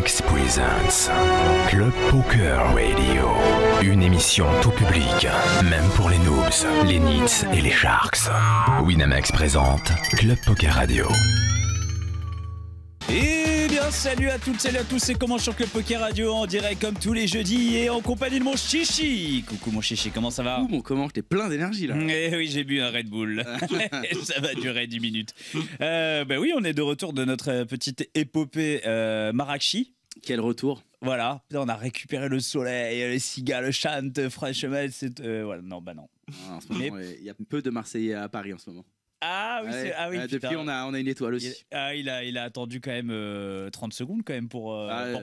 Winamax presents Club Poker Radio. Une émission tout public, même pour les noobs, les nits et les sharks. Winamax présente Club Poker Radio. Eh bien salut à toutes, salut à tous, c'est comment sur Club Poker Radio en direct comme tous les jeudis et en compagnie de mon chichi. Coucou mon chichi, comment ça va? Mon comment, t'es plein d'énergie là. Eh oui, j'ai bu un Red Bull. Ça va durer 10 minutes. Ben oui, on est de retour de notre petite épopée Marrakchi. Quel retour. Voilà, on a récupéré le soleil, les cigales chantent, franchement, c'est... voilà, non, bah non. En ce moment, il y a peu de Marseillais à Paris en ce moment. Ah oui, Ouais, ah oui putain. depuis on a une étoile aussi. Il a attendu quand même 30 secondes quand même pour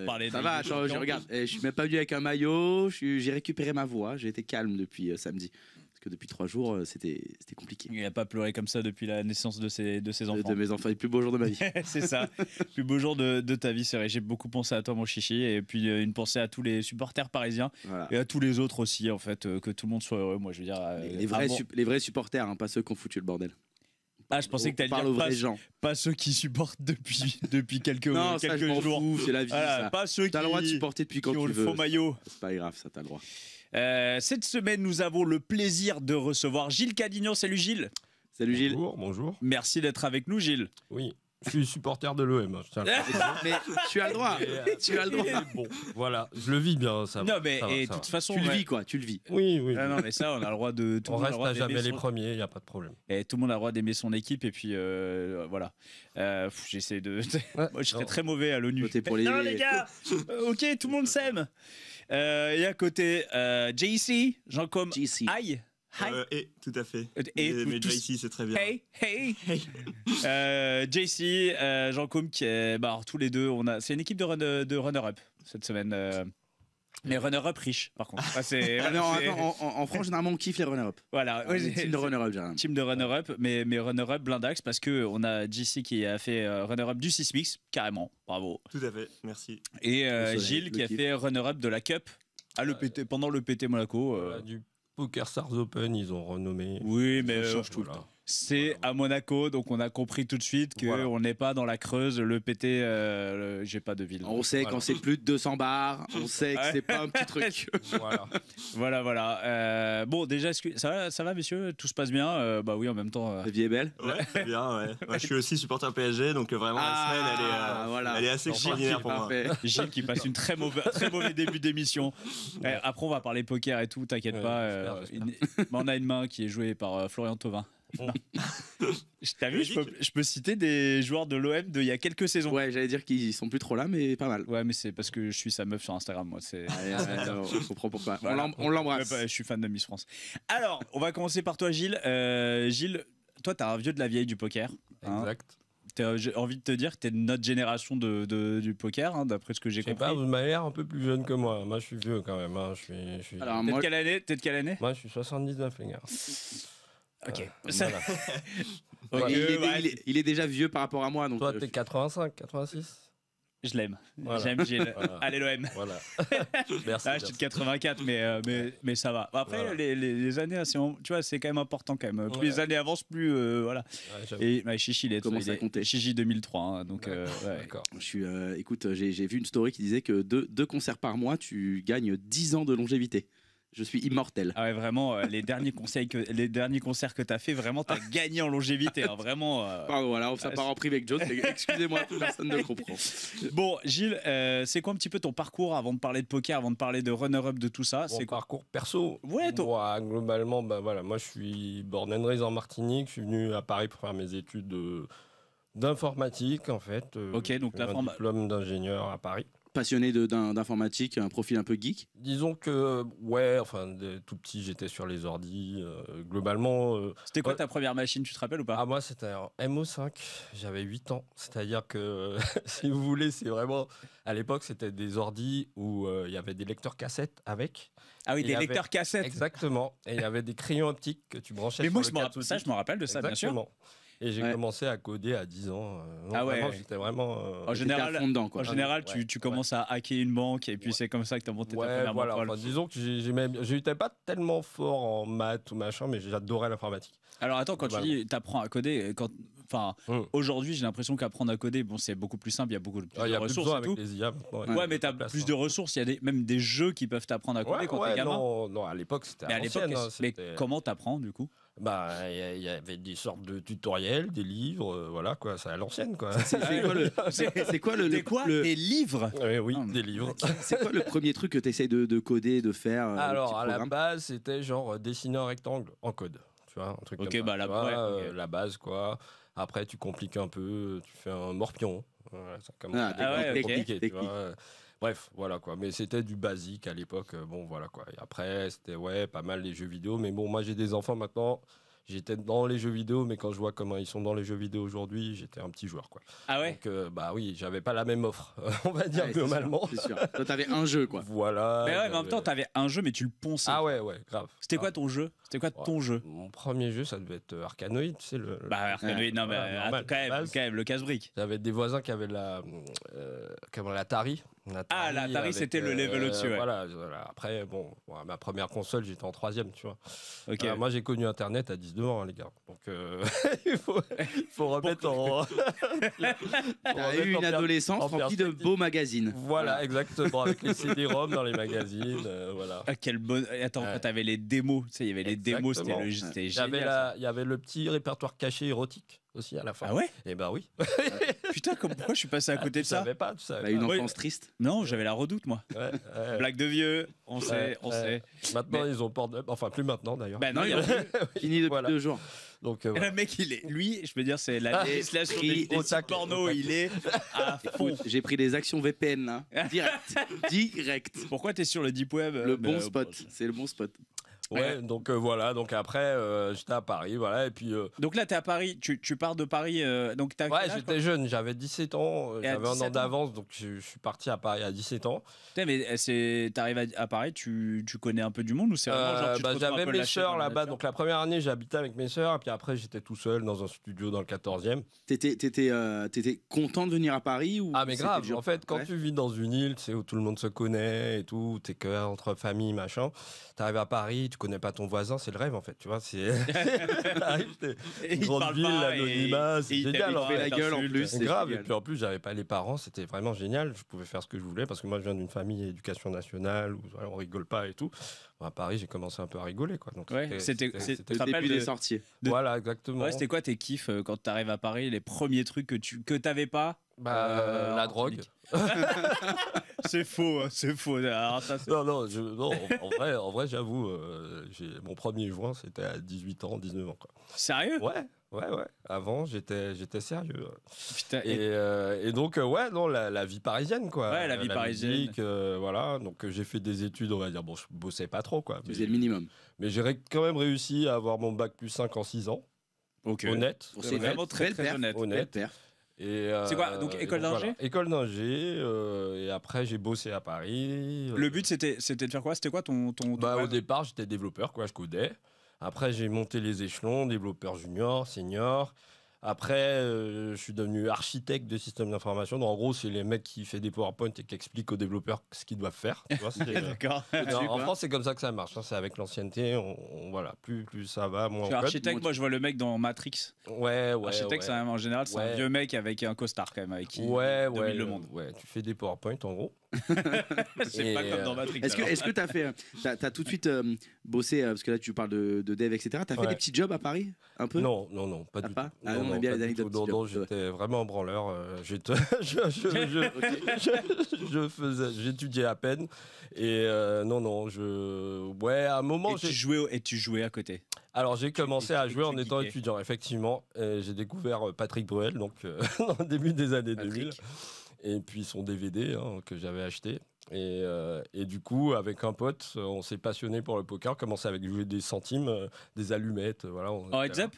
parler. Ça va, attends, je regarde. Je suis même pas venu avec un maillot, j'ai récupéré ma voix, j'ai été calme depuis samedi. Parce que depuis 3 jours, c'était compliqué. Il n'a pas pleuré comme ça depuis la naissance de ses enfants. De mes enfants, les plus beaux jours de ma vie. C'est ça, plus beau jour de ta vie, c'est vrai. J'ai beaucoup pensé à toi, mon chichi, et puis une pensée à tous les supporters parisiens Voilà. et à tous les autres aussi, en fait, que tout le monde soit heureux. Moi, je veux dire, Les vrais supporters, hein, pas ceux qui ont foutu le bordel. Ah, je pensais que t'allais parle aux dire vrais gens. pas ceux qui supportent depuis quelques Non, ça, je m'en jours. fous, c'est la vie. Voilà, Ça. pas ceux T'as le droit de supporter depuis quand qui ont tu le veux. faux maillot. C'est pas grave, ça, t'as le droit. Cette semaine, nous avons le plaisir de recevoir Gilles Cadignan. Salut Gilles. Salut Gilles. Bonjour. Merci d'être avec nous, Gilles. Oui, je suis supporter de l'OM. Mais tu as le droit. Tu as le droit. Bon, voilà, je le vis bien. Ça Non, mais ça va, et de ça toute va. façon, Tu le ouais. vis quoi, tu le vis. Oui, oui. Ah non, mais ça, on a le droit de. Tout On le monde a le reste droit à d'aimer jamais les son- premiers, il n'y a pas de problème. Et tout le monde a le droit d'aimer son équipe, et puis voilà. J'essaie de. Moi, je serais non. très mauvais à l'ONU. Voter pour les- Non, les gars. Ok, tout le monde s'aime. Et à côté, JC, Jean-Com. JC. Aïe. Hi. Et tout à fait. Et mais tous- JC, c'est très bien. Hey, hey. JC, Jean-Com, qui est. Bah, alors, tous les deux, c'est une équipe de runner-up cette semaine. Mais runner-up riche, par contre. Ah, c'est, Ah voilà, non, c'est- attends, en France, généralement, on kiffe les runner-up. voilà. Ouais, Team de runner-up, j'ai rien. Team de runner-up, mais runner-up blindax parce que on a JC qui a fait runner-up du Sismix, carrément, bravo. Tout à fait, merci. Et Le soleil, Gilles le qui a kiff. fait runner-up de la Cup à l'EPT, pendant le PT Monaco. Voilà, du Poker Stars Open, ils ont renommé. Oui, mais Ça change tout le Voilà. c'est à Monaco, donc on a compris tout de suite qu'on Voilà. n'est pas dans la Creuse, le PT, j'ai pas de ville. On sait Voilà. quand c'est plus de 200 bars, on sait que Ouais. c'est pas un petit truc. Voilà. Voilà. Bon, déjà, ça va, messieurs, tout se passe bien. Bah oui, en même temps. La vie est belle. Ouais, très bien, ouais. Moi, je suis aussi supporter PSG, donc vraiment, la semaine, voilà. elle est assez extraordinaire pour moi. Parfait. Gilles qui passe une très mauvais début d'émission. Après, on va parler poker et tout, t'inquiète Ouais, pas. j'espère. On a une main qui est jouée par Florian Thauvin. Bon. T'as vu, je peux citer des joueurs de l'OM d'il y a quelques saisons. Ouais, j'allais dire qu'ils sont plus trop là, mais pas mal. Ouais, mais c'est parce que je suis sa meuf sur Instagram, moi. On comprend pourquoi. Voilà. On l'embrasse. Ouais, je suis fan de Miss France. Alors, on va commencer par toi, Gilles. Gilles, toi, t'es un vieux de la vieille du poker. hein. Exact. J'ai envie de te dire que t'es de notre génération du poker, hein, d'après ce que j'ai Je sais compris. pas, vous m'avez l'air un peu plus jeune que moi. Moi, je suis vieux quand même. Hein. Je suis... Alors, T'es moi, de quelle année Moi, je suis 79, les gars. Ok. Voilà. Ok, il est déjà vieux par rapport à moi. Donc, Toi, t'es 85, 86 Je l'aime. Voilà. J'aime Gilles. Voilà. Allez, l'OM. Voilà. Merci. Ah, je suis de 84, mais ça va. Après, Voilà. les années, tu vois, c'est quand même important quand même. Plus Ouais. les années avancent, plus voilà. Ouais, j'avoue. Et Chichi, il est Commence à compter. Chichi 2003, hein, donc ouais. D'accord. je suis, écoute, j'ai vu une story qui disait que deux concerts par mois, tu gagnes 10 ans de longévité. Je suis immortel. Ah ouais, vraiment, les derniers concerts que t'as fait, vraiment, t'as gagné en longévité, hein, vraiment. Pardon, voilà, ça part en privé avec Joe. Excusez-moi, personne ne le comprend. Bon, Gilles, c'est quoi un petit peu ton parcours avant de parler de poker, avant de parler de runner-up, de tout ça? Mon C'est quoi? parcours perso. Ouais, Globalement, bah, voilà, moi je suis born and raised en Martinique. Je suis venu à Paris pour faire mes études d'informatique en fait. Ok, donc j'ai un diplôme d'ingénieur à Paris. Passionné d'informatique, un profil un peu geek. Disons que, ouais, enfin, tout petit, j'étais sur les ordis. Globalement. C'était quoi ta première machine, tu te rappelles ou pas? Ah, moi, c'était un MO5. J'avais 8 ans. C'est-à-dire que, si vous voulez, c'est vraiment. À l'époque, c'était des ordis où il y avait des lecteurs cassettes avec. Ah oui, il y des avait- lecteurs cassettes. Exactement. Et il y avait des crayons optiques que tu branchais Mais sur moi, le je me cadre rappelle de ça, bien sûr. Exactement. Et j'ai Ouais. commencé à coder à 10 ans. Non, Ah ouais. vraiment, j'étais vraiment. En général, à fond dedans, quoi. En général, Ouais, tu commences à hacker une banque et puis Ouais. c'est comme ça que tu as monté ta Ouais, première voilà. bankroll. Enfin, disons que j'étais pas tellement fort en maths ou machin, mais j'adorais l'informatique. Alors attends, quand tu Voilà. dis t'apprends à coder, Enfin, aujourd'hui, j'ai l'impression qu'apprendre à coder, bon, c'est beaucoup plus simple. Il y a beaucoup plus Il y de a plus ressources besoin et avec tout. les IA maintenant. Ouais, mais t'as plus de ressources. Il y a même des jeux qui peuvent t'apprendre à coder quand t'es gamin. Non, à l'époque, c'était Mais à à l'époque, l'ancienne. mais comment t'apprends du coup? Bah, il y avait des sortes de tutoriels, des livres, voilà quoi, c'est à l'ancienne quoi. C'est quoi le. C'est quoi le. Des quoi? le- Des livres? Oui, Ah, mais- des livres. C'est quoi le premier truc que tu essayes de coder, de faire Alors, petit à la programme base, c'était genre dessiner un rectangle en code. Tu vois, un truc Ok, comme ça. bah, la- tu vois, ouais, ok. la base quoi. Après, tu compliques un peu, tu fais un morpion. Voilà, ça commence Ah, à devenir ouais, plus ok. compliqué. Tu Technique. vois. Bref, voilà quoi. Mais c'était du basique à l'époque. Bon, voilà quoi. Et après, c'était pas mal les jeux vidéo. Mais bon, moi, j'ai des enfants maintenant. J'étais dans les jeux vidéo, mais quand je vois comment ils sont dans les jeux vidéo aujourd'hui, j'étais un petit joueur quoi. Ah ouais? Donc bah oui, j'avais pas la même offre, on va dire Ouais, c'est globalement. sûr, c'est sûr. Toi, t'avais un jeu, quoi. Voilà. Mais ouais, mais en même temps, j'avais- t'avais un jeu, mais tu le ponçais. Ah ouais, grave. C'était quoi ton jeu? C'était quoi ton jeu? Mon premier jeu, ça devait être Arkanoid, tu sais Bah, Arkanoid, non, mais voilà, normal, attends, quand même, le casse-brique. J'avais des voisins qui avaient l'Atari. Ah, l'Atari, c'était le level au-dessus, ouais. Voilà. Après, ma première console, j'étais en 3e, tu vois. Ok. Moi, j'ai connu Internet à 19 ans, hein, les gars. Donc, il faut remettre en... T'as eu une adolescence remplie de beaux magazines. Voilà, exactement, avec les CD-ROM dans les magazines, voilà. Ah, quel bon. Attends, quand t'avais les démos, tu sais, il y avait les démos, Exactement. c'était Il y avait génial. Ça. il y avait le petit répertoire caché érotique aussi à la fin. Ah ouais? Eh ben oui. Putain, pourquoi je suis passé à côté de Tu ça? savais pas, tu savais Bah, une pas. enfance triste. Non, j'avais la redoute, moi. Ouais. Blague de vieux, on sait, on sait. Maintenant, ils ont Pornhub. Enfin, plus maintenant d'ailleurs. Bah non, il y a Fini depuis Voilà. 2 jours. Donc, Le voilà. mec, lui, je peux dire, c'est la législation pris des au sites porno, il est à fond. Écoute, j'ai pris des actions VPN là. Direct. Pourquoi t'es sur le deep web? Le bon spot. C'est le bon spot. Ouais, donc voilà. Donc après, j'étais à Paris, voilà. Et puis, Donc là, t'es à Paris, tu pars de Paris, donc t'as ouais, quel âge, j'étais jeune, j'avais 17 ans, Et à j'avais un 17 an d'avance, donc je suis parti à Paris à 17 ans. Putain, mais t'arrives à Paris, tu connais un peu du monde ou c'est vraiment genre tu te retrouves un J'avais peu mes lâché sœurs dans la là-bas, nature? donc la première année j'habitais avec mes sœurs, et puis après j'étais tout seul dans un studio dans le 14e. T'étais content de venir à Paris ou Ah mais c'était grave, dur en fait quand Ouais. tu vis dans une île, tu sais, où tout le monde se connaît et tout, t'es que entre famille, machin, t'arrives à Paris, tu connais pas ton voisin, c'est le rêve en fait, tu vois, c'est... T'arrives, t'es Et il une grande parle ville, pas, l'anonymat, et c'est il génial. t'habite hein. fait la gueule en t'insulte. plus. C'est C'est grave, génial. et puis en plus j'avais pas les parents, c'était vraiment génial, je pouvais faire ce que je voulais parce que moi je viens d'une famille éducation nationale où voilà, on rigole pas et tout. Bon, à Paris j'ai commencé un peu à rigoler quoi. Donc Ouais, c'était- Le te début rappelles des de- sorties. voilà exactement. Ouais, c'était quoi tes kiffs quand t'arrives à Paris, les premiers trucs que t'avais pas? La en drogue. public. C'est faux, hein, c'est faux. Alors, ça, c'est- Non, en vrai, j'avoue, mon premier joint, c'était à 18 ans, 19 ans. Quoi. Sérieux? Ouais. Avant, j'étais sérieux. Putain, Et donc, non, la vie parisienne, quoi. Ouais, la vie parisienne. musique, voilà. Donc, j'ai fait des études, on va dire. Bon, je bossais pas trop, quoi. Tu faisais le minimum. Mais j'ai quand même réussi à avoir mon bac plus 5 en 6 ans. ok. Honnête. Bon, C'est vraiment très, Belle très perf. honnête. Honnête. Belle perf. Et, C'est quoi, donc, école d'ingé voilà. École d'ingé. Et après, j'ai bossé à Paris. Le but, c'était de faire quoi? C'était quoi ton Au rêve? départ, j'étais développeur, quoi, je codais. Après, j'ai monté les échelons, développeur junior, senior. Après, je suis devenu architecte de système d'information. Donc, en gros, c'est les mecs qui font des PowerPoint et qui expliquent aux développeurs ce qu'ils doivent faire. Tu vois, D'accord. en France, c'est comme ça que ça marche. Hein. C'est avec l'ancienneté. Voilà, plus ça va, moins Je suis on code. architecte, moi je vois le mec dans Matrix. Ouais. Architecte, c'est en général, c'est un Ouais. vieux mec avec un costard quand même, avec qui Ouais, il domine le monde. Ouais, tu fais des PowerPoint en gros. C'est Et, pas comme dans Matrix. Est-ce que t'as fait, t'as tout de suite bossé parce que là tu parles de dev etc. T'as fait Ouais. des petits jobs à Paris un peu? Non, pas Ah, du pas tout. Ah, on aime bien pas les du tout. anecdotes, Non, petits non, jobs, j'étais vraiment un branleur. J'étudiais à peine. Et non, ouais, à un moment, Et tu jouais à côté. alors j'ai commencé à tu jouer en étant geekais. étudiant, effectivement. J'ai découvert Patrick Bruel, donc au début des années Patrick. 2000. Et puis son DVD que j'avais acheté. Et du coup, avec un pote, on s'est passionné pour le poker. On commençait avec jouer des centimes, des allumettes. Voilà, En heads up?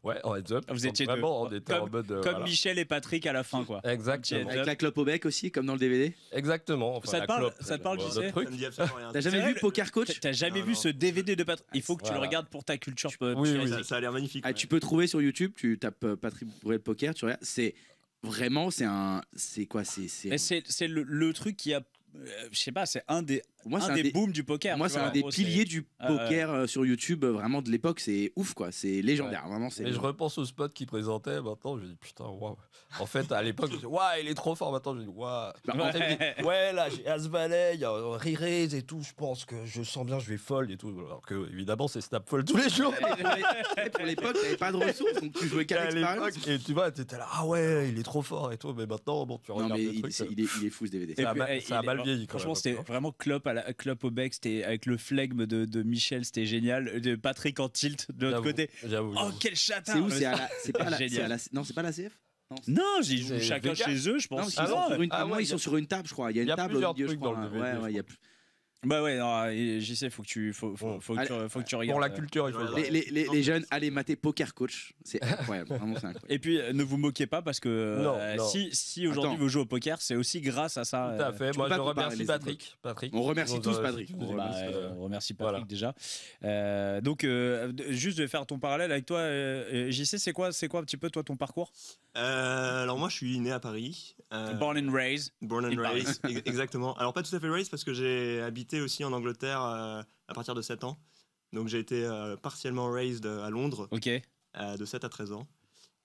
Ouais, en heads up. Vous Donc, étiez vraiment, deux. on était en mode. Comme voilà. Michel et Patrick à la fin, quoi. Exactement. Avec la clope au bec aussi, comme dans le DVD. Exactement. Enfin, Ça te la parle- clope, ça te parle, c'est tu sais notre truc. Ça me dit absolument rien. T'as jamais vrai, vu Poker Coach? T'as jamais Non, vu non. ce DVD de Patrick? Il faut que tu le Voilà. regardes pour ta culture. Oui, oui. Ça a l'air magnifique. Ah, ouais. tu peux trouver sur YouTube, tu tapes Patrick Bruel Poker, tu regardes. C'est vraiment, c'est quoi? Mais c'est le truc qui a. Je sais pas, c'est un des. moi, c'est un des booms du poker. Moi, tu c'est vois, un en des gros, piliers du Ah, poker sur YouTube, vraiment de l'époque. C'est ouf, quoi. C'est légendaire. Vraiment, c'est. Et je repense au spot qu'il présentait. Maintenant, je me dis putain, waouh. En fait, à l'époque, je me dis waouh, il est trop fort. Maintenant, je me dis waouh. Ouais, là, j'ai As-Valet, il y a Re-Raise et tout. Je pense que je sens bien, je vais fold et tout. Alors que, évidemment, c'est snap fold tous les jours. Pour l'époque, t'avais pas de ressources, donc tu jouais qu'à À l'expérience. l'époque, et tu vois, t'étais là, ah ouais, il est trop fort et tout. Mais maintenant, bon, tu Non, regardes mais le truc. il est fou ce DVD. Et Ça a puis, mal- ça a il mal est- vieilli, quand Franchement, même, c'était hein. vraiment Klopp au bec, c'était avec le flegme de Michel, c'était génial. De Patrick en tilt de l'autre J'avoue, côté. J'avoue. Oh, j'avoue. quel châtain! C'est où C'est pas la. Génial. Non, c'est pas la CF. Non, ils jouent C'est chacun Vegas. chez eux, je Non, pense. parce qu'ils sont sur une. Ah Moi, ouais, ils sont sur une table, je crois. Il y a il y une a table plusieurs au milieu, je trucs dans crois. le DVD, Ouais, il y a. Bah ouais, non, JC, faut que tu regardes. Pour la culture, il faut le voir. Les jeunes, allez mater Poker Coach. C'est incroyable. Vraiment, c'est incroyable. Et puis ne vous moquez pas parce que Non, non. si aujourd'hui Attends. vous jouez au poker, c'est aussi grâce à ça. Tout à fait. tu Moi, peux je pas comparer remercie les Patrick. On remercie Donc, tous Patrick. Bah, on remercie Patrick Voilà. déjà. Donc juste de faire ton parallèle avec toi, JC, c'est quoi un petit peu toi ton parcours? Alors moi, je suis né à Paris. Born and raised. Born in and Paris. raised, exactement. Alors pas tout à fait raised parce que j'ai habité aussi en Angleterre à partir de 7 ans. Donc j'ai été partiellement raised à Londres Ok. de 7 à 13 ans.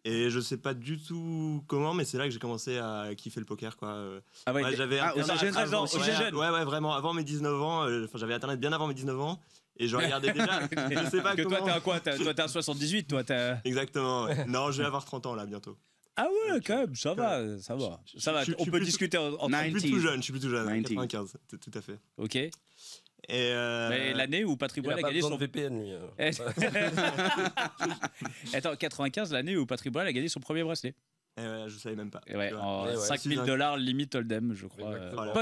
Et je sais pas du tout comment, mais c'est là que j'ai commencé à kiffer le poker, quoi. Ah ouais. Ouais, j'avais Ah, aussi jeune, 13 ans, aussi aussi ouais, jeune. ouais, vraiment, avant mes 19 ans. Enfin, j'avais Internet bien avant mes 19 ans. Et je regardais déjà. Je sais pas que comment. toi t'es un quoi? Toi t'es un 78, toi t'as. Exactement. Ouais. Non, je vais avoir 30 ans là bientôt. Ah ouais, quand même, ça va. je On suis peut plus- discuter en Nine. Je suis plus jeune, 90. 95, tout à fait. Ok. Et Mais l'année où Patrick Il a Boyle a pas gagné besoin son. de VPN, lui. Attends, 95, l'année où Patrick Boyle a gagné son premier bracelet. je savais même pas. Et ouais, Tu vois. en Ouais, ouais. 5000 $, limite Hold'em, je crois. Exactement.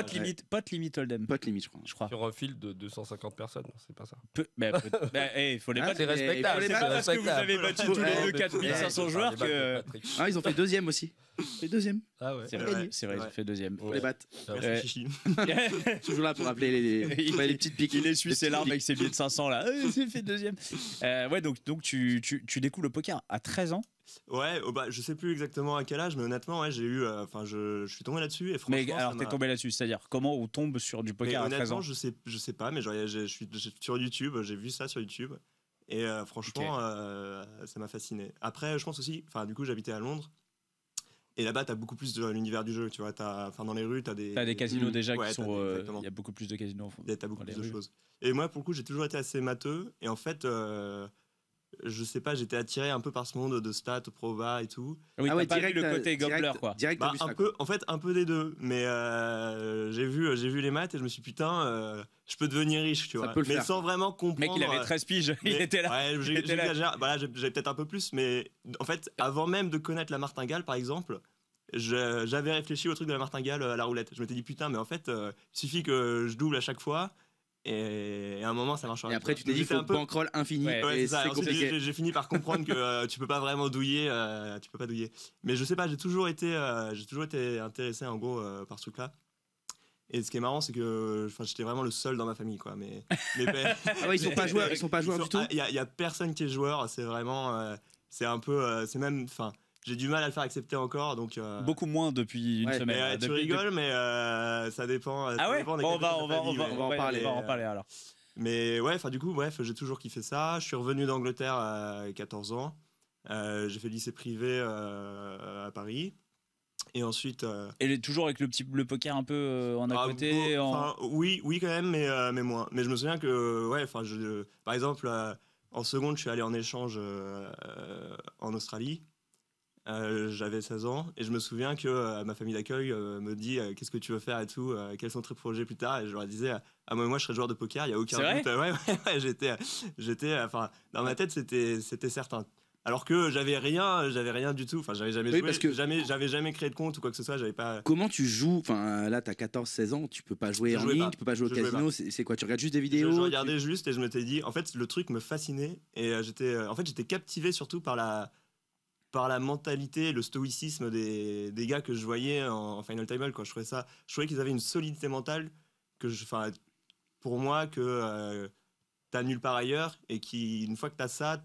Pot limite Hold'em, Pote limite, je crois. je crois. Sur un fil de 250 personnes, non, c'est pas ça. Il faut les Ah, battre. C'est respectable. les C'est pas parce que vous avez battu tous les deux 4500 joueurs que. Ah, ils ont fait deuxième aussi. Les deuxième. Ah ouais. C'est Ouais, vrai, c'est vrai, ouais. ils ont fait deuxième. Pour les battre. Merci, Ouais. Chichi. Toujours là pour rappeler les petites piques. Il essuie ses larmes avec ses billets de 500 là. C'est fait deuxième. Ouais, donc tu découvres le poker à 13 ans. Ouais, bah, je sais plus exactement à quel âge, mais honnêtement, ouais, j'ai eu. Enfin, je suis tombé là-dessus et franchement. Mais alors ça t'es m'a- tombé là-dessus, c'est-à-dire comment on tombe sur du Mais poker à 13 honnêtement, ans? je sais pas, mais genre, je suis sur YouTube, j'ai vu ça sur YouTube. Et franchement, ça m'a fasciné. Après, je pense aussi, enfin, du coup, j'habitais à Londres. Et là-bas, t'as beaucoup plus de l'univers du jeu, tu vois. Dans les rues, t'as des Casinos déjà Ouais, qui t'as sont. exactement. Il y a beaucoup plus de casinos. T'as beaucoup dans les plus de rues. choses. Et moi, pour le coup, j'ai toujours été assez matheux. Et en fait, je sais pas, j'étais attiré un peu par ce monde de stats, prova et tout. Oui, Ah ouais, t'as pas vu le côté gambler quoi. Direct, t'as Bah, vu ça, un quoi. peu, en fait, un peu des deux. Mais j'ai vu les maths et je me suis dit, putain, je peux devenir riche, tu Ça vois. peut le mais faire, sans vraiment Le comprendre. mec, il avait 13 piges, il mais- était là. Ouais, il était là. j'exagère. Bah là, j'avais peut-être un peu plus, mais en fait, avant même de connaître la martingale, par exemple, j'avais réfléchi au truc de la martingale à la roulette. Je m'étais dit, putain, mais en fait, il suffit que je double à chaque fois. Et à un moment, ça marchera. Et après, tu t'es dit, il faut bankroll infini. Ouais, Ouais, Et c'est ça. c'est Ensuite, compliqué. j'ai fini par comprendre que tu peux pas vraiment douiller, tu peux pas douiller. Mais je sais pas, j'ai toujours été intéressé en gros par ce truc-là. Et ce qui est marrant, c'est que j'étais vraiment le seul dans ma famille, quoi. Mais Ah ouais, ils sont pas joueurs, ils sont pas joueurs du tout. Il y a personne qui est joueur. C'est vraiment, c'est un peu, c'est même, enfin, j'ai du mal à le faire accepter encore. Donc Beaucoup moins depuis une Ouais, semaine. mais, là. tu Depuis- rigoles, mais ça dépend. Ah ça ouais. dépend des Bon, quelques on va familles, ouais. en parler. alors. Mais ouais, enfin du coup, bref, j'ai toujours kiffé ça. Je suis revenu d'Angleterre à 14 ans. J'ai fait le lycée privé à Paris. Et ensuite. Et toujours avec le poker un peu en à côté. Oui, quand même, mais moins. Mais je me souviens que, ouais, enfin, par exemple, en seconde, je suis allé en échange en Australie. J'avais 16 ans et je me souviens que ma famille d'accueil me dit qu'est-ce que tu veux faire et tout, quels sont tes projets plus tard, et je leur disais moi je serais joueur de poker, il y a aucun C'est doute. Ouais, j'étais enfin dans ma tête c'était certain. Alors que j'avais rien du tout, enfin j'avais jamais Oui, joué, parce que- j'avais jamais créé de compte ou quoi que ce soit, j'avais pas. Comment tu joues? Enfin, là, t'as 14-16 ans, tu peux pas jouer Je en jouais ligne, pas. tu peux pas jouer au Je jouais casino. C'est quoi? Tu regardes juste des vidéos? Je regardais juste et je m'étais dit, en fait, le truc me fascinait et j'étais captivé surtout par la mentalité, le stoïcisme des gars que je voyais en Final Table, quoi. Je trouvais qu'ils avaient une solidité mentale pour moi que t'as nulle part ailleurs, et qui, une fois que t'as ça,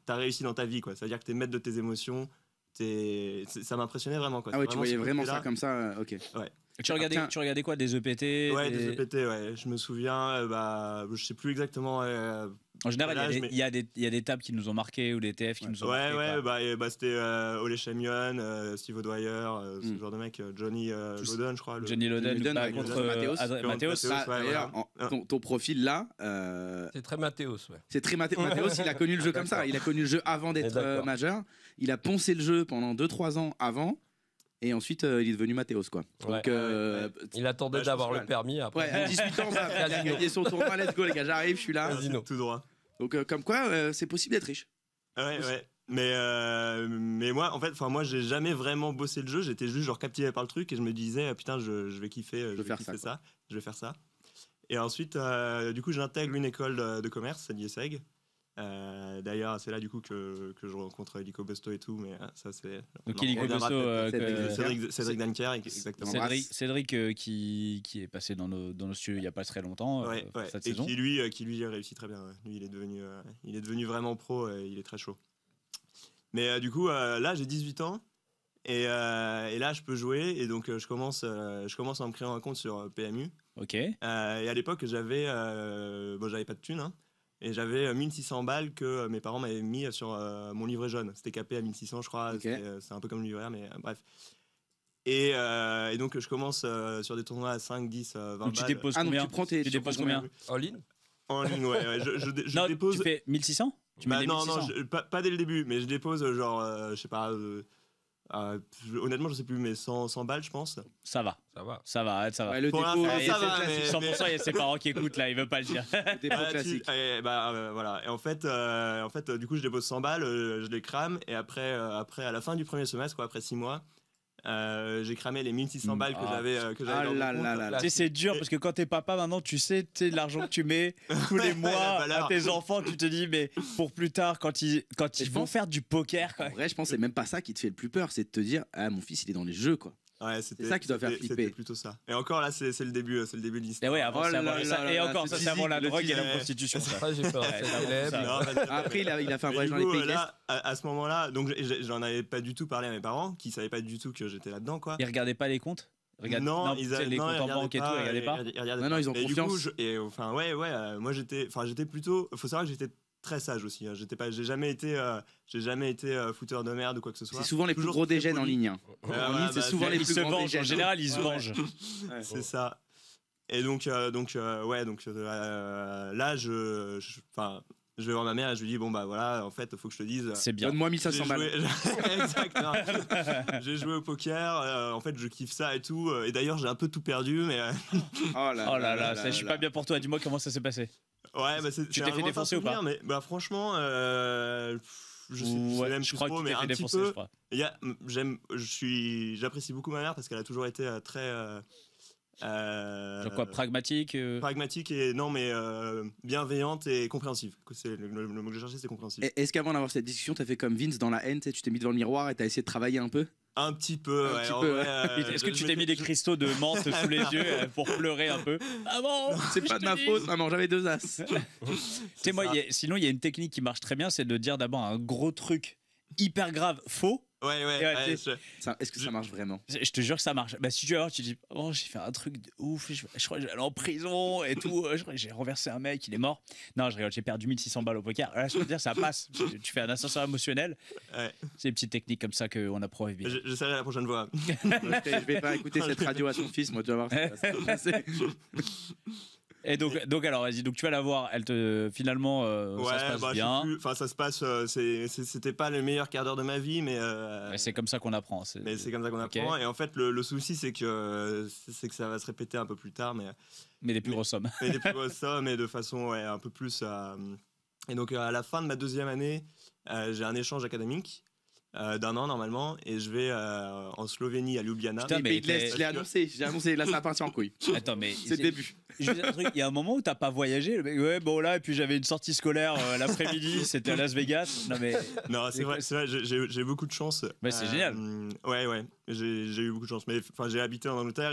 t'as réussi dans ta vie, quoi. Ça veut dire que t'es maître de tes émotions. Ça m'impressionnait vraiment, quoi. Ah ouais, C'est tu voyais ce vraiment côté-là. ça comme ça, ok. Tu regardais quoi, des EPT? Ouais, des EPT, ouais. Je me souviens, je sais plus exactement. En général, Voilà, il y a des tables qui nous ont marqué ou des TF qui nous ont marqué. C'était Ole Chamion, Steve O'Dwyer, ce genre de mec, Johnny Loden, je crois. Johnny Loden contre Mathéos. D'ailleurs, ton profil là, C'est très Mathéos, ouais. c'est très Mathéos. Il a connu le jeu comme ça. Il a connu le jeu avant d'être D'accord. majeur. Il a poncé le jeu pendant 2-3 ans avant. Et ensuite, il est devenu Mathéos, quoi. Donc, Il attendait je d'avoir pense le mal. permis après. Ouais, à 18 ans, il a gagné son tournoi. Let's go, les gars, j'arrive, je suis là. Casino. Tout droit. Donc, comme quoi, c'est possible d'être riche. Ouais. Mais moi, en fait, moi, j'ai jamais vraiment bossé le jeu. J'étais juste genre captivé par le truc et je me disais, putain, je vais kiffer, je vais kiffer ça. Je vais faire ça. Et ensuite, du coup, j'intègre une école de commerce à l'IESEG. D'ailleurs, c'est là du coup que je rencontre Illico Busto et tout, mais ça c'est. Donc Illico Busto, Cédric Danker, exactement. Cédric qui est passé dans nos studios il y a pas très longtemps cette saison. Qui lui réussit très bien. Lui, il est devenu vraiment pro, il est très chaud. Mais du coup, là, j'ai 18 ans. Et là, je peux jouer. Et donc, je commence à me créer un compte sur PMU. Ok. Et à l'époque, j'avais pas de thunes. Hein, et j'avais 1600 balles que mes parents m'avaient mis sur mon livret jaune. C'était capé à 1600, je crois. Okay. C'est un peu comme le livret A, mais bref. Et donc, je commence sur des tournois à 5, 10, 20 Donc, tu balles. déposes combien? Tu déposes combien? En ligne? En ligne, ouais. Je Non, dépose. tu fais 1600? Tu mets des 1600? Pas dès le début, mais je dépose genre, je sais pas. Honnêtement, je sais plus, mais 100 balles, je pense. Ça va. Ouais, le Pour dépôt, l'instant, ça va, c'est mais- 100%, il y a ses parents qui écoutent là, il veut pas le dire. le dépôt classique. Voilà. Et en fait, du coup, je dépose 100 balles, je les crame, et après, à la fin du premier semestre, quoi, après 6 mois, j'ai cramé les 1600 balles que j'avais Ah dans là mon compte. là là là. Tu sais, c'est dur parce que quand t'es papa maintenant, tu sais l'argent que tu mets tous les mois la à valeur. tes enfants, tu te dis, mais pour plus tard, quand ils je vont pense- faire du poker, quoi. En vrai, je pense que c'est même pas ça qui te fait le plus peur, c'est de te dire, ah, mon fils, il est dans les jeux, quoi. Ouais, C'est ça qui doit faire flipper. C'était plutôt ça. Et encore là, c'est le début de Et l'histoire. ouais, avant, Oh c'est là avant là ça. là Et là, encore, c'est ça, c'est avant la le drogue et la teasing. prostitution. ça. Après, j'ai peur. Ouais, C'est c'est avant célèbre. ça. Non, Après, il a fait un Et voyage du dans les coup, pays de l'Est. là, à ce moment-là, donc j'en avais pas du tout parlé à mes parents, qui savaient pas du tout que j'étais là-dedans, quoi. Ils regardaient pas les comptes? Non, tu sais, les comptes en banque et tout, ils regardaient pas? Non, ils ont Et du confiance. coup, moi j'étais plutôt. Faut savoir que j'étais très sage aussi. Hein. J'ai jamais été fouteur de merde ou quoi que ce soit. C'est souvent les plus Toujours gros très dégènes en poli. ligne. Hein. En ligne, c'est souvent les Ils plus se gros vengent, en dégènes. général, ils se vengent. C'est ça. Et donc là, je vais voir ma mère et je lui dis bon bah voilà, en fait, faut que je te dise. C'est bien. Donne-moi J'ai 1500 balles. joué... Exactement. J'ai joué au poker. En fait, je kiffe ça et tout. Et d'ailleurs, j'ai un peu tout perdu, mais Oh Oh là là, je suis pas bien pour toi. Dis-moi comment ça s'est passé. ouais, bah, Tu t'es fait défoncer ou pas? Mais bah franchement, je sais même je plus crois trop, que tu mais t'es un fait petit défoncer, peu. je crois. J'apprécie beaucoup ma mère parce qu'elle a toujours été très Genre quoi, pragmatique pragmatique et non mais bienveillante et compréhensive. C'est le mot que je cherchais, c'est compréhensive. Est-ce qu'avant d'avoir cette discussion, t'as fait comme Vince dans la haine, tu sais, tu t'es mis devant le miroir et t'as essayé de travailler un peu? Un petit peu. Un ouais, petit en peu, vrai, Est-ce que je tu t'es mis des m'étais- cristaux de menthe sous les yeux pour pleurer un peu? Ah bon? C'est pas de ma faute, maman, j'avais 2 as. Tu sais, moi, sinon, il y a une technique qui marche très bien, c'est de dire d'abord un gros truc hyper grave faux. Ouais, Et ouais, Est-ce que ça marche vraiment? Je te jure que ça marche. Bah, si tu vas voir, tu te dis, oh, j'ai fait un truc de ouf, je crois que je vais aller en prison et tout. Je crois que j'ai renversé un mec, il est mort. Non, je rigole, j'ai perdu 1600 balles au poker. Là, je peux te dire, ça passe. Tu fais un ascenseur émotionnel. Ouais. C'est des petites techniques comme ça qu'on apprend à vivre. J'essaierai la prochaine fois. Je vais pas écouter cette radio à son fils, moi, tu vas voir. Ça va se passer. Et donc alors, vas-y, donc tu vas la voir. Elle te, finalement, ça se passe bah, je sais bien. plus. Enfin, ça se passe. C'était pas le meilleur quart d'heure de ma vie, mais. Mais c'est comme ça qu'on apprend. Mais c'est comme ça qu'on Ok. apprend. Et en fait, le souci, c'est que ça va se répéter un peu plus tard, Mais des plus grosses sommes. mais des plus grosses sommes et de façon un peu plus. Et donc, à la fin de ma 2e année, j'ai un échange académique d'1 an normalement, et je vais en Slovénie, à Ljubljana. Putain, Les mais pays de l'Est, je l'ai annoncé, là, ça va partir en couille. Attends, mais C'est le début. je veux dire un truc, il y a un moment où t'as pas voyagé, le mec, ouais, bon là, et puis j'avais une sortie scolaire l'après-midi, c'était à Las Vegas. Non mais Non, c'est vrai, j'ai beaucoup de chance. Bah, c'est génial. Ouais, j'ai eu beaucoup de chance. Mais enfin, j'ai habité en Angleterre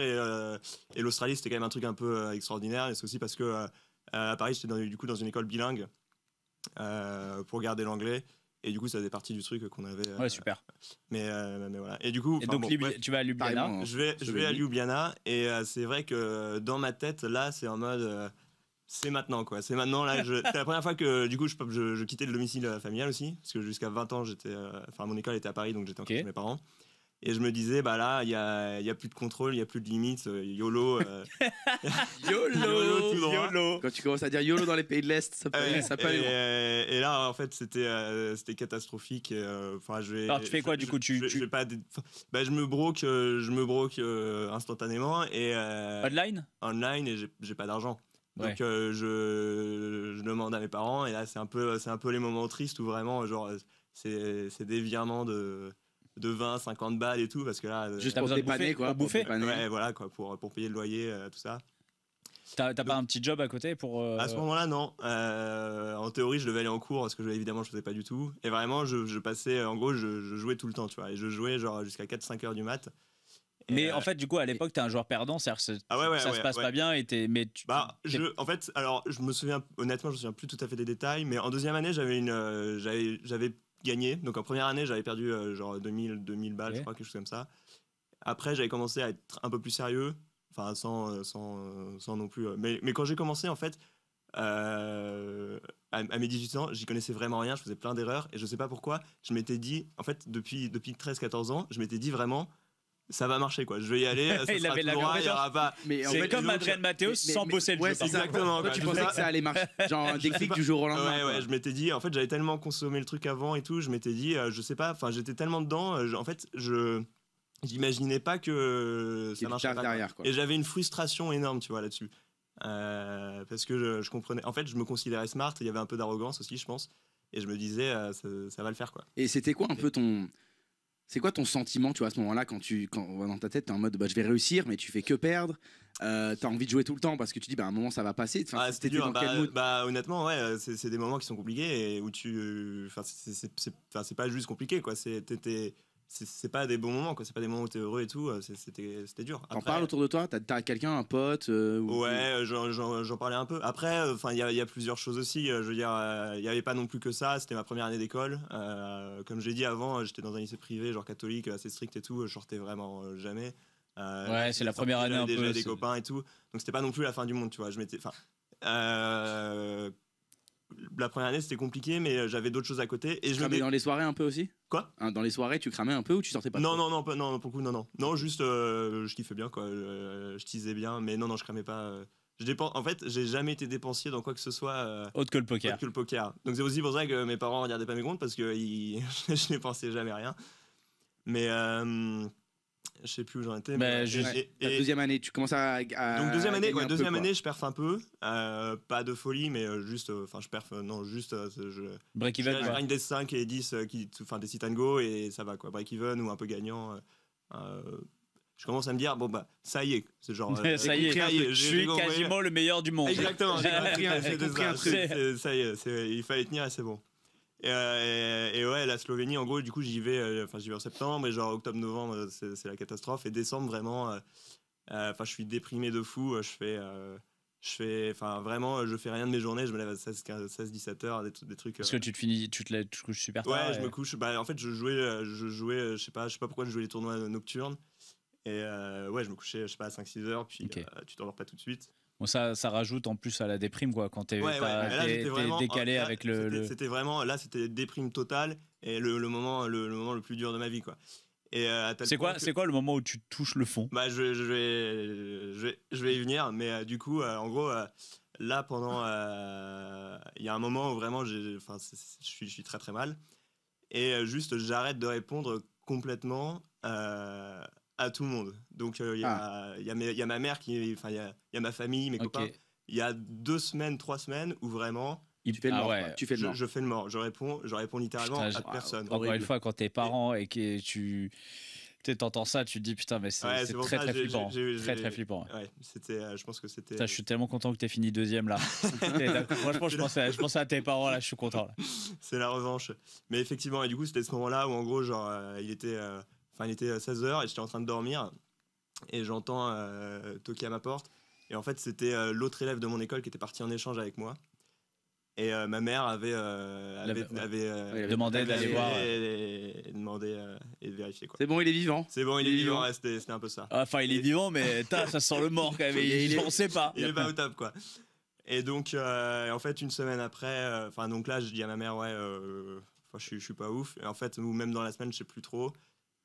et l'Australie, c'était quand même un truc un peu extraordinaire. Et c'est aussi parce que à Paris, j'étais du coup dans une école bilingue pour garder l'anglais. Et du coup, ça faisait partie du truc qu'on avait. Ouais, super. Mais voilà. Et du coup, Et donc, tu vas à Ljubljana. Carrément. je vais à Ljubljana et c'est vrai que dans ma tête, là, c'est en mode. C'est maintenant, quoi. C'est maintenant, là. C'est la première fois que, du coup, je quittais le domicile familial aussi. Parce que jusqu'à 20 ans, mon école était à Paris, donc j'étais encore chez mes parents. Et je me disais, bah là, il y a plus de contrôle, il y a plus de limites, YOLO. YOLO, tout droit. YOLO. Quand tu commences à dire YOLO dans les pays de l'Est, ça peut aller loin. Et là, en fait, c'était catastrophique. Alors, tu fais quoi, du coup, je vais pas. Je me broque instantanément et online et j'ai pas d'argent. Ouais. Donc je demande à mes parents et là c'est un peu les moments tristes où vraiment genre c'est des virements de 20, 50 balles et tout parce que là juste pour dépanner quoi, pour bouffer. Ouais, voilà quoi, pour payer le loyer, tout ça. T'as pas un petit job à côté pour À ce moment-là, non. En théorie, je devais aller en cours parce que évidemment, je faisais pas du tout. Et vraiment, je passais, en gros, je jouais tout le temps, tu vois. Et je jouais genre jusqu'à 4-5 heures du mat. Mais en fait, du coup, à l'époque, t'es un joueur perdant, c'est-à-dire que ça se passe pas bien en fait, alors, je me souviens plus tout à fait des détails, mais en deuxième année, j'avais gagné. Donc en première année, j'avais perdu genre 2000 balles, je crois, quelque chose comme ça. Après, j'avais commencé à être un peu plus sérieux. Enfin, sans non plus. Mais quand j'ai commencé, en fait, à mes 18 ans, j'y connaissais vraiment rien, je faisais plein d'erreurs. Et je sais pas pourquoi, je m'étais dit, en fait, depuis 13-14 ans, je m'étais dit vraiment, ça va marcher, quoi. Je vais y aller, ça il sera avait tout la droit, il y confiance. aura pas. C'est comme Adrien Mathéos sans bosser le jeu. Ouais, exactement. Toi, tu pensais que ça allait marcher, genre un déclic du jour au lendemain. Ouais, je m'étais dit, en fait, j'avais tellement consommé le truc avant et tout, je m'étais dit, je sais pas, enfin, j'étais tellement dedans, en fait, j'imaginais pas que ça marcherait pas. Derrière, quoi. Et j'avais une frustration énorme, tu vois, là-dessus. Parce que je comprenais. En fait, je me considérais smart, il y avait un peu d'arrogance aussi, je pense. Et je me disais, ça va le faire, quoi. Et c'était quoi un peu c'est quoi ton sentiment, tu vois, à ce moment-là, quand dans ta tête, t'es en mode, je vais réussir, mais tu fais que perdre. T'as envie de jouer tout le temps parce que tu dis, à un moment, ça va passer. Enfin, c'était dur. Honnêtement, ouais, c'est des moments qui sont compliqués et où c'est pas juste compliqué, quoi. C'est pas des bons moments, quoi. C'est pas des moments où t'es heureux et tout. C'était dur. T'en parles autour de toi? T'as quelqu'un, un pote Ouais, j'en parlais un peu. Après, il y a plusieurs choses aussi. Je veux dire, il y avait pas non plus que ça. C'était ma première année d'école. Comme j'ai dit avant, j'étais dans un lycée privé, genre catholique, assez strict et tout. Je sortais vraiment jamais. Ouais, c'est la première année un peu. Déjà des copains et tout. Donc c'était pas non plus la fin du monde, tu vois. La première année c'était compliqué, mais j'avais d'autres choses à côté. Et tu cramais dans les soirées un peu aussi? Quoi? Dans les soirées, tu cramais un peu ou tu sortais pas? Non, pour le coup, non. Non, juste je kiffais bien, quoi. Je teasais bien, mais non, je cramais pas. En fait, j'ai jamais été dépensier dans quoi que ce soit. Autre que le poker. Autre que le poker. Donc c'est aussi pour ça que mes parents regardaient pas mes comptes parce que je dépensais jamais rien. Mais je sais plus où j'en étais. La deuxième année, tu commences à donc deuxième année, je perf un peu, pas de folie, mais juste, je perf, non, juste, break even. Je gagne des 5 et 10, des sit and go et ça va, quoi, break even ou un peu gagnant. Je commence à me dire, ça y est, c'est genre. Ça y est, je suis quasiment le meilleur du monde. Exactement, j'ai compris un truc. Ça y est, il fallait tenir et c'est bon. Et ouais, la Slovénie, en gros, du coup, j'y vais en septembre et genre octobre-novembre, c'est la catastrophe. Et décembre, vraiment, je suis déprimé de fou. Je fais rien de mes journées. Je me lève à 16-17 heures, des trucs. Parce que tu te couches super tard. Ouais, je me couche. En fait, je jouais, je sais pas pourquoi je jouais les tournois nocturnes. Et ouais, je me couchais, je sais pas, à 5-6 heures, puis tu t'endors pas tout de suite. Bon, ça rajoute en plus à la déprime, quoi, quand t'es décalé avec le. C'était vraiment, là, c'était déprime totale et le moment le plus dur de ma vie, quoi. Et c'est quoi le moment où tu touches le fond? Je vais y venir, mais du coup, en gros, là, pendant, il y a un moment où vraiment, je suis très très mal et juste, j'arrête de répondre complètement. À tout le monde. Donc il y a ma mère il y a ma famille, mes copains. Il y a 2 semaines, 3 semaines où vraiment tu fais le mort. Ouais. Je fais le mort. Je réponds littéralement à personne. Encore une fois, quand t'es parent et que tu t'entends ça, tu te dis putain, mais c'est très très flippant. Très flippant. Ouais, je pense que c'était. Putain, je suis tellement content que t'aies fini 2e là. Franchement, je pensais à tes parents là, je suis content là. C'est la revanche. Mais effectivement, et du coup, c'était ce moment-là où en gros, genre, il était 16h et j'étais en train de dormir et j'entends toquer à ma porte et en fait c'était l'autre élève de mon école qui était parti en échange avec moi Et ma mère avait demandé d'aller voir. Et demandé et de vérifier, quoi. C'est bon, il est vivant. C'est bon, il est vivant, ouais, c'était un peu ça. Enfin, il est vivant, mais ça sent le mort quand même. On sait pas. Il est pas au top, quoi. Et donc, en fait, une semaine après, donc là, je dis à ma mère, ouais, je suis pas ouf. Et en fait, ou même dans la semaine, je sais plus trop.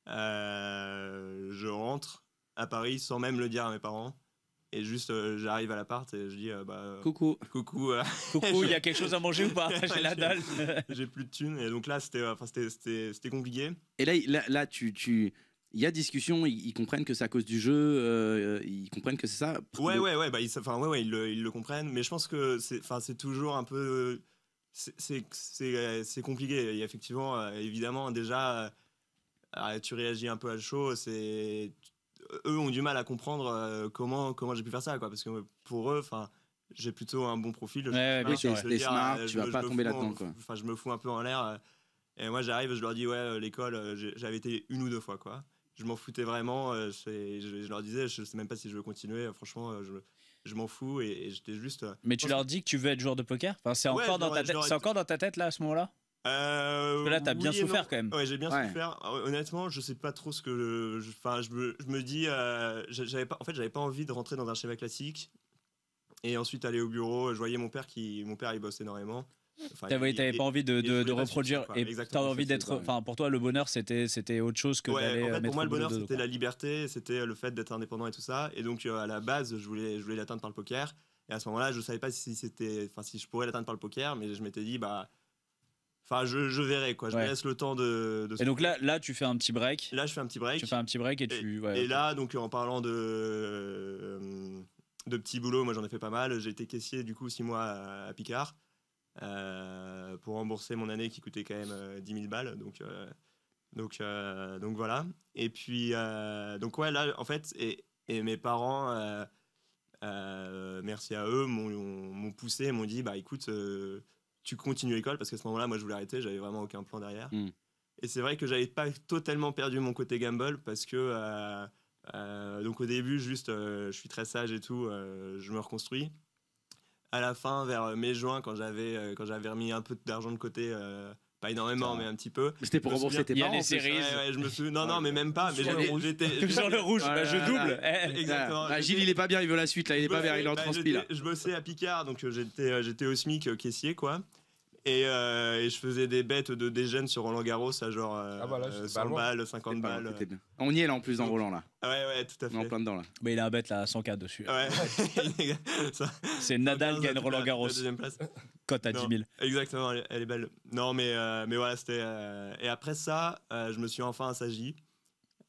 Je rentre à Paris sans même le dire à mes parents. Et juste, j'arrive à l'appart et je dis, Coucou. coucou. Coucou, il y a quelque chose à manger ou pas? J'ai la dalle. J'ai plus de thunes. Et donc là, c'était compliqué. Et là, il y a discussion, ils comprennent que c'est à cause du jeu, ils comprennent que c'est ça. Ouais, ils le comprennent, mais je pense que c'est toujours un peu, c'est compliqué. Il y a effectivement, évidemment, déjà, tu réagis un peu à chaud. Eux ont du mal à comprendre comment j'ai pu faire ça, quoi, parce que pour eux, j'ai plutôt un bon profil. T'es smart, tu vas pas tomber là-dedans, quoi. Enfin, je me fous un peu en l'air. Et moi, j'arrive, je leur dis, ouais, l'école, j'avais été 1 ou 2 fois, quoi. Je m'en foutais vraiment. Je leur disais, je sais même pas si je veux continuer. Franchement, je m'en fous et j'étais juste. Mais tu leur dis que tu veux être joueur de poker? Enfin, c'est encore dans ta tête. C'est encore dans ta tête là à ce moment-là? Parce que là, t'as bien souffert quand même. Ouais, j'ai bien souffert. Honnêtement, je sais pas trop ce que je me dis. J'avais pas envie de rentrer dans un schéma classique et ensuite aller au bureau. Je voyais mon père, il bosse énormément. T'avais pas envie de reproduire, et t'avais envie d'être. Enfin, pour toi, le bonheur, c'était autre chose que d'aller. En fait, pour moi, le bonheur, c'était la liberté, c'était le fait d'être indépendant et tout ça. Et donc, à la base, je voulais l'atteindre par le poker. Et à ce moment-là, je savais pas si je pourrais l'atteindre par le poker, mais je m'étais dit, je verrai, quoi. Je me laisse le temps de et donc là, tu fais un petit break. Là, je fais un petit break. Tu fais un petit break et là, donc, en parlant de petits boulots, moi, j'en ai fait pas mal. J'ai été caissier, du coup, 6 mois à Picard. Pour rembourser mon année qui coûtait quand même 10 000 balles, donc voilà. Et puis donc ouais, là en fait, et mes parents, merci à eux, m'ont poussé, m'ont dit écoute, tu continues l'école, parce qu'à ce moment-là, moi je voulais arrêter, j'avais vraiment aucun plan derrière. Et c'est vrai que j'avais pas totalement perdu mon côté gamble, parce que donc au début, juste je suis très sage et tout, je me reconstruis. À la fin, vers mai-juin, quand j'avais remis un peu d'argent de côté, pas énormément, mais un petit peu. C'était pour rembourser tes parents. Il y a les séries. Ouais, je me suis. Non, mais même pas. Mais j'étais. Sur le rouge, je double. Exactement. Gilles, il est pas bien, il veut la suite, là, il est pas bien, il est en transpi, là. Je bossais à Picard, donc j'étais au SMIC caissier, quoi. Et je faisais des bêtes de dégène sur Roland Garros à genre 100 balles, 50 balles. On y est là en plus dans Roland là. Ouais, tout à fait. On est en plein dedans là. Mais il a un bet là à 100K dessus. Ouais. C'est Nadal qui gagne Roland Garros. La deuxième place. Cote à 10 000. Exactement, elle est belle. Non, mais voilà, c'était. Et après ça, je me suis enfin assagi.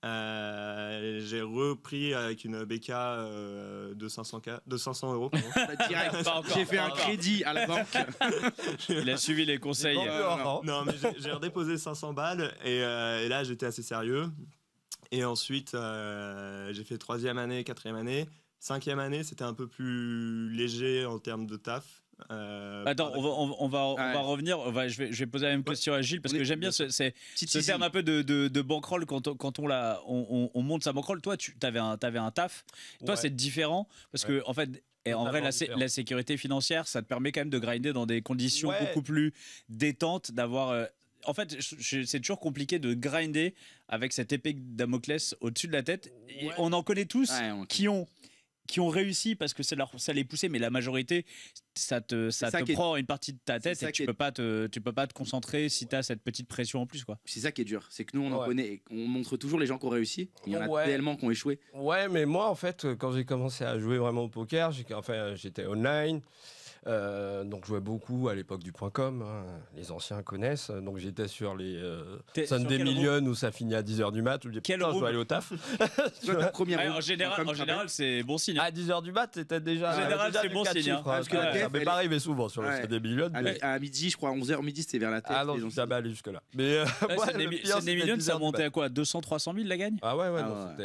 J'ai repris avec une BK de 500 €. Direct, j'ai fait un crédit à la banque. Il a suivi les conseils. Non, mais j'ai redéposé 500 balles et là j'étais assez sérieux. Et ensuite j'ai fait 3e année, 4e année. 5e année, c'était un peu plus léger en termes de taf. Attends, on va revenir. Je vais poser la même question à Gilles, parce que j'aime bien ce terme un peu de bankroll quand on monte sa bankroll. Toi, tu avais un taf. Toi, c'est différent parce que en fait. Et en vrai, la sécurité financière, ça te permet quand même de grinder dans des conditions beaucoup plus détentes, d'avoir. En fait, c'est toujours compliqué de grinder avec cette épée de Damoclès au-dessus de la tête. Et on en connaît tous qui ont réussi parce que ça les poussait, mais la majorité, ça te prend une partie de ta tête et tu peux pas te concentrer si tu as cette petite pression en plus, quoi. C'est ça qui est dur, c'est que nous on en connaît, on montre toujours les gens qui ont réussi, il y en a tellement qui ont échoué. Ouais, mais moi en fait, quand j'ai commencé à jouer vraiment au poker, j'étais online. Donc je jouais beaucoup à l'époque du .com, hein, les anciens connaissent. Donc j'étais sur les Sunday Million où ça finit à 10h du mat, où je dis putain, je dois aller au taf. En général, c'est bon signe. À 10h du mat, c'était déjà. En général, c'est bon signe. Parce que ça m'est pas arrivé souvent sur le Sunday Million. À midi, je crois, 11h midi, c'était vers la tête. Ah non, je savais aller jusque-là. Mais Sunday Million, ça montait à quoi, 200-300 000 la gagne? Ah ouais.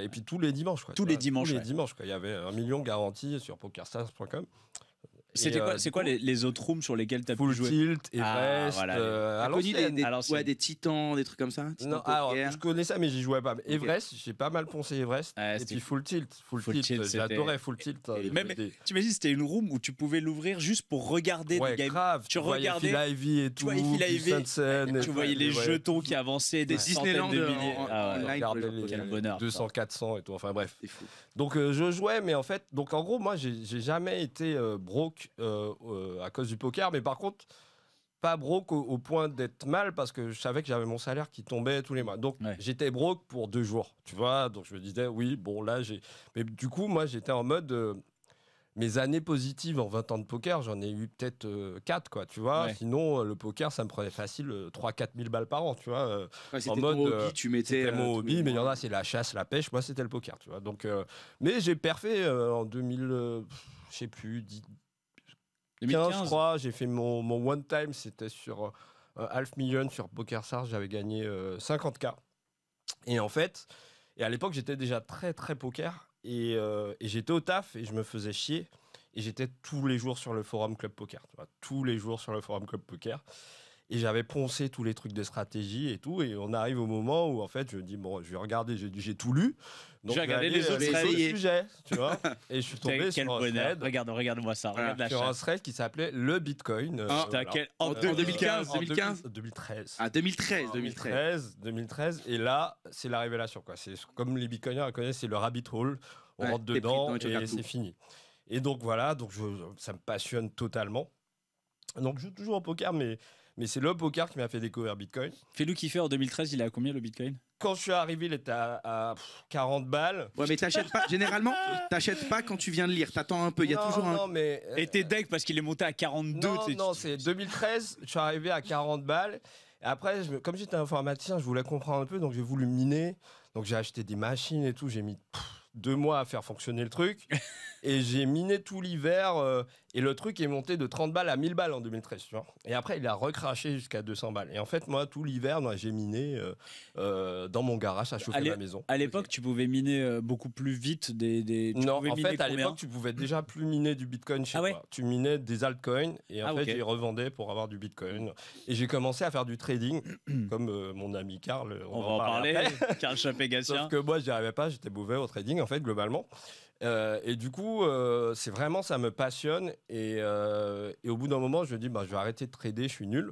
Et puis tous les dimanches, quoi. Tous les dimanches, il y avait 1 million garanti sur pokerstars.com. C'était Et, quoi, c'est du quoi coup, les autres rooms sur lesquels tu as pu Full jouer? Tilt, Ah, Everest, voilà. à T'as connu l'ancienne. à l'ancienne. des titans, des trucs comme ça? Titans Non, alors, poker. je connais ça, mais j'y jouais pas. Everest, j'ai pas mal poncé Everest. Ouais, et c'était puis Full Tilt. Full Full Tilt, Tilt, c'était- j'adorais Full Tilt. Et même- T'imagines, c'était une room où tu pouvais l'ouvrir juste pour regarder Ouais, des games. grave. Tu voyais regardais, Phil Ivey et tu tout. voyais Phil puis Ivey, Sunsen et tu tout, voyais les ouais. jetons qui avançaient, des Ouais. centaines de Disneyland, milliers. en Ah ouais. live, Regardez pour les gens. Quel les bonheur. 200, 400 et tout. Enfin bref. C'est fou. Donc je jouais, mais en fait, donc en gros, moi, j'ai jamais été broke à cause du poker, mais par contre, pas broke au point d'être mal parce que je savais que j'avais mon salaire qui tombait tous les mois. Donc Ouais. j'étais broke pour 2 jours, tu vois. Donc je me disais, oui, bon là, j'ai. Mais du coup, moi, j'étais en mode. Mes années positives en 20 ans de poker, j'en ai eu peut-être 4, quoi, tu vois. Ouais. Sinon, le poker, ça me prenait facile 3-4 000 balles par an, tu vois. Ouais, c'était En ton mode, hobby, tu mettais. C'était mon tous hobby, les mais il y en mois. a, c'est la chasse, la pêche. Moi, c'était le poker, tu vois. Donc, mais j'ai perfé en 2000, je sais plus, 15, je 2015. crois. J'ai fait mon one time, c'était sur half million sur PokerStars. J'avais gagné 50K. Et en fait, et à l'époque, j'étais déjà très, très poker. Et j'étais au taf et je me faisais chier. Et j'étais tous les jours sur le forum Club Poker. Tu vois, tous les jours sur le forum Club Poker. Et j'avais poncé tous les trucs de stratégie et tout. Et on arrive au moment où, en fait, je me dis, bon, je vais regarder, j'ai tout lu. Donc, Je vais regarder aller, les autres threads. sur le Essayer. sujet, tu vois. Et je suis tombé Quel sur un bonheur. thread, Regarde-moi ça. Voilà. Regarde la sur un chasse. thread qui s'appelait Le Bitcoin. Ah, Putain, en En 2015, en 2015. 2013. Ah, 2013. 2013. Et là, c'est la révélation, quoi. C'est comme les bitcoiners connaissent, c'est le rabbit hole. On Ouais, rentre t'es pris dedans dedans et tu et regardes c'est tout. fini. Et donc voilà, donc ça me passionne totalement. Donc je joue toujours au poker, mais c'est le poker qui m'a fait découvrir Bitcoin. Fais-nous kiffer en 2013, il est à combien le Bitcoin? Quand je suis arrivé, il était à 40 balles. Ouais, mais t'achètes pas. Généralement, t'achètes pas quand tu viens de lire. T'attends un peu. Il y a toujours un. Non, mais. Et t'es deck parce qu'il est monté à 42. Non, tu sais, non, c'est 2013, je suis arrivé à 40 balles. Et après, comme j'étais informaticien, je voulais comprendre un peu, donc j'ai voulu miner. Donc j'ai acheté des machines et tout. J'ai mis 2 mois à faire fonctionner le truc. Et j'ai miné tout l'hiver. Et le truc est monté de 30 balles à 1000 balles en 2013. Tu vois. Et après, il a recraché jusqu'à 200 balles. Et en fait, moi, tout l'hiver, j'ai miné dans mon garage à chauffer ma maison. À l'époque, tu pouvais miner beaucoup plus vite tu Non, pouvais en miner fait, à combien? l'époque, tu pouvais déjà plus miner du Bitcoin chez Ah ouais toi. Tu minais des altcoins et en Ah, fait, ok. je les revendais pour avoir du Bitcoin. Et j'ai commencé à faire du trading, comme mon ami Karl. On va en parler. après. Karl Chapégatien. Sauf que moi, j'y arrivais pas, j'étais mauvais au trading, en fait, globalement. Et du coup, c'est vraiment, ça me passionne. Et au bout d'un moment, je me dis, je vais arrêter de trader, je suis nul.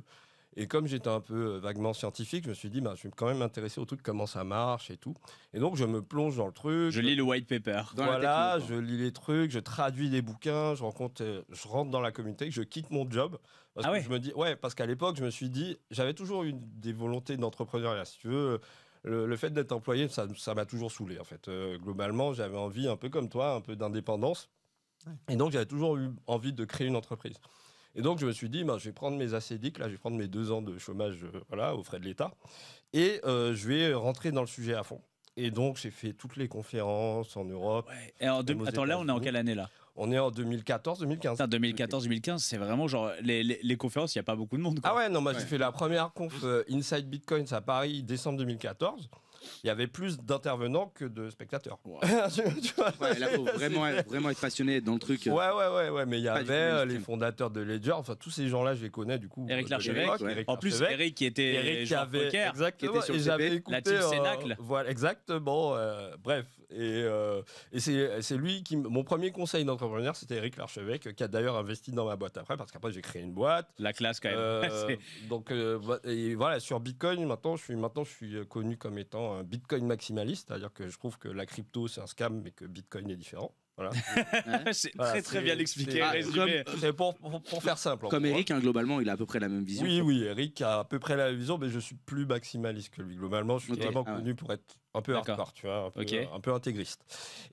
Et comme j'étais un peu vaguement scientifique, je me suis dit, je vais quand même m'intéresser au truc, comment ça marche et tout. Et donc, je me plonge dans le truc. Je lis le white paper. Dans la Voilà, techno, je lis les trucs, je traduis des bouquins, je rentre dans la communauté, je quitte mon job. Parce Ah que ouais. je me dis, parce qu'à l'époque, je me suis dit, j'avais toujours eu des volontés d'entrepreneuriat. Si tu veux, le fait d'être employé, ça m'a toujours saoulé, en fait. Globalement, j'avais envie, un peu comme toi, un peu d'indépendance. Ouais. Et donc, j'avais toujours eu envie de créer une entreprise. Et donc, je me suis dit, je vais prendre mes ACDIC, là, je vais prendre mes 2 ans de chômage aux frais de l'État. Et je vais rentrer dans le sujet à fond. Et donc, j'ai fait toutes les conférences en Europe. Ouais. Et Même aux attends, là, on est en États-Unis. quelle année là? On est en 2014-2015. 2014-2015, c'est vraiment genre les conférences, il n'y a pas beaucoup de monde. Quoi. Ah ouais, non, moi Ouais. j'ai fait la première conf Inside Bitcoins à Paris, décembre 2014. Il y avait plus d'intervenants que de spectateurs. Wow. Tu vois, Ouais, là, faut vraiment être passionné être dans le truc. Ouais, mais il y Pas du avait tout les mainstream. fondateurs de Ledger, enfin tous ces gens-là, je les connais du coup. Eric de Larchevêque, l'époque, ouais. Eric En plus, Larchevêque. Eric qui était Eric qui joueur avait poker. exactement, qui était sur et le j'avais CP, écouté la team Cénacle. voilà exactement bref et c'est lui qui mon premier conseil d'entrepreneur, c'était Eric Larchevêque, qui a d'ailleurs investi dans ma boîte après, parce qu'après j'ai créé une boîte. La classe quand même. C'est- Donc et voilà, sur Bitcoin maintenant je suis connu comme étant un Bitcoin maximaliste, c'est-à-dire que je trouve que la crypto c'est un scam mais que Bitcoin est différent. Voilà. c'est Voilà, très très c'est- bien expliqué, c'est- résumé. C'est pour faire simple. en Comme gros, hein. Eric, globalement, il a à peu près la même vision. Oui, Eric a à peu près la vision, mais je suis plus maximaliste que lui. Globalement, je suis Ok, vraiment ah ouais. connu pour être un peu D'accord. hardcore, tu vois, Ok. un peu intégriste.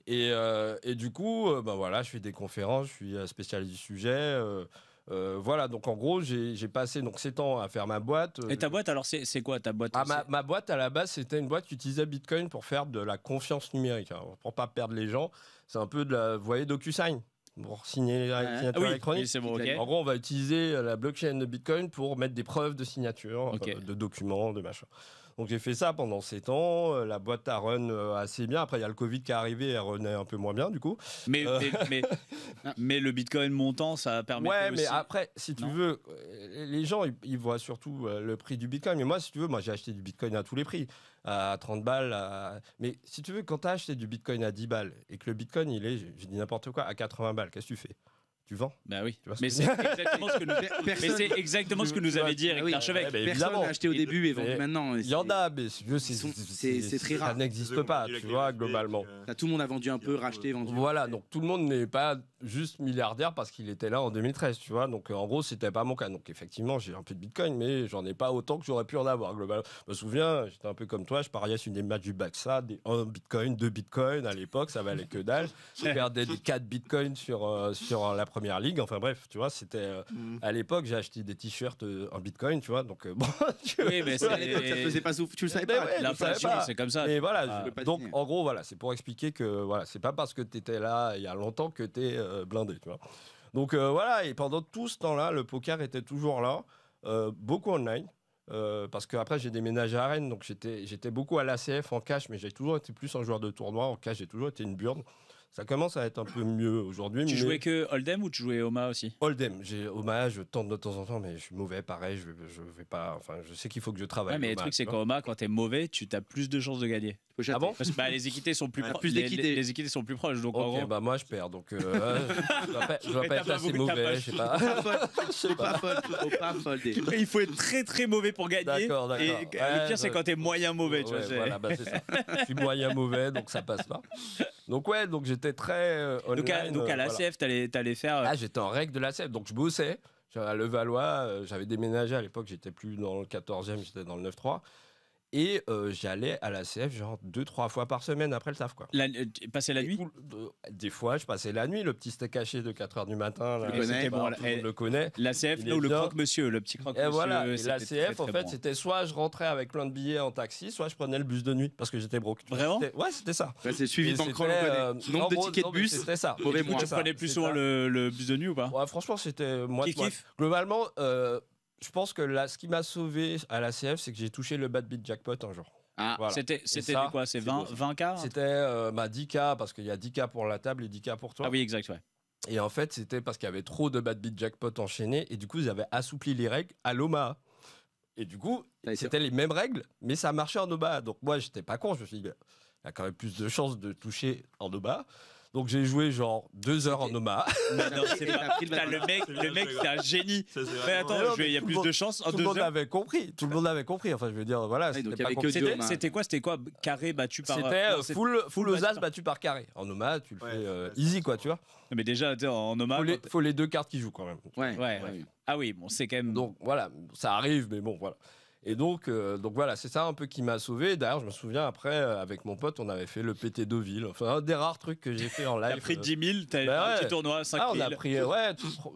Et du coup, voilà, je fais des conférences, je suis spécialiste du sujet. Voilà, donc en gros, j'ai passé 7 ans à faire ma boîte. Et ta boîte, alors c'est quoi ta boîte? Ma boîte, à la base, c'était une boîte qui utilisait Bitcoin pour faire de la confiance numérique, hein, pour pas perdre les gens. C'est un peu vous voyez, DocuSign, pour signer la Ah signature oui, électronique. oui, c'est bon, ok. En gros, on va utiliser la blockchain de Bitcoin pour mettre des preuves de signature, Ok. de documents, de machin. Donc j'ai fait ça pendant 7 ans. La boîte a run assez bien. Après, il y a le Covid qui est arrivé, elle runait un peu moins bien du coup. Mais le Bitcoin montant, ça a permis. Ouais, aussi. mais après, si tu Non. veux, les gens, ils voient surtout le prix du Bitcoin. Mais moi, si tu veux, moi j'ai acheté du Bitcoin à tous les prix. À 30 balles. Mais si tu veux, quand tu as acheté du Bitcoin à 10 balles et que le Bitcoin, il est, j'ai dit n'importe quoi, à 80 balles, qu'est-ce que tu fais? Tu vends? Bah oui. Tu vois ce Mais que c'est je exactement ce que nous, mais c'est exactement ce que nous avait dit Eric oui. Larchevêque. Ouais, mais Personne évidemment. n'a acheté au début et vendu Mais maintenant. Il y en a, mais si tu veux, C'est très rare. Ça n'existe pas, tu vois, globalement. Tout le monde a vendu un peu, racheté, vendu. Voilà, donc tout le monde n'est pas juste milliardaire parce qu'il était là en 2013, tu vois. Donc en gros, c'était pas mon cas. Donc effectivement, j'ai un peu de Bitcoin, mais j'en ai pas autant que j'aurais pu en avoir, globalement. Je me souviens, j'étais un peu comme toi, je pariais sur des matchs du Barça, un Bitcoin, 2 Bitcoins. À l'époque, ça valait que dalle. Je perdais des 4 Bitcoins sur la première ligue. Enfin bref, tu vois, c'était. À l'époque, j'ai acheté des t-shirts en Bitcoin, tu vois. Donc bon. Oui, mais À l'époque, ça te faisait pas souffle, tu le savais Mais pas. ouais, l'inflation, je savais pas. c'est comme ça. Et voilà, Ah, donc patiner. en gros, voilà, c'est pour expliquer que voilà, c'est pas parce que tu étais là il y a longtemps que tu es blindé, tu vois. Donc voilà, et pendant tout ce temps-là, le poker était toujours là, beaucoup online. Parce qu'après j'ai déménagé à Rennes, donc j'étais beaucoup à l'ACF en cash, mais j'ai toujours été plus un joueur de tournoi. En cash, j'ai toujours été une burne. Ça commence à être un peu mieux aujourd'hui. Tu mais jouais que Hold'em ou tu jouais Oma aussi? Hold'em, j'ai Oma, je tente de temps en temps, mais je suis mauvais, pareil, je vais pas. Enfin, je sais qu'il faut que je travaille. Ouais, mais le Oma, truc, c'est tu qu'en Oma, quand t'es mauvais, tu as plus de chances de gagner. Ah bon? Parce que bah, les équités sont plus Ouais, proches. plus d'équité. Les équités sont plus proches. Donc en Ok, gros, bah moi je perds, donc je dois pas Mais t'as être pas assez beaucoup, t'as mauvais, pas- je sais pas. Je sais Faut pas. pas fold, faut pas folder. il faut être très très mauvais pour gagner. D'accord, d'accord. Et Ouais, le pire, c'est quand t'es moyen mauvais. Tu vois, Ouais, c'est- voilà, bah c'est ça. Je suis moyen mauvais, donc ça passe pas. Donc ouais, donc j'étais très online. Donc à la voilà. CF, t'allais faire. Ah, j'étais en règle de la CEF, donc je bossais. J'allais à Levallois, j'avais déménagé à l'époque, j'étais plus dans le 14e, j'étais dans le 9-3. Et j'allais à la CF genre 2-3 fois par semaine après le taf, quoi. Passer la nuit. Des fois, je passais la nuit, le petit steak haché de 4h du matin. Là, le connais, c'était bon, tout le monde le connaît. La CF, Il est ou le bien. croque-monsieur, le petit Et croque-monsieur. voilà, et c'était la très, CF, en très fait, bon. c'était soit je rentrais avec plein de billets en taxi, soit je prenais le bus de nuit parce que j'étais broke. Vraiment? Ouais, c'était ça. Ouais, c'est suivi Et de banque, on c'était, le connaît. Nombre en de gros, tickets non, de mais bus. C'était ça. Mauvais Du coup, mois. tu prenais plus C'est souvent ça. le bus de nuit ou pas? Ouais, franchement, c'était moi. Kiff. Globalement, je pense que là, ce qui m'a sauvé à la CF, c'est que j'ai touché le bad beat jackpot un jour. Ah, Voilà. C'était Et de ça, quoi? C'est c'est 20, beau. 20K? C'était 10K parce qu'il y a 10K pour la table et 10K pour toi. Ah oui, exact, ouais. Et en fait, c'était parce qu'il y avait trop de bad beat jackpot enchaînés et du coup, ils avaient assoupli les règles à l'OMA. Et du coup, c'était les mêmes règles, mais ça marchait en OMA. Donc moi, j'étais pas con. Je me suis dit, il y a quand même plus de chances de toucher en OMA. Donc j'ai joué genre 2 heures en OMA. Non, c'est Et pas. t'as pris le Putain, ballon. le mec, c'est un génie. Ça, c'est Mais vraiment- attends, non, il y a tout plus le monde- de chances en Tout le 2 monde heures. l'avait compris. Tout le monde l'avait compris. Enfin, je veux dire, voilà, donc, il y c'était avait pas que compliqué. deux. C'était quoi carré battu par. C'était non, full aux as battu par- battu par carré. En OMA, tu le Ouais, fais ouais, easy, quoi, tu vois. Mais déjà, tu sais, en Oma. Faut les 2 cartes qui jouent quand même. Ouais, Ouais. Ah oui, bon, c'est quand même. Donc voilà, ça arrive, mais bon, voilà. Et donc voilà, c'est ça un peu qui m'a sauvé. D'ailleurs, je me souviens après, avec mon pote, on avait fait le PT Deauville. Enfin, un des rares trucs que j'ai fait en live. T'as pris 10 000, t'as bah un ouais. petit tournoi à 5 Ah, 000. on a pris,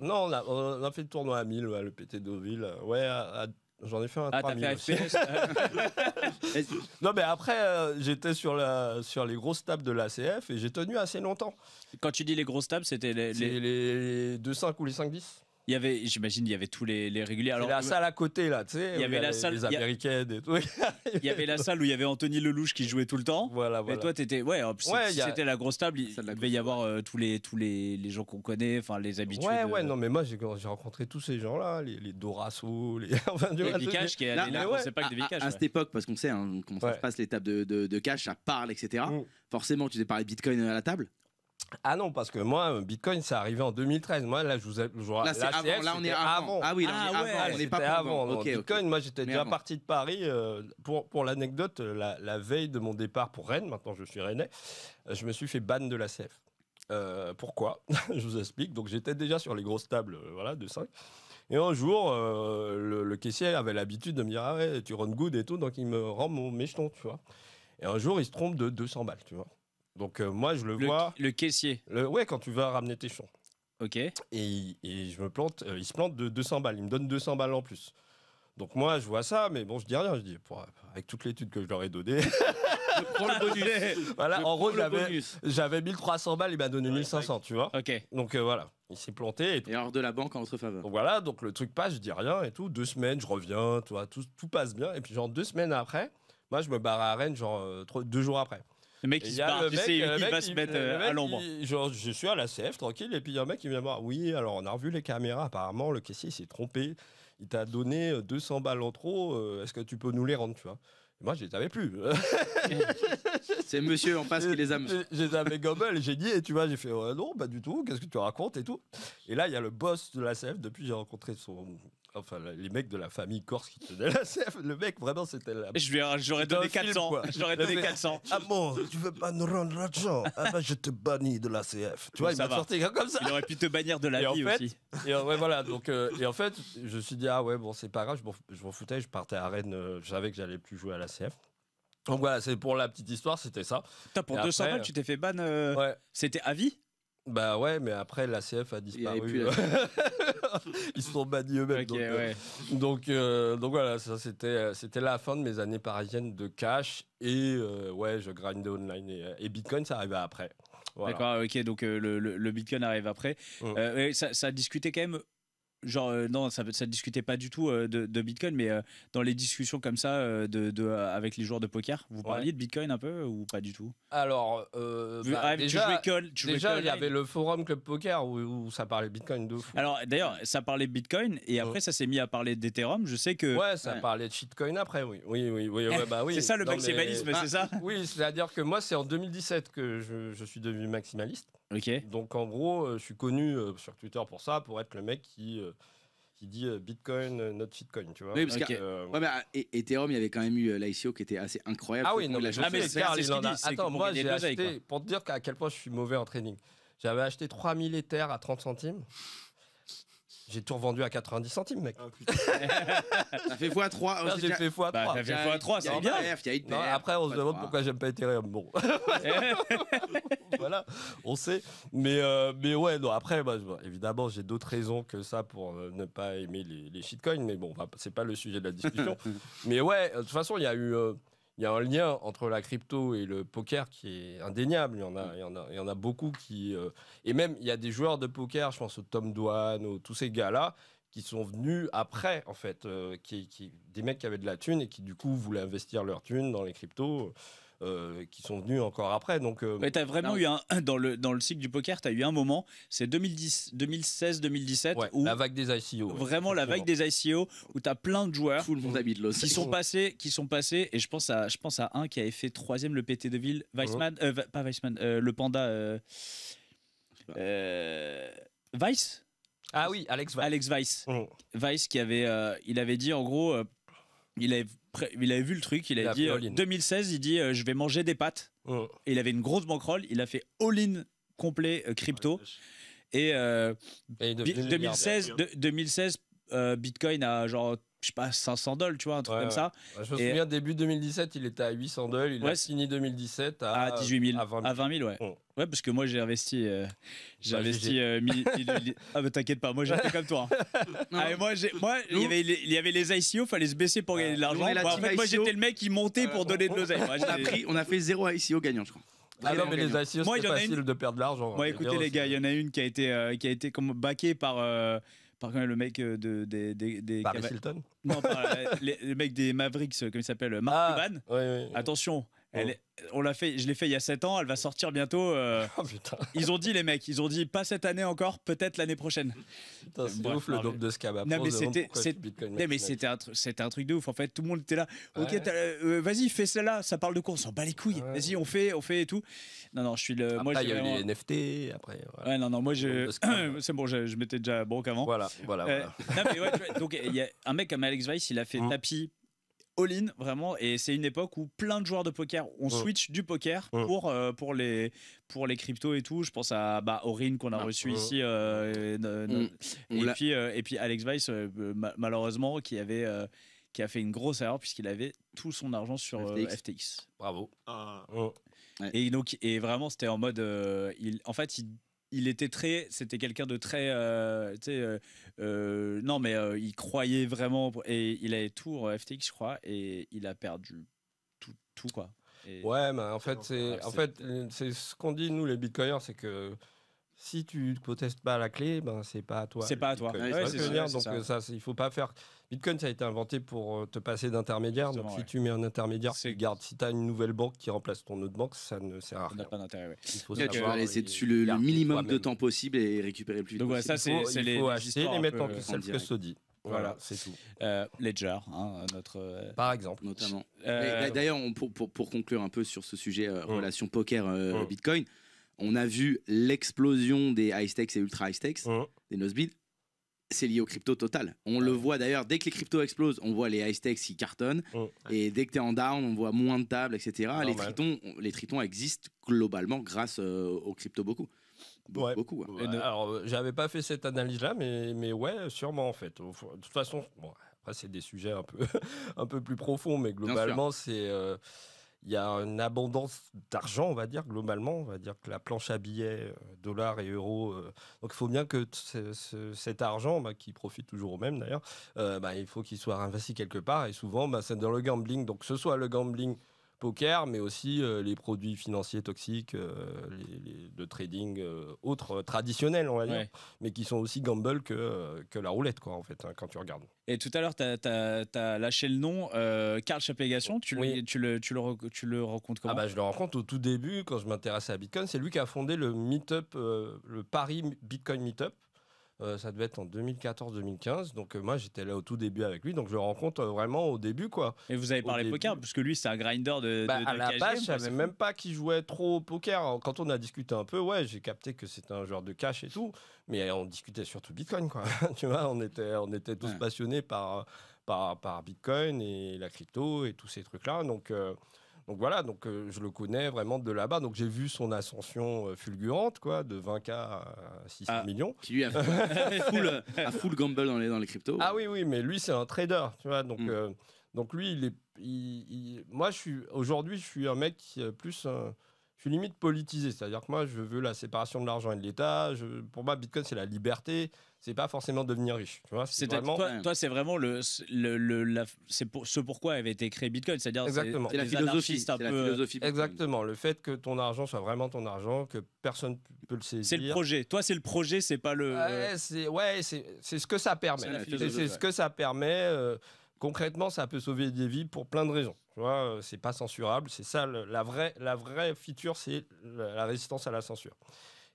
non, on a fait le tournoi à 1000, ouais, le PT Deauville. Ouais, j'en ai fait un Ah, 3000 t'as aussi. fait FPS. Non, mais après, j'étais sur les grosses tables de l'ACF et j'ai tenu assez longtemps. Quand tu dis les grosses tables, c'était C'est les 2-5 ou les 5-10. Il y avait, j'imagine, il y avait tous les réguliers. C'est Alors, la salle à côté, là, tu sais. il y où avait la les- salle- Les il y a- américaines et tout. il y avait la salle où il y avait Anthony Lelouch qui jouait tout le temps. Voilà, Et voilà. toi, t'étais. Ouais, en plus, Ouais, si c'était la grosse table, il Salle de la devait y grosse, avoir tous les gens qu'on connaît, enfin les habitués. Ouais, non, mais moi, j'ai rencontré tous ces gens-là, les Dorasso, les. Enfin, tu Et vois, Vikash qui est Là, allé là, mais on ouais. sait pas que des Vikash. À cette époque, parce qu'on sait comment ça Ouais. se passe, les tables de cash, ça parle, etc. Mm. Forcément, tu t'es parlé de Bitcoin à la table. Ah non, parce que moi, Bitcoin, c'est arrivé en 2013. Moi, là, je vous ai. Là, c'est avant. Là, on est avant. Ah oui, là, on est Ah ouais, avant. On n'est pas C'était avant. avant. non. Ok, Bitcoin, moi, j'étais Mais déjà avant. parti de Paris. Pour l'anecdote, la veille de mon départ pour Rennes, maintenant je suis rennais, je me suis fait ban de la CF. Pourquoi? Je vous explique. Donc, j'étais déjà sur les grosses tables voilà, de 5. Et un jour, le caissier avait l'habitude de me dire: ah ouais, tu run good et tout, donc il me rend mes jetons, tu vois. Et un jour, il se trompe de 200 balles, tu vois. Donc, moi, je le vois. Le caissier. Ouais, quand tu vas ramener tes jetons. Ok. Et je me plante, il se plante de 200 balles. Il me donne 200 balles en plus. Donc moi, je vois ça, mais bon, je dis rien. Je dis, avec toute l'étude que je leur ai donnée, Prends le bonus. voilà, en gros, Prends le bonus. j'avais 1300 balles, il m'a donné 1500, tu vois. Ok. Donc voilà, il s'est planté et tout. Et hors de la banque en votre faveur. Donc voilà, donc le truc passe, je dis rien et tout. 2 semaines, je reviens, tu vois, tout passe bien. Et puis genre 2 semaines après, Moi, je me barre à Rennes, genre 2 jours après. Le mec, Et il y se a barre, le tu mec, sais, le il mec, va se mettre le à mec, l'ombre. genre, je suis à la CF, tranquille, et puis il y a un mec qui vient me voir. Oui, alors on a revu les caméras. Apparemment, le caissier s'est trompé. Il t'a donné 200 balles en trop. Est-ce que tu peux nous les rendre, tu vois? Et moi, je les avais plus. C'est monsieur en face qui les a. Je les avais gobel et j'ai dit, et tu vois, j'ai fait non, pas du tout, qu'est-ce que tu racontes et tout. Et là, il y a le boss de la CF, depuis j'ai rencontré les mecs de la famille corse qui tenaient la CF. Le mec, vraiment, c'était la. J'aurais C'était donné un film, 400. quoi. J'aurais donné 400. Ah bon, tu veux pas nous rendre l'argent? Ah ben, je te bannis de la CF. Tu vois, il Ça m'a va. sorti comme ça. Il aurait pu te bannir de la Et en vie fait, aussi. Et ouais, voilà, donc, et en fait, je me suis dit, ah ouais, bon, c'est pas grave, je m'en foutais, je partais à Rennes, je savais que j'allais plus jouer à la CF. Donc voilà, c'est pour la petite histoire, c'était ça. Putain, pour Et 200 après, balles, tu t'es fait ban. Ouais. C'était à vie? Bah ouais, mais après, la CF a Il y avait disparu. Ils se sont bannis eux-mêmes. Ok, donc, ouais. donc voilà, ça c'était la fin de mes années parisiennes de cash. Et ouais, je grindais online. Et Bitcoin, ça arrivait après. Voilà. D'accord, ok, donc le Bitcoin arrive après. Ouais, ça discutait quand même. Genre, non, ça discutait pas du tout de Bitcoin, mais dans les discussions comme ça avec les joueurs de poker, vous parliez de Bitcoin un peu ou pas du tout? Alors, déjà, il y avait le forum Club Poker où ça parlait Bitcoin de fou. Alors, d'ailleurs, ça parlait Bitcoin et après, ça s'est mis à parler d'Ethereum. Je sais que. Ouais, ça parlait de shitcoin après, oui. Ouais, bah oui. C'est ça le Non, maximalisme, c'est ça? Oui, c'est-à-dire que moi, c'est en 2017 que je suis devenu maximaliste. Ok. Donc en gros, je suis connu sur Twitter pour ça, pour être le mec qui dit Bitcoin, not shitcoin, tu vois. Oui, parce Ok. Ouais, bah, Ethereum, il y avait quand même eu l'ICO qui était assez incroyable. Ah oui, non, La mais chose- mais c'est ce qu'il dit, c'est Attends, pour moi gagner de j'ai l'oseille, acheté, pour te dire à quel point je suis mauvais en trading, j'avais acheté 3000 Ethers à 30 centimes. J'ai tout revendu à 90 centimes, mec. Ah, putain. Ça fait x3. J'ai fait x3. Bah, t'as fait x3, c'est bien. Non, après, on se demande pourquoi j'aime pas Ethereum. Bon, voilà, on sait. Mais ouais, non, après, bah, évidemment, j'ai d'autres raisons que ça pour ne pas aimer les shitcoins. Mais bon, c'est pas le sujet de la discussion. Mais ouais, de toute façon, il y a un lien entre la crypto et le poker qui est indéniable. Il y en a beaucoup qui. Et même, il y a des joueurs de poker, je pense au Tom Dwan, tous ces gars-là, qui sont venus après, en fait, des mecs qui avaient de la thune et qui, du coup, voulaient investir leur thune dans les cryptos. Qui sont venus encore après. Donc, Mais t'as vraiment eu dans le cycle du poker, t'as eu un moment, c'est 2016-2017, ouais, où la vague des ICO. vraiment la vague des ICO, où t'as plein de joueurs Tout le monde habite l'os. qui sont passés, et je pense à un qui avait fait 3e le PT de ville, Weissman, pas Weissman, le panda, Weiss, Ah oui, Alex Weiss, Mhm. Weiss qui avait, il avait dit en gros, il avait vu le truc, il a dit fait all-in. 2016, il dit je vais manger des pâtes. Mhm. Et il avait une grosse bankroll, il a fait all-in complet crypto. Et Et de 2016, Bitcoin a genre, je sais pas, 500 $, tu vois, un truc Ouais, comme ouais. ça, Je me Et- souviens, début 2017, il était à 800 $. Il Ouais, a fini 2017 à 18 000, à 20 000. à 20 000, ouais. Mhm. Ouais, parce que moi j'ai investi. J'ai Bah, investi. Ah, mais t'inquiète pas, moi j'étais comme toi. hein. Non. Ah, mais il y avait les ICO, fallait se baisser pour gagner de l'argent. Nous, on est la Bon, en team fait, moi ICO. j'étais le mec qui montait pour donner de l'oseille. Moi, On a fait 0 ICO gagnant, je crois. Ah non, mais les gagnant. ICO, Moi, c'est il y en a facile de perdre de l'argent. Moi, Je veux écoutez dire, les gars, c'est- il y en a une qui a été comme backée par quand même le mec des Paris Hilton. non, par, le mec des Mavericks, comme il s'appelle, Mark Cuban. Oui. Attention, Oh. je l'ai fait il y a 7 ans, elle va sortir bientôt. Oh putain, Ils ont dit, les mecs, pas cette année encore, peut-être l'année prochaine. putain, c'est Bref, ouf le non, nombre de scams. Après, Non, on mais se demande c'était- pourquoi c'est- tu Bitcoin Mais Maximal. c'était un truc de ouf. En fait, tout le monde était là. Ok, Ouais. vas-y, fais celle-là. Ça parle de quoi? On s'en bat les couilles. Ouais. Vas-y, on fait et tout. Non, je suis le. Moi, Après, il y j'ai a eu vraiment- les NFT. Après, voilà. Ouais, non, moi, Nombre de scams. c'est bon, je m'étais déjà broke avant. Voilà. Non, mais ouais, tu vois, donc il y a un mec comme Alex Weiss, il a fait tapis all-in vraiment, et c'est une époque où plein de joueurs de poker ont switch du poker pour les cryptos et tout. Je pense à Aurine qu'on a reçu ici, et puis Alex Weiss, malheureusement, qui a fait une grosse erreur puisqu'il avait tout son argent sur FTX. Bravo. Ah. Et donc, et vraiment, c'était en mode, c'était quelqu'un de très, non, mais il croyait vraiment, et il avait tout en FTX, je crois, et il a perdu tout quoi. Et- Ouais, mais en fait, c'est ce qu'on dit nous les bitcoiners, c'est que si tu ne contestes pas la clé, ben c'est pas à toi. C'est pas à toi. Bitcoin. Ouais, Tu vois ce c'est que je veux ça, dire. c'est Donc ça. il faut pas faire. Bitcoin, ça a été inventé pour te passer d'intermédiaire. Donc Exactement, si ouais. tu mets un intermédiaire, C'est- tu gardes. Si tu as une nouvelle banque qui remplace ton autre banque, ça ne sert à Ça n'a rien. pas d'intérêt. Ouais. Il faut Tu vas savoir laisser les dessus le garder minimum de toi-même. temps possible et récupérer le plus vite Donc, ouais, possible. ça, Il faut, c'est il les faut acheter, histoires les un mettre peu, en en self-custody. Voilà, Voilà. c'est tout. Ledger, hein, notre. Par exemple. Notamment. Euh, Mais d'ailleurs, pour conclure un peu sur ce sujet relation poker Mm. Bitcoin, on a vu l'explosion des high stakes et ultra high stakes, des nosebleeds. C'est lié aux crypto total. On le voit d'ailleurs, dès que les cryptos explosent, on voit les high stakes qui cartonnent. Et dès que tu es en down, on voit moins de tables, etc. Normal. Les tritons existent globalement grâce aux cryptos beaucoup. Ouais. Beaucoup. Ouais. Et de- Alors, j'avais pas fait cette analyse-là, mais ouais, sûrement en fait. De toute façon, bon, après c'est des sujets un peu, un peu plus profonds, mais globalement, c'est il y a une abondance d'argent, on va dire, globalement. On va dire que la planche à billets, dollars et euros. Donc, il faut bien que cet argent, qui profite toujours au même d'ailleurs, il faut qu'il soit investi quelque part. Et souvent, c'est dans le gambling. Donc, que ce soit le gambling poker, mais aussi les produits financiers toxiques, de trading autres traditionnels, on va dire, Ouais. mais qui sont aussi gamble que la roulette, quoi, en fait, quand tu regardes. Et tout à l'heure, tu as lâché le nom, Karl Chapegation. Tu Oui. le rencontres comment? Je le rencontre au tout début, quand je m'intéressais à Bitcoin. C'est lui qui a fondé le Meetup, le Paris Bitcoin Meetup. Ça devait être en 2014-2015. Donc moi, j'étais là au tout début avec lui. Donc je le rencontre vraiment au début, quoi. Et vous avez au parlé début. poker, parce que lui, c'est un grinder de À la cash base, game, je quoi, savais c'est même pas qu'il jouait trop au poker. Alors, quand on a discuté un peu, ouais, j'ai capté que c'était un joueur de cash et tout. Mais on discutait surtout Bitcoin, quoi. Tu vois, on était tous passionnés par Bitcoin et la crypto et tous ces trucs-là. Donc voilà, je le connais vraiment de là-bas. Donc j'ai vu son ascension fulgurante, quoi, de 20K à 600 millions. Qui lui a full gamble dans les cryptos. Ah oui, mais lui c'est un trader, tu vois. Donc lui, moi aujourd'hui je suis un mec qui est plus, je suis limite politisé, c'est-à-dire que moi je veux la séparation de l'argent et de l'État. Pour moi, Bitcoin c'est la liberté. C'est pas forcément devenir riche, tu vois. C'est vraiment. toi, c'est vraiment ce pourquoi avait été créé Bitcoin, c'est-à-dire Exactement. C'est la des philosophie. anarchistes un C'est la peu. philosophie. Bitcoin. Exactement, le fait que ton argent soit vraiment ton argent, que personne peut le saisir. C'est le projet. Toi, c'est le projet, c'est pas le. C'est ce que ça permet. C'est la C'est philosophie, ce que ça permet. Concrètement, ça peut sauver des vies pour plein de raisons. Tu vois, c'est pas censurable. C'est ça la vraie feature, c'est la résistance à la censure.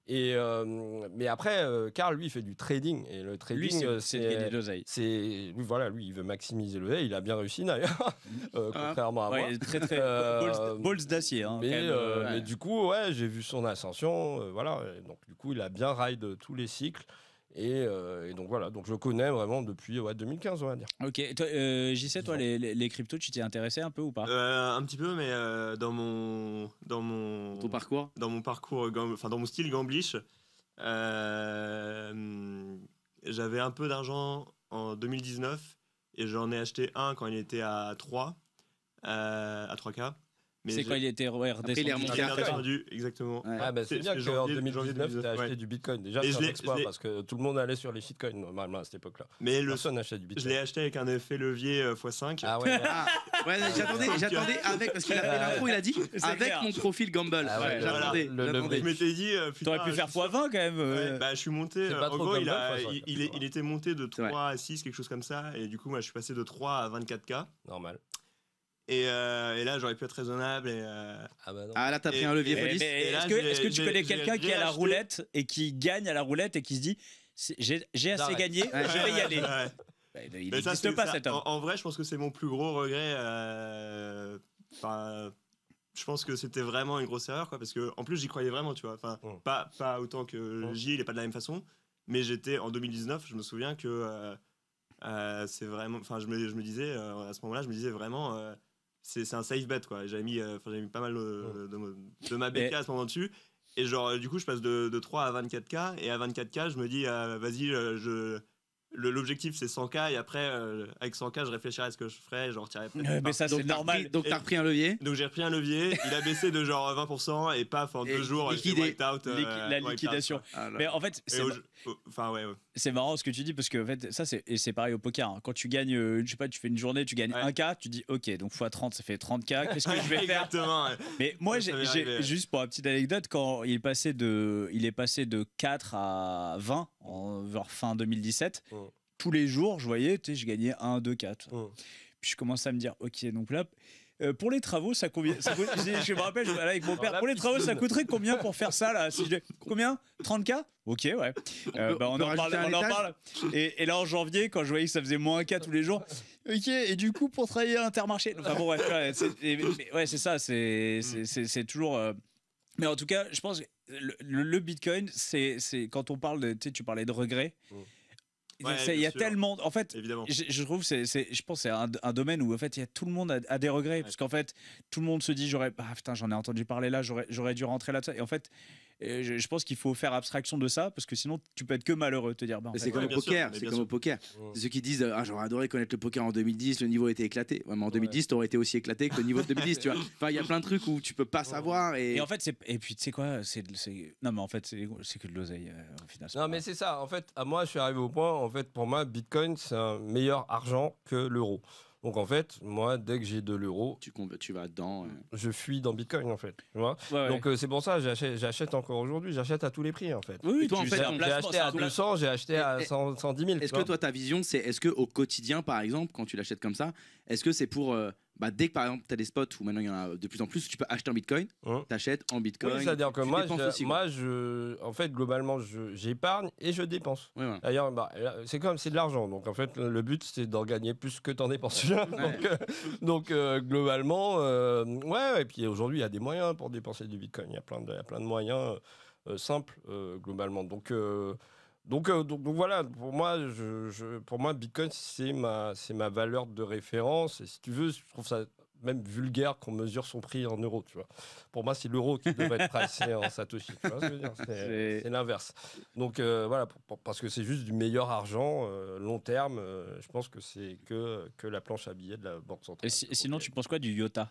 Mais après, Karl, lui, il fait du trading. Et le trading, Lui, c'est de gagner de l'oseille. Lui, il veut maximiser le il a bien réussi d'ailleurs, contrairement à moi. Ouais, très balls d'acier. Hein, Mais du coup, ouais, j'ai vu son ascension. Voilà. Et donc, du coup, il a bien ride tous les cycles. Et donc voilà, donc je connais vraiment depuis 2015, on va dire. Ok, toi, JC, toi, les cryptos, tu t'y intéressé un peu ou pas? Un petit peu, mais dans mon Ton parcours. dans mon parcours, dans mon style gamblish, j'avais un peu d'argent en 2019 et j'en ai acheté un quand il était à 3K. Mais C'est quand il était redescendu. il est remonté il à est après. redescendu, exactement. Ouais. C'est bien c'est qu'en janvier 2019, tu as acheté ouais. du Bitcoin. Déjà, Et c'est je un l'ai- exploit je l'ai- parce que tout le monde allait sur les shitcoins normalement à cette époque-là. Mais Personne n'achetait du je l'ai Bitcoin. acheté avec un effet levier x5. Ah ouais, Ah, ouais, j'attendais avec, parce qu'il a fait l'intro, il a dit C'est avec clair. mon profil gamble. Ah ouais, J'attendais. le j'attendais. Je m'étais dit, putain, T'aurais pu faire x20 quand même. Ouais, je suis monté. C'est pas En trop gros, comme il, ça, de toute façon, il était monté de 3 vrai. à 6, quelque chose comme ça. Et du coup, moi, je suis passé de 3 à 24K. Normal. Et là, j'aurais pu être raisonnable. Ah bah non. Ah là, t'as pris un levier Et- x10. Mais Et là, est-ce que tu j'ai- connais j'ai quelqu'un qui est à la réacheté. roulette et qui gagne à la roulette et qui se dit j'ai assez J'arrête. gagné, Ouais. je vais y aller. Ouais. Bah, il Mais ça, n'existe c'est pas ça. cet homme. En vrai, je pense que c'est mon plus gros regret. Je pense que c'était vraiment une grosse erreur, quoi, parce que en plus, j'y croyais vraiment, tu vois. Enfin, pas autant que J, il est pas de la même façon, mais j'étais en 2019. Je me souviens que c'est vraiment. Enfin, je me disais à ce moment-là, je me disais vraiment. C'est un safe bet, quoi. J'avais mis pas mal de ma BK à ce moment dessus. Et genre, du coup, je passe de 3 à 24K. Et à 24K, je me dis, vas-y, l'objectif c'est 100K et après avec 100K je réfléchirai à ce que je ferais, j'en retirerai Mais ça c'est normal. Donc t'as repris un levier. Donc j'ai repris un levier, il a baissé de genre 20% et paf en 2 jours liquidé. wiped out. La liquidation. Mais en fait, c'est marrant ce que tu dis parce que en fait, ça c'est pareil au poker. Hein. Quand tu gagnes, je sais pas, tu fais une journée, tu gagnes 1K, tu dis ok, donc x 30, ça fait 30K. Qu'est-ce que je vais faire? Exactement. Mais moi, j'ai juste pour une petite anecdote, quand il est passé de 4 à 20 vers fin 2017, tous les jours, je voyais, tu sais, je gagnais 1, 2, 4. Puis je commençais à me dire ok, donc là. Pour les travaux, ça combien je me rappelle, avec mon père, pour les travaux, ça coûterait combien pour faire ça là combien 30K? Ok, ouais. On en parle. Et là, en janvier, quand je voyais que ça faisait moins 1K tous les jours, ok, et du coup, pour travailler à Intermarché. Enfin bon, ouais, c'est ça, c'est toujours. Mais en tout cas, je pense que le Bitcoin, c'est quand on parle de. Tu parlais de regrets. Il y a tellement en fait je trouve je pense c'est un domaine où en fait il y a tout le monde a des regrets parce qu'en fait tout le monde se dit putain j'en ai entendu parler là, j'aurais dû rentrer là-dedans et en fait je pense qu'il faut faire abstraction de ça parce que sinon tu peux être que malheureux te dire c'est comme au poker, c'est comme au poker. Ceux qui disent j'aurais adoré connaître le poker en 2010, le niveau était éclaté. Ouais, mais en 2010 t'aurais été aussi éclaté que le niveau de 2010, tu vois. Enfin il y a plein de trucs où tu peux pas savoir et en fait et puis tu sais quoi, non mais en fait c'est que de l'oseille au final. Non mais c'est ça en fait, à moi je suis arrivé au point en fait pour moi Bitcoin c'est un meilleur argent que l'euro. Donc en fait, moi, dès que j'ai de l'euro, tu vas dedans. Je fuis dans Bitcoin en fait. Tu vois donc c'est pour ça j'achète encore aujourd'hui, j'achète à tous les prix en fait. Oui, toi en fait, j'ai acheté à 200, j'ai acheté à 110 000. Est-ce que toi ta vision c'est est-ce que au quotidien par exemple quand tu l'achètes comme ça, est-ce que c'est pour dès que par exemple tu as des spots où maintenant il y en a de plus en plus, tu peux acheter en Bitcoin, t'achètes en Bitcoin. Oui, c'est-à-dire que en fait globalement j'épargne et je dépense. Oui, voilà. D'ailleurs c'est de l'argent, donc en fait le but c'est d'en gagner plus que t'en dépenses. donc globalement et puis aujourd'hui il y a des moyens pour dépenser du Bitcoin, il y a plein de moyens simples globalement. Donc voilà, pour moi Bitcoin c'est ma valeur de référence et si tu veux je trouve ça même vulgaire qu'on mesure son prix en euros, tu vois. Pour moi c'est l'euro qui devrait être pricé en satoshi, tu vois ce que je veux dire, c'est l'inverse. Donc voilà, parce que c'est juste du meilleur argent long terme, je pense que c'est que la planche à billets de la banque centrale. Et sinon tu penses quoi du IOTA?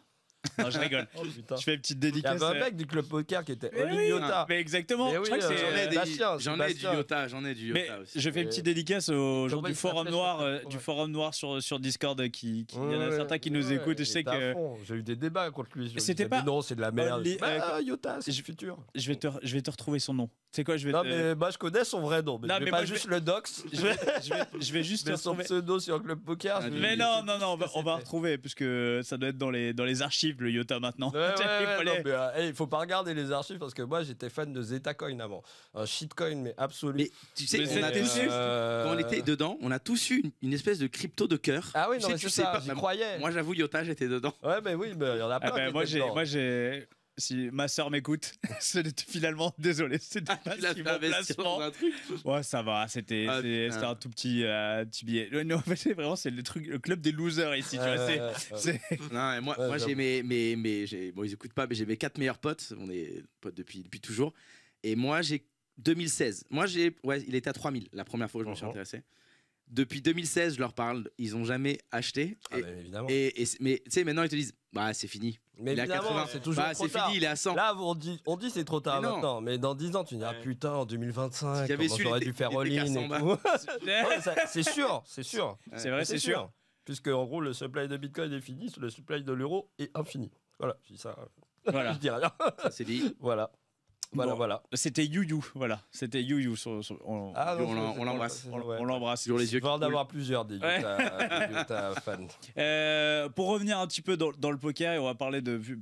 Non, je rigole. Je fais une petite dédicace. Il y avait un mec du club poker qui était IOTA. Mais exactement. Mais oui, j'en ai du IOTA aussi. Je fais une petite dédicace aux gens du forum noir sur Discord il y en a certains qui nous écoutent et je sais que j'ai eu des débats contre lui. C'était pas non, c'est de la merde. IOTA, c'est le futur. Je vais te retrouver son nom. Tu sais quoi, non mais je connais son vrai nom, mais je vais pas juste le dox. Je vais juste son pseudo sur club poker. Mais non, on va retrouver parce que ça doit être dans les archives le IOTA maintenant. Il faut pas regarder les archives parce que moi j'étais fan de Zetacoin avant, un shitcoin mais absolu. Mais tu sais, quand on était dedans, on a tous eu une espèce de crypto de cœur. Ah oui, non, mais c'est ça, j'y croyais. Moi j'avoue, IOTA, j'étais dedans. Ouais, mais oui, il y en a plein. Moi j'ai si ma sœur m'écoute, finalement, désolé, c'était pas si bon placement. Ouais, ça va, c'était un tout petit billet. Non, en fait, vraiment, c'est le club des losers ici, tu vois. Non, moi j'ai bon, ils écoutent pas, mais j'ai mes 4 meilleurs potes, on est potes depuis toujours. Et moi, j'ai 2016. Moi, il était à 3000 la première fois que je me suis intéressé. Depuis 2016, je leur parle, ils ont jamais acheté. Évidemment. Mais tu sais, maintenant ils te disent, c'est fini. Mais évidemment, c'est toujours trop tard. Fini, il est à 100. Là, on dit c'est trop tard maintenant. Mais dans 10 ans, tu dis, putain, en 2025, j'aurais dû faire all-in et tout. C'est sûr. C'est vrai, c'est sûr. Puisque, en gros, le supply de Bitcoin est fini, le supply de l'euro est infini. Voilà, je dis ça. Voilà. Je dis rien. Ça, c'est dit. Voilà. Voilà. C'était You. C'était You. On l'embrasse. On l'embrasse. Sur les yeux. Il va en avoir plusieurs des Utah fans. Pour revenir un petit peu dans le poker, et on va parler vu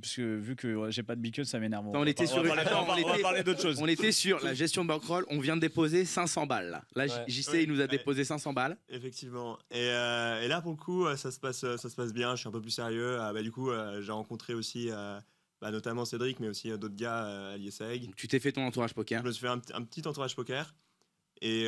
que j'ai pas de Bitcoin, ça m'énerve. On va parler d'autre chose. On était sur la gestion de bankroll. On vient de déposer 500 balles. Là, JC, il nous a déposé 500 balles. Effectivement. Et là, pour le coup, ça se passe bien. Je suis un peu plus sérieux. Du coup, j'ai rencontré aussi. Notamment Cédric, mais aussi d'autres gars à l'ISAEG. Tu t'es fait ton entourage poker. Je me suis fait un petit entourage poker. Et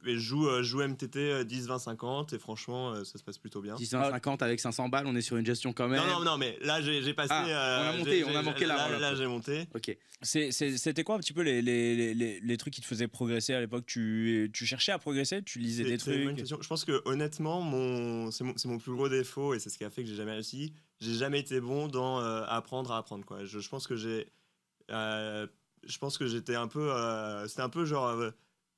je joue MTT 10, 20, 50 et franchement ça se passe plutôt bien. 10, 20, 50 avec 500 balles, on est sur une gestion quand même. Non, mais là j'ai passé. on a monté là. Là j'ai monté. Ok. C'était quoi un petit peu les trucs qui te faisaient progresser à l'époque? Tu cherchais à progresser? Tu lisais des trucs? C'est une bonne question. Je pense que honnêtement, c'est mon plus gros défaut et c'est ce qui a fait que j'ai jamais réussi. J'ai jamais été bon dans apprendre à apprendre, quoi. Je pense que j'étais un peu. C'était un peu genre.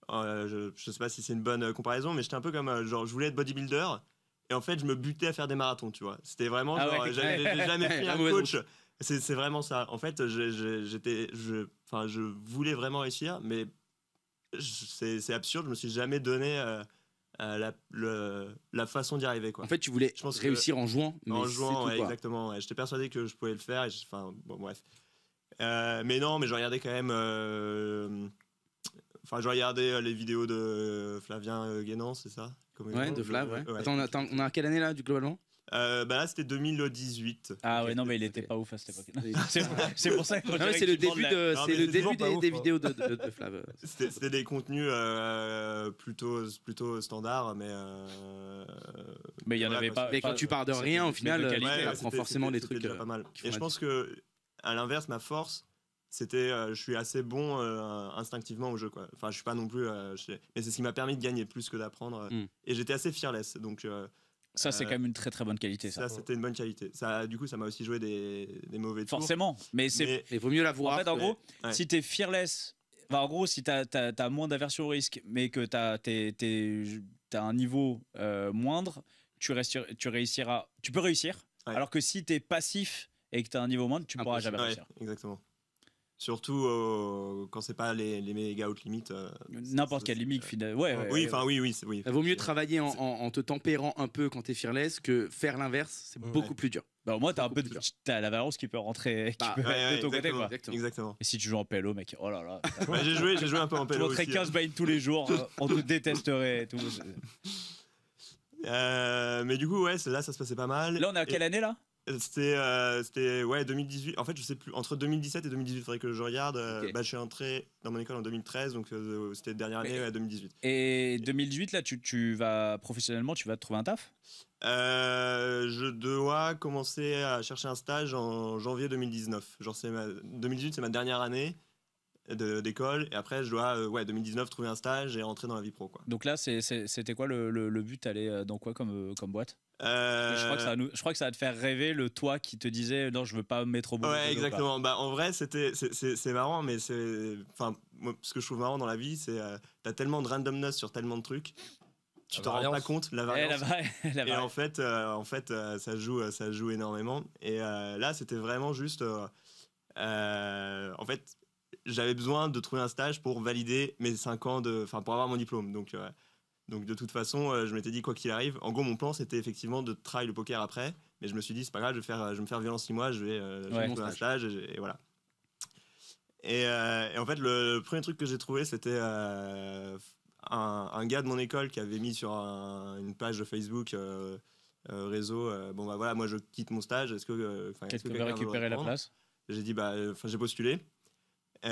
Je sais pas si c'est une bonne comparaison, mais j'étais un peu comme genre je voulais être bodybuilder et en fait je me butais à faire des marathons, tu vois. C'était vraiment genre j'ai jamais pris un coach. C'est vraiment ça. En fait, je voulais vraiment réussir, mais c'est absurde. Je me suis jamais donné la façon d'y arriver, quoi. En fait, tu voulais réussir en jouant. En jouant, ouais, exactement. Ouais. J'étais persuadé que je pouvais le faire. Enfin, bon, bref. Mais non, mais je regardais quand même. Enfin, je regardais les vidéos de Flavien Guénan, c'est ça? Ouais, de Flav, ouais. Attends, on a quelle année là, globalement? Là, c'était 2018. Ah ouais, non, mais il était pas ouf à cette époque. C'est pour ça que c'est le début des vidéos de Flav. C'était des contenus plutôt standards, mais il y en avait pas. Mais quand tu pars de rien, au final, tu apprends forcément des trucs. Pas mal. Et je pense que, à l'inverse, ma force, c'était, je suis assez bon instinctivement au jeu, quoi. Enfin, je suis pas non plus, mais c'est ce qui m'a permis de gagner plus que d'apprendre. Et j'étais assez fearless, donc. Ça, c'est quand même une très très bonne qualité. Ça, c'était une bonne qualité. Ça, du coup, ça m'a aussi joué des mauvais tours. Forcément, mais il vaut mieux l'avoir. En fait, en gros, si t'es fearless, en gros, si t'as moins d'aversion au risque, mais que t'as un niveau moindre, tu peux réussir. Ouais. Alors que si t'es passif et que t'as un niveau moindre, tu pourras jamais réussir. Exactement. Surtout quand c'est pas les méga hautes limites. N'importe quelle limite. Oui. Il vaut mieux travailler en te tempérant un peu quand t'es fearless que faire l'inverse, c'est beaucoup plus dur. Au moins, t'as la valence qui peut rentrer de ton côté, quoi. Exactement. Et si tu joues en PLO, mec, oh là là. J'ai joué un peu en PLO. Tu montrais 15 buy-in tous les jours, on te détesterait et tout. Mais du coup, là, ça se passait pas mal. Là, on est à quelle année, là? C'était 2018. En fait, je sais plus. Entre 2017 et 2018, il faudrait que je regarde. Je suis entré dans mon école en 2013, donc c'était la dernière année, 2018. Et 2018, là, tu vas professionnellement, tu vas te trouver un taf? Je dois commencer à chercher un stage en janvier 2019. Genre, 2018, c'est ma dernière année d'école, et après je dois 2019 trouver un stage et rentrer dans la vie pro, quoi. Donc là c'était quoi le but? T'allais dans quoi comme boîte? Je crois que ça va te faire rêver le toi qui te disait non, je veux pas me mettre au boulot. Ouais, exactement. En vrai c'est marrant, mais moi, ce que je trouve marrant dans la vie, c'est t'as tellement de randomness sur tellement de trucs, tu t'en rends pas compte, la variance. Et en fait ça joue énormément, et là c'était vraiment juste en fait j'avais besoin de trouver un stage pour valider mes 5 ans pour avoir mon diplôme. Donc de toute façon, je m'étais dit quoi qu'il arrive. En gros, mon plan, c'était effectivement de try le poker après. Mais je me suis dit, c'est pas grave, je vais me faire violent 6 mois, je vais trouver un stage, et voilà. Et en fait, le premier truc que j'ai trouvé, c'était un gars de mon école qui avait mis sur une page de Facebook réseau, moi je quitte mon stage, est-ce que quelqu'un veut récupérer la place? J'ai dit, j'ai postulé.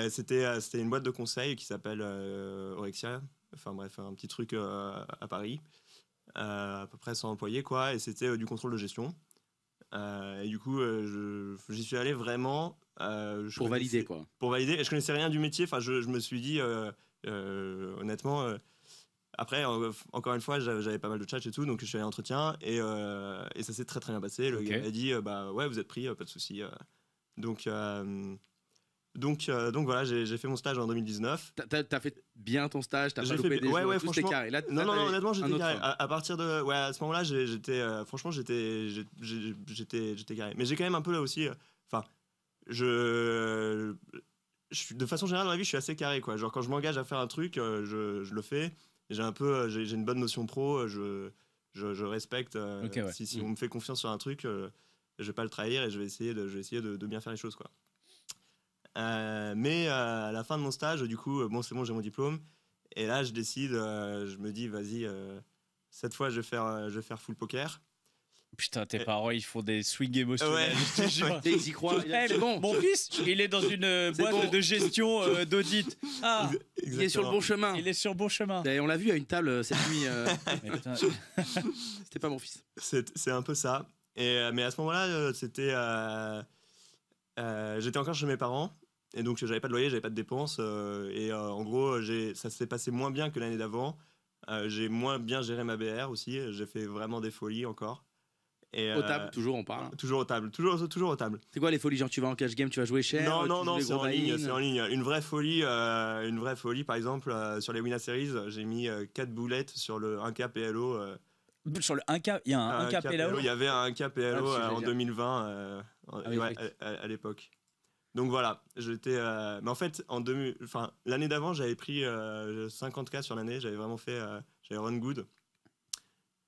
C'était une boîte de conseil qui s'appelle Orexia, un petit truc à Paris, à peu près 100 employés, quoi, et c'était du contrôle de gestion. Et du coup, j'y suis allé vraiment pour valider, quoi. Pour valider, et je connaissais rien du métier. Je me suis dit, honnêtement, après, encore une fois, j'avais pas mal de tchatch et tout, donc je suis allé à l'entretien, et ça s'est très très bien passé. Le gars m'a dit, vous êtes pris, pas de souci. Donc voilà, j'ai fait mon stage en 2019. T'as fait bien ton stage, t'as pas loupé des jours, tout était carré. Là, non, honnêtement, j'étais carré. À partir de, à ce moment-là, franchement, j'étais carré. Mais j'ai quand même un peu là aussi, de façon générale dans la vie, je suis assez carré, quoi. Genre quand je m'engage à faire un truc, je le fais. J'ai une bonne notion pro, je respecte. Si on me fait confiance sur un truc, je vais pas le trahir, et je vais essayer de bien faire les choses, quoi. Mais à la fin de mon stage, du coup, c'est bon, j'ai mon diplôme, et là je décide, je me dis vas-y, cette fois je vais faire full poker. Putain, tes parents, ils font des swings émotionnels. Ouais. Je te jure. Et ils y croient. Eh, C'est bon. Mon fils, il est dans une boîte bon. de gestion d'audit. Ah, Il est sur le bon chemin. il est sur le bon chemin. Et on l'a vu à une table cette nuit. Mais putain, C'était pas mon fils. C'est un peu ça. Mais à ce moment-là, j'étais encore chez mes parents. Et donc, j'avais pas de loyer, j'avais pas de dépenses. En gros, ça s'est passé moins bien que l'année d'avant. J'ai moins bien géré ma BR aussi. J'ai fait vraiment des folies encore. Au table, toujours, on parle. Toujours au table. Toujours au table. C'est quoi les folies? Genre, tu vas en cash game, tu vas jouer cher? Non, c'est en ligne. C'est en ligne. Une vraie folie, par exemple, sur les Winner Series, j'ai mis 4 boulettes sur le 1K PLO. sur le 1K, il y a un 1K PLO. Il y avait un 1K PLO en 2020 oui, à l'époque. Donc voilà, j'étais. Mais en fait, l'année d'avant, j'avais pris 50K sur l'année. J'avais vraiment fait. J'avais run good.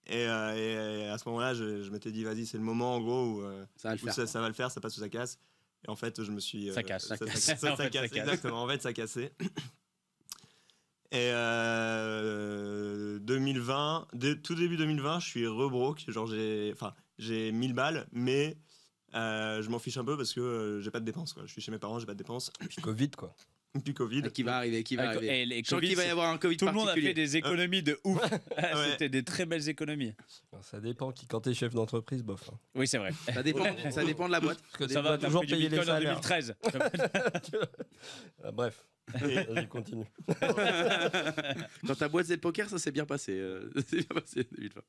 Et à ce moment-là, je m'étais dit, vas-y, c'est le moment en gros où ça va le faire. Ça va le faire, ça passe ou ça casse. Et en fait, je me suis. Ça casse. Ça casse. Exactement, en fait, ça cassait. Et 2020, tout début 2020, je suis rebroke. Genre, j'ai 1000 balles, mais je m'en fiche un peu parce que j'ai pas de dépenses. Quoi. Je suis chez mes parents, j'ai pas de dépenses. Puis Covid, quoi. Puis Covid. Qui va arriver, Et les Je sens Covid, qu'il va y avoir un Covid tout le monde a particulier. fait des économies de ouf. Ouais. C'était des très belles économies. Alors, ça dépend quand t'es chef d'entreprise, bof. Hein. Oui, c'est vrai. Ça dépend de la boîte. Parce que Ça va, t'as t'as toujours pris du payer les Bitcoin en salaires. 2013. Bref, vas-y, continue. Dans ta boîte c'est le poker, ça s'est bien passé. C'est bien passé, 2020.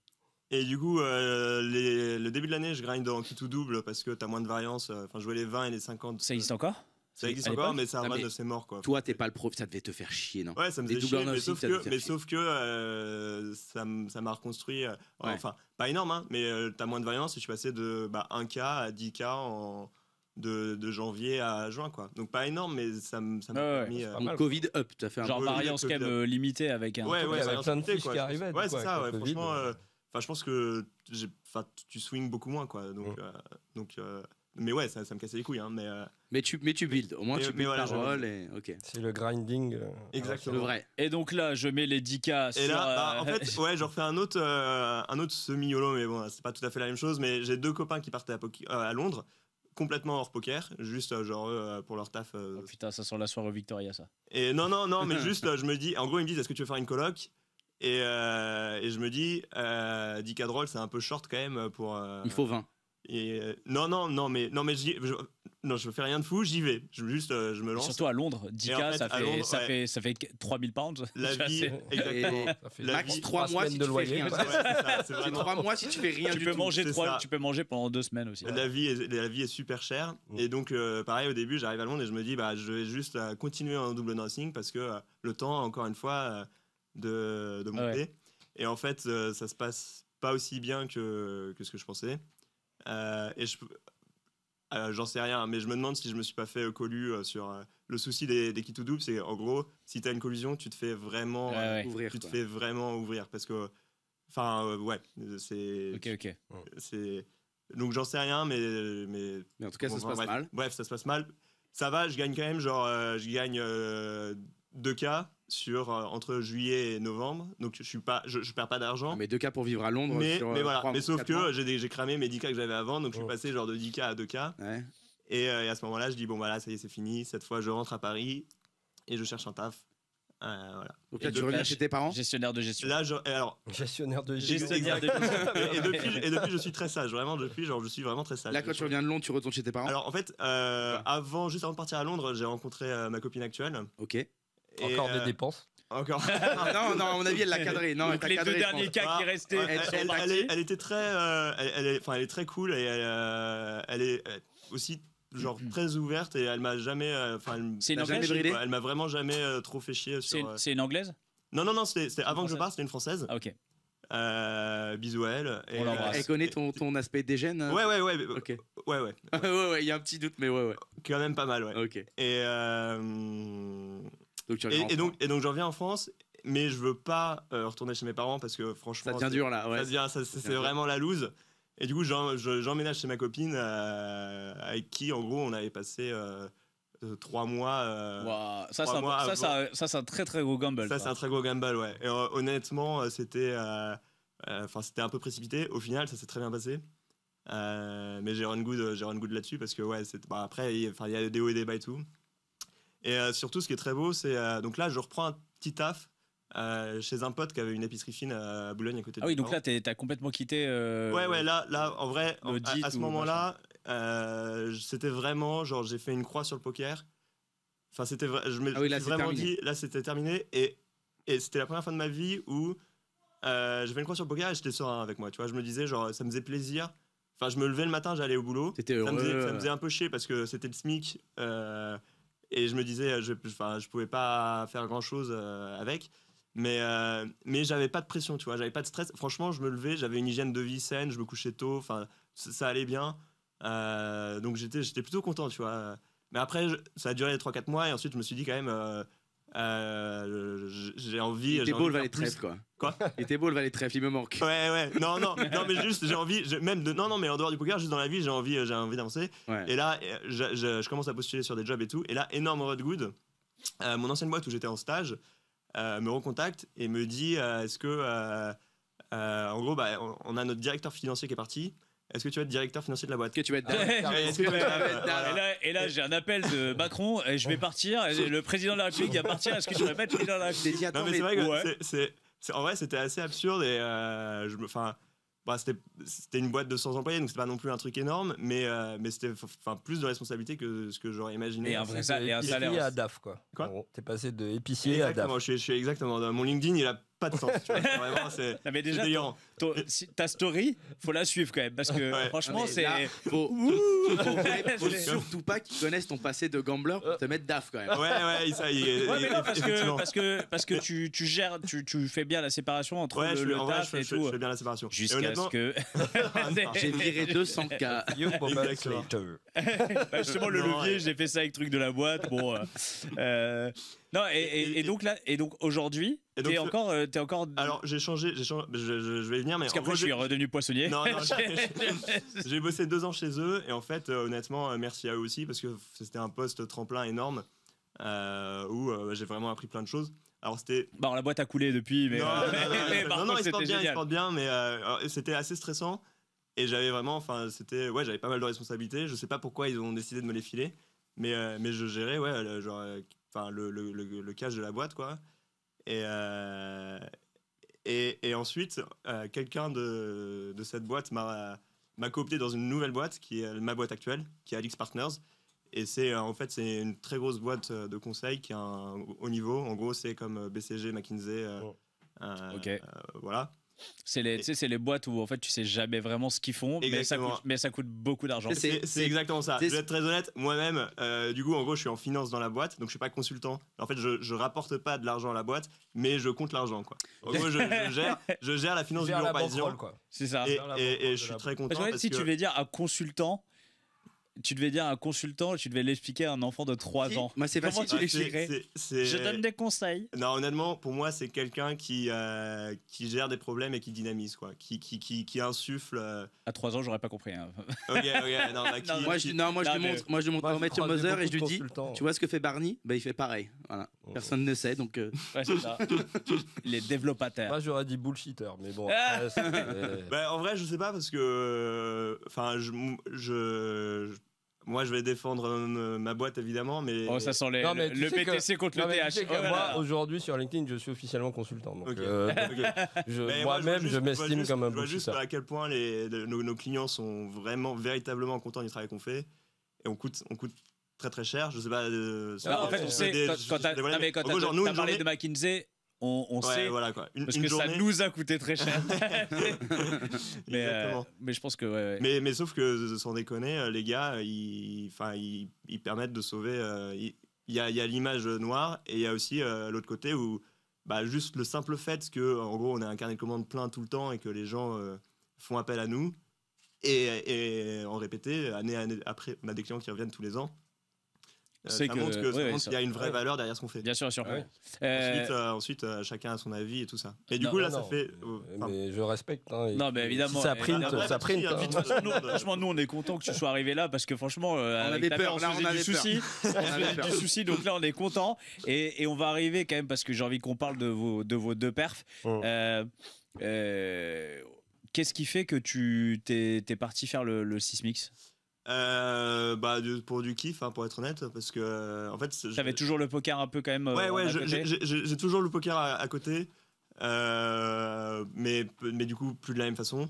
Et du coup, le début de l'année, je grind en tout double parce que t'as moins de variance. Enfin, je jouais les 20 et les 50. Ça existe encore? Ça existe à encore, l'époque mais ça Ah, mais c'est mort quoi. Toi, t'es pas le prof, ça devait te faire chier, non? Ouais, ça me Des faisait double chier, en mais aussi, sauf ça devait faire que ça m'a reconstruit. Enfin, pas énorme, hein, mais t'as moins de variance et je suis passé de 1K à 10K de janvier à juin, quoi. Donc pas énorme, mais ça m'a permis. Pas Donc mal. Covid up, t'as fait un Genre peu variance quand même limitée avec un. Ouais, il y avait variance plein de limitée, fiches quoi. qui arrivaient, Ouais, du coup, c'est ça, avec ouais. le Covid. Franchement, je pense que tu swings beaucoup moins, quoi. Mais ouais, ça me cassait les couilles, hein, Mais tu builds, au moins Mais- tu mais builds voilà, ta je rôle et ok. C'est le grinding. Exactement. Le vrai. Et donc là, je mets les 10K sur. Et là, en fait, ouais, je refais un autre semi-YOLO, mais bon, c'est pas tout à fait la même chose. Mais j'ai 2 copains qui partaient à Londres, complètement hors poker, juste pour leur taf. Oh putain, ça sent la soirée au Victoria, ça. Et non, mais juste, je me dis, en gros, ils me disent, est-ce que tu veux faire une coloc? Et je me dis, 10K de roll, c'est un peu short quand même pour. Il faut 20. Non, mais je fais rien de fou, j'y vais. Je me Et lance. surtout à Londres, 10K, Et en fait, ça à fait, Londres, ça, ouais. fait, ça fait 3000 pounds. La Tu vois, vie, c'est- exactement. Ça fait Max 3 3 mois si semaines tu de fais loyer. rien. Ouais, c'est ça, c'est C'est vraiment. 3 mois si tu fais rien tu du peux tout. manger c'est 3, ça. tu peux manger pendant 2 semaines aussi. La vie est super chère. Et donc, pareil, au début, j'arrive à Londres et je me dis, je vais juste continuer en double nothing parce que le temps, encore une fois, de monter. Ouais. Et en fait, ça se passe pas aussi bien que ce que je pensais. J'en sais rien, mais je me demande si je me suis pas fait collu sur le souci des kits to double. C'est en gros, si tu as une collusion, tu te fais vraiment Ouvrir. tu te quoi. fais vraiment ouvrir parce que, enfin, ouais, c'est. Ok. C'est donc j'en sais rien, mais Mais en tout cas, ça bon, se passe bref. mal. Bref, ça se passe mal. Ça va, je gagne quand même, je gagne 2K sur entre juillet et novembre. Donc je perds pas d'argent. Ah, mais 2K pour vivre à Londres. Mais sur, voilà. 3, Mais sauf 4 mois. que j'ai cramé mes 10K que j'avais avant, donc je suis passé genre de 10K à 2K. Ouais. Et à ce moment-là, je dis bon voilà, ça y est, c'est fini. Cette fois, je rentre à Paris et je cherche un taf. Voilà. Donc là, Et tu de reviens flash. chez tes parents. Gestionnaire de gestion. Là, et alors, Gestionnaire de Gestionnaire de et depuis, je suis très sage. Vraiment, depuis, genre, je suis vraiment très sage. Là, quand tu reviens de Londres, tu retournes chez tes parents. Alors, en fait, juste avant de partir à Londres, j'ai rencontré ma copine actuelle. Ok. Et, Encore des dépenses. Encore. non, à mon avis, elle l'a cadré. Non, elle Donc t'a les cadré, 2 je derniers pense. cas qui restaient sont partis. Elle était très, elle est très cool et elle est aussi genre très ouverte et elle m'a jamais, C'est une T'as jamais anglaise bridé elle m'a vraiment jamais trop fait chier sur. C'est une anglaise? Non, c'était avant que je Française. parte, c'était une française. Ah, ok. Bisous à elle. On l'embrasse. Elle connaît ton aspect dégène. Ouais. Ok. Ouais. ouais, il y a un petit doute, mais ouais. Quand même pas mal, ouais. Ok. Et Donc tu reviens en France. donc je reviens en France, mais je veux pas retourner chez mes parents parce que franchement Ça devient dur là. Ouais. c'est vraiment la loose. Et du coup, j'emménage chez ma copine avec qui, en gros, on avait passé 3 mois. Wow. Ça, 3 c'est mois un très très gros gamble. Ça, c'est un très gros gamble, ouais. Et honnêtement, c'était un peu précipité. Au final, ça s'est très bien passé. Mais j'ai run good là-dessus parce que ouais, après il y a des hauts et des bas et tout. Et surtout, ce qui est très beau, c'est donc là, je reprends un petit taf chez un pote qui avait une épicerie fine à Boulogne à côté de Ah oui, mes donc là, t'as complètement quitté. Ouais, là, en vrai, l'audit à ce ou moment-là, c'était vraiment genre j'ai fait une croix sur le poker. Enfin, je me suis vraiment dit, là, c'était terminé. Et c'était la première fois de ma vie où j'ai fait une croix sur le poker et j'étais serein avec moi. Tu vois, je me disais, genre, ça me faisait plaisir. Enfin, je me levais le matin, j'allais au boulot. T'étais heureux. Ça me faisait un peu chier parce que c'était le SMIC. Et je me disais, je pouvais pas faire grand-chose avec. Mais j'avais pas de pression, tu vois, j'avais pas de stress. Franchement, je me levais, j'avais une hygiène de vie saine, je me couchais tôt, enfin, ça allait bien. Donc j'étais plutôt content, tu vois. Mais après, ça a duré 3-4 mois et ensuite, je me suis dit quand même, j'ai envie. Il était beau le valet de trèfle, quoi. Quoi ? Il était beau le valet de trèfle, il me manque. Ouais. Non, mais juste, j'ai envie, même de. Non, mais en dehors du poker, juste dans la vie, j'ai envie d'avancer. Ouais. Et là, je commence à postuler sur des jobs et tout. Et là, énorme road good. Mon ancienne boîte où j'étais en stage me recontacte et me dit est-ce que. En gros, on a notre directeur financier qui est parti. Est-ce que tu vas être directeur financier de la boîte ? Que tu vas être et là, j'ai un appel de Macron et je vais partir. Et le président de la République va partir. Est-ce que tu vas pas être président de la République ? Non, mais c'est vrai que en vrai, c'était assez absurde et c'était une boîte de 100 employés, donc c'est pas non plus un truc énorme, mais c'était plus de responsabilité que ce que j'aurais imaginé. Et un vrai salaire à DAF, quoi. T'es passé de épicier exactement, à DAF. Je suis exactement. Mon LinkedIn, il a pas de sens. Tu vois. Vraiment, c'est déjà, délirant. Ta story, faut la suivre quand même, parce que franchement, c'est. Faut surtout pas qu'ils connaissent ton passé de gambler pour te mettre DAF quand même. Ouais, ça y est. Ouais, mais non, parce que tu gères, tu fais bien la séparation entre le DAF et tout. Je fais bien la séparation. Jusqu'à ce que. J'ai viré 200K. Justement, le levier, j'ai fait ça avec le truc de la boîte. Bon. Non, et donc aujourd'hui, t'es encore. Alors j'ai changé, je vais venir, mais. Parce qu'après, je suis redevenu poissonnier. Non, j'ai bossé 2 ans chez eux, et en fait, honnêtement, merci à eux aussi, parce que c'était un poste tremplin énorme, où j'ai vraiment appris plein de choses. Alors c'était. Bon, la boîte a coulé depuis, mais. Non, ils se portent bien, mais c'était assez stressant. Et j'avais vraiment, j'avais pas mal de responsabilités. Je sais pas pourquoi ils ont décidé de me les filer, mais je gérais, le cash de la boîte, quoi. Et ensuite, quelqu'un de cette boîte m'a coopté dans une nouvelle boîte, qui est ma boîte actuelle, qui est Alix Partners. Et c'est une très grosse boîte de conseil qui a un haut niveau. En gros, c'est comme BCG, McKinsey. Voilà. C'est les boîtes où en fait tu sais jamais vraiment ce qu'ils font, mais ça coûte beaucoup d'argent. C'est exactement ça. Je vais être très honnête, moi-même, du coup, en gros, je suis en finance dans la boîte, donc je suis pas consultant. En fait, je rapporte pas de l'argent à la boîte, mais je compte l'argent, quoi. En gros, je gère la finance du bureau parisien. C'est ça. Et je suis très content. Parce que si tu devais dire un consultant. Tu devais l'expliquer à un enfant de 3 ans. Moi, c'est facile, tu l'expliquerais. Je donne des conseils. Non, honnêtement, pour moi, c'est quelqu'un qui gère des problèmes et qui dynamise, quoi. Qui insuffle. À 3 ans, j'aurais pas compris. Hein. Ok. Non, moi, je lui montre Matthew Mother et je lui dis tu vois ce que fait Barney ? Il fait pareil. Voilà. Personne ne sait, donc. Ouais, c'est ça. Les développateurs. Moi, j'aurais dit bullshitter, mais bon. En vrai, je sais pas parce que. Moi, je vais défendre ma boîte, évidemment, mais. Oh, ça sent le BTC contre le TH. Moi, aujourd'hui, sur LinkedIn, je suis officiellement consultant. Donc, moi-même, je m'estime comme un bullshitter. Je vois juste à quel point nos clients sont véritablement contents du travail qu'on fait. Et on coûte très très cher. Je sais pas. En fait, on sait, quand t'as parlé de McKinsey, on sait, voilà, quoi. Parce que ça nous a coûté très cher. mais je pense que mais sauf que sans déconner, les gars, ils permettent de sauver. Il y a l'image noire et il y a aussi l'autre côté où juste le simple fait que en gros on a un carnet de commandes plein tout le temps et que les gens font appel à nous et en répété année après, on a des clients qui reviennent tous les ans. Ça montre qu'il y a une vraie valeur derrière ce qu'on fait. Bien sûr. Ensuite, chacun a son avis et tout ça. Et du coup, ça fait. Mais je respecte. Non, mais évidemment. Ça print. Franchement, nous, on est content que tu sois arrivé là parce que franchement, on avait peur. On faisait du souci. Donc là, on est content. Et on va arriver quand même parce que j'ai envie qu'on parle de vos 2 perfs. Qu'est-ce qui fait que tu t'es parti faire le Sysmix? Pour du kiff, hein, pour être honnête, parce que en fait, t'avais toujours le poker un peu quand même. Ouais, j'ai toujours le poker à côté, mais du coup plus de la même façon.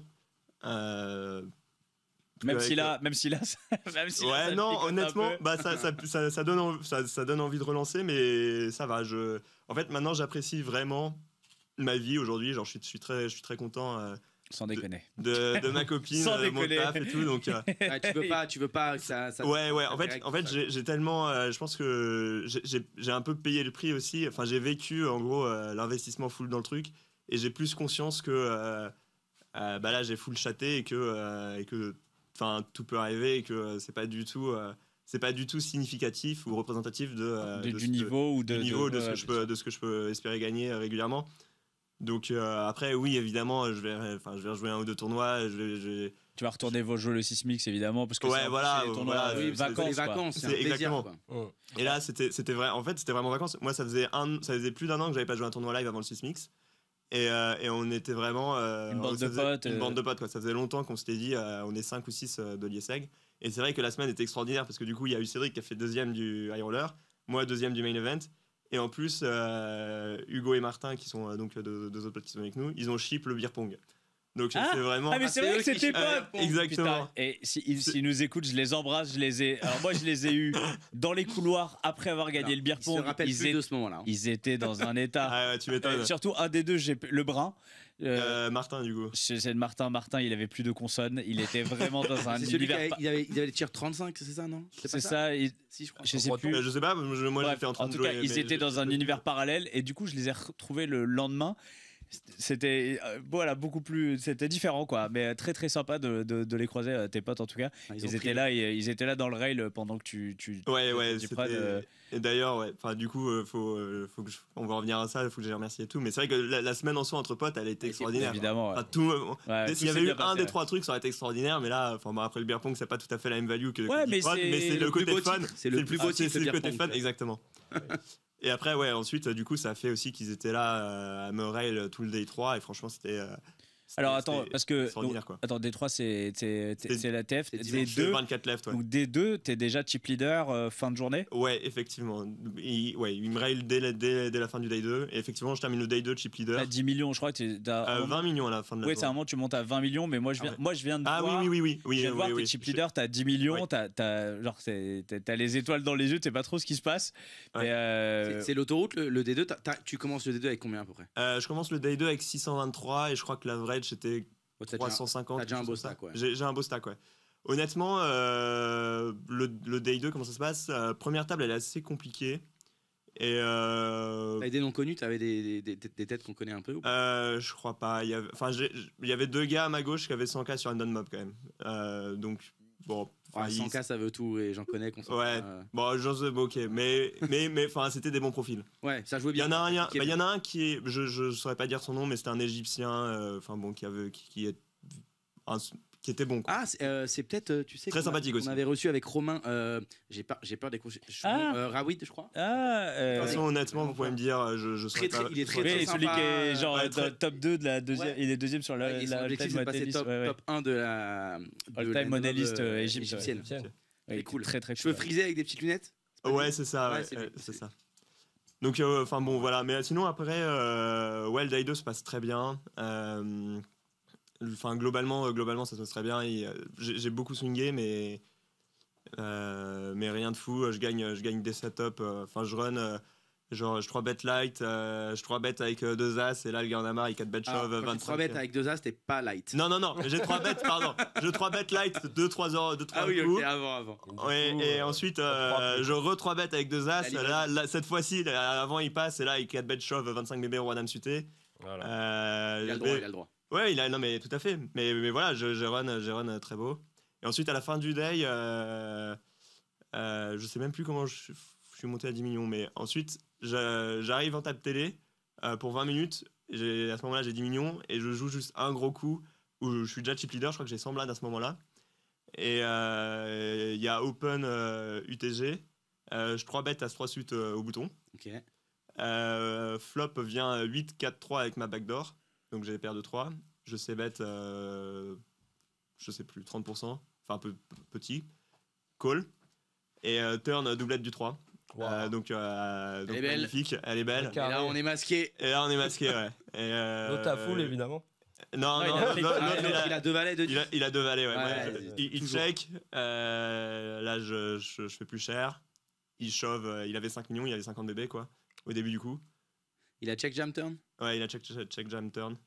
Même si là, ouais, non, honnêtement, ça donne envie de relancer, mais ça va. En fait, maintenant, j'apprécie vraiment ma vie aujourd'hui. Genre, je suis très content. Sans déconner. De ma copine, mon taf et tout. Donc, tu veux pas que ça ouais. En fait, j'ai tellement. Je pense que j'ai un peu payé le prix aussi. Enfin, j'ai vécu en gros l'investissement full dans le truc, et j'ai plus conscience que là, j'ai full chaté et que enfin, tout peut arriver et que c'est pas du tout significatif ou représentatif du niveau de ce que je peux espérer gagner régulièrement. Donc après, oui, évidemment, je vais rejouer 1 ou 2 tournois. Tu vas retourner jouer le Sysmix, évidemment, parce que les tournois, les vacances, c'est exactement. plaisir, et là, c'était vrai. En fait, c'était vraiment vacances. Moi, ça faisait plus d'1 an que j'avais pas joué un tournoi live avant le Sysmix. Et on était vraiment une bande de potes, quoi. Ça faisait longtemps qu'on s'était dit on est 5 ou 6 de l'IESEG. Et c'est vrai que la semaine était extraordinaire parce que du coup il y a eu Cédric qui a fait 2e du high roller, moi 2e du main event, et en plus Hugo et Martin qui sont donc deux autres potes qui sont avec nous, ils ont chip le beer pong. Donc c'est vraiment. Ah mais c'est vrai que c'était pas. Exactement. Putain. Et s'ils nous écoutent, je les embrasse, Alors moi je les ai eus dans les couloirs après avoir gagné le beer pong. Ils se rappellent plus de ce moment-là. Ils étaient dans un état. Ah ouais, tu m'étonnes. Surtout un des deux, le brun. Martin du coup. C'est Martin. Il avait plus de consonnes. Il était vraiment dans un univers. Il avait les tirs 35, c'est ça, non? C'est ça. Si, je crois. Je sais plus. Je sais pas. Moi j'étais en train de jouer. En tout cas, ils étaient dans un univers parallèle et du coup, je les ai retrouvés le lendemain. C'était beaucoup plus, c'était différent quoi, mais très très sympa de les croiser, tes potes en tout cas. Ils étaient là dans le rail pendant que tu et d'ailleurs du coup on va revenir à ça, il faut que je les remercie et tout, mais c'est vrai que la semaine en soi entre potes elle a été extraordinaire évidemment. S'il y avait eu un des 3 trucs ça aurait été extraordinaire, mais là après le beer pong c'est pas tout à fait la même value que mais c'est le côté fun, c'est le plus beau titre, c'est le côté fun, exactement. Et après, ensuite, du coup, ça a fait aussi qu'ils étaient là à me rail tout le day 3, et franchement, c'était. Alors attends, parce que. Attends, D3, c'est la TF. D2, 24 left, ouais. Donc D2, t'es déjà chip leader fin de journée? Ouais, effectivement. Il me rail dès la fin du day 2, et effectivement, je termine le day 2 chip leader. T'as 10 millions, je crois que t'as. 20 millions à la fin de la journée. Oui, c'est un moment, tu montes à 20 millions, mais moi, je viens de voir. Ah oui. Je viens de voir, t'es chip leader, t'as 10 millions, t'as les étoiles dans les yeux, tu sais pas trop ce qui se passe. Ouais. C'est l'autoroute, le D2. Tu commences le D2 avec combien à peu près? Je commence le day 2 avec 623, et je crois que l'average c'était 350. T'as déjà un beau stack, ouais. J'ai un beau stack, ouais. Honnêtement, le day 2, comment ça se passe? Première table, elle est assez compliquée. Et t'avais des noms connus, t'avais des têtes qu'on connaît un peu ou pas? Je crois pas. Il y avait 2 gars à ma gauche qui avaient 100K sur Random Mob quand même. Donc, bon. 100K ça veut tout, et j'en connais qu'on s'en ouais. Bon, ok. Mais c'était des bons profils. Ouais, ça jouait bien. Il y en a un qui est. Je saurais pas dire son nom, mais c'était un Égyptien. Qui était bon, quoi. C'est peut-être, tu sais, très sympathique aussi. On avait reçu avec Romain, j'ai peur d'écouter. Rawid, je crois. De toute façon, honnêtement, vous pouvez me dire, je serais pas. Il est très sympa. Celui qui est genre top 2 de la deuxième, il est deuxième sur la all-time modaliste. Top 1 de la all-time modaliste égyptienne. C'est cool. Très très cool. Cheveux frisés avec des petites lunettes. Ouais, c'est ça. C'est ça. Donc, bon, voilà. Mais sinon, après, le day 2 se passe très bien. Globalement, ça se passe très bien. J'ai beaucoup swingé, mais rien de fou. Je gagne des setups. Je run. Genre, je 3-bet light, je 3-bet avec 2 as, et là, le gars en a marre, il 4-bet shove, 25. 3-bet avec 2 as, t'es pas light. Non, j'ai 3-bet, pardon. Je 3-bet light, 2-3 heures, 2-3 Ah oui, coups. ok, avant. Ouais, et ensuite, je re-3-bet avec 2 as. Là, cette fois-ci, avant, il passe, et là, il 4-bet shove, 25 bébés, roi dame suité. Voilà. Il a le droit. Ouais, non, mais tout à fait. Mais voilà, j'ai run très beau. Et ensuite, à la fin du day, je sais même plus comment je suis monté à 10 millions, mais ensuite, j'arrive en table télé pour 20 minutes. À ce moment-là, j'ai 10 millions et je joue juste un gros coup où je suis déjà chip leader. Je crois que j'ai 100 blindes à ce moment-là. Et il y a Open UTG. Je 3-bet à 3 suites au bouton. Ok. Flop vient 8-4-3 avec ma backdoor. Donc j'ai paire de 3. je sais bet, je sais plus, 30%, enfin un peu petit, call, et turn doublette du 3. Wow. Donc Elle est belle. magnifique, elle est belle. Et là, on est masqué. Et là, on est masqué, ouais. L'autre à full, évidemment. Non, il non, a fait- l'autre, Il a 2 valets de 10. il a 2 valets, ouais. Ouais, Ouais. Il toujours. check, là, je fais plus cher. Il shove, il avait 5 millions, il avait 50 bébés, quoi, au début du coup. Il a check jam turn. Ouais, il a check jam turn.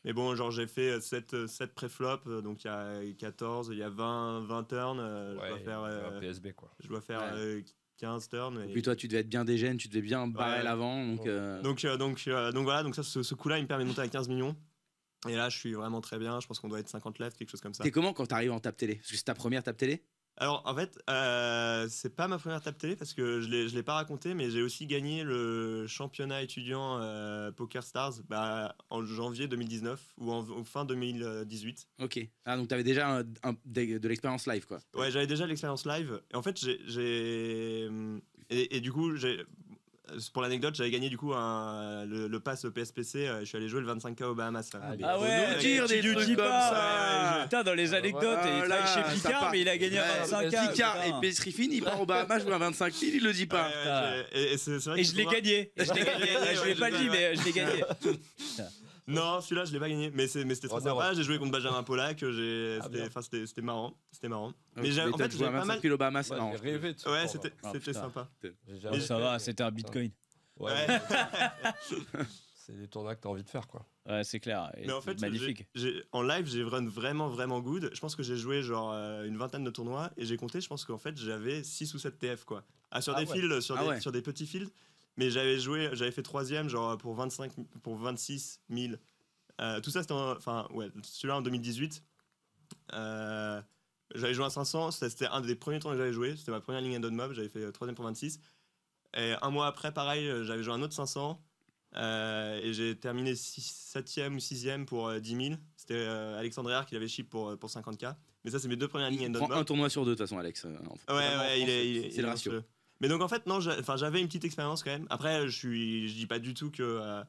Mais bon, genre, j'ai fait 7 pré-flop, donc il y a 14, il y a 20 turns. Ouais, un PSB, quoi. Je dois faire 15 turns. Et puis toi, tu devais être bien dégène, tu devais bien barrer l'avant. Donc, Donc voilà, donc ça, ce coup-là, il me permet de monter à 15 millions. Et là, je suis vraiment très bien. Je pense qu'on doit être 50 left, quelque chose comme ça. t'es comment quand t'arrives en tape télé? Parce que c'est ta première tape télé? Alors, en fait, c'est pas ma première tape télé parce que je l'ai pas raconté, mais j'ai aussi gagné le championnat étudiant Poker Stars en janvier 2019 ou en fin 2018. Ok. Ah, donc t'avais déjà de l'expérience live, quoi. Ouais, j'avais déjà l'expérience live. Et en fait, et du coup, pour l'anecdote, j'avais gagné du coup le pass PSPC. Je suis allé jouer le 25K aux Bahamas. Là. Ah ouais, dire des tu trucs dis comme pas. ça. Putain, dans les anecdotes, il Voilà, travaille chez ça Picard, part. mais il a gagné un 25K. Picard et putain. Pesrifine, il part au Bahamas, jouer à 25 000, il le dit pas. Et c'est vrai Et que je l'ai souvent- gagné. Je l'ai gagné. Je l'ai pas dit, mais je l'ai gagné. Non, celui-là, je l'ai pas gagné. Mais c'était très Oh, sympa. non. J'ai joué contre Benjamin Pollack. bien. C'était marrant. C'était marrant. Mais Mais en fait, jouer à j'avais pas 25 mal. 000 au Bahamas, c'est Ouais, marrant. j'ai rêvé de ce Ouais, sport, c'était Ah, c'était putain. sympa. là. J'ai jamais Oh, ça fait, va, mais c'était un putain. bitcoin. Ouais, Ouais. mais c'est des tournois que t'as envie de faire, quoi. Ouais, c'est clair. Et Mais en fait, magnifique. en live, j'ai vraiment good. Je pense que j'ai joué genre une vingtaine de tournois et j'ai compté. Je pense qu'en fait, j'avais 6 ou 7 TF, quoi. Sur Ah des ouais. fields, Ah sur des petits fields. Mais j'avais fait 3ème, genre pour 26 000. Tout ça, c'était celui-là en 2018. J'avais joué à 500, c'était un des premiers tournois que j'avais joué. C'était ma première ligne Endon Mob, j'avais fait 3ème pour 26. Et un mois après, pareil, j'avais joué un autre 500. Et j'ai terminé 7ème ou 6ème pour 10 000. C'était Alexandre Herr qui l'avait chip pour 50K. Mais ça, c'est mes 2 premières lignes Il Endon prend un Mob. tournoi sur 2, de toute façon, Alex. Ouais, c'est le ratio. Mais donc en fait, non, j'avais une petite expérience quand même. Après, je dis pas du tout que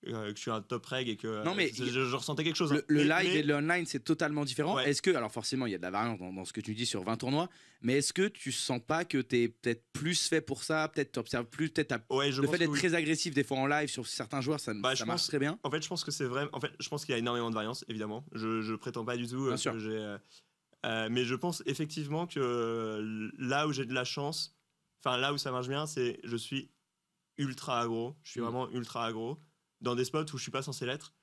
je suis un top reg et que Non, mais je ressentais quelque chose. Le Mais- live mais- et le online, c'est totalement différent. Ouais. Est-ce que, alors forcément, il y a de la variance dans ce que tu dis sur 20 tournois, mais est-ce que tu sens pas que t'es peut-être plus fait pour ça, peut-être t'observes plus, Ouais, je le pense fait d'être que oui. très agressif des fois en live sur certains joueurs, ça Je marche pense- très bien. En fait, je pense que c'est vrai. En fait, je pense qu'il y a énormément de variance, évidemment. Je prétends pas du tout Bien sûr. que j'ai. Mais je pense effectivement que là où j'ai de la chance, enfin là où ça marche bien, c'est je suis ultra aggro. Je suis vraiment ultra aggro dans des spots où je suis pas censé l'être.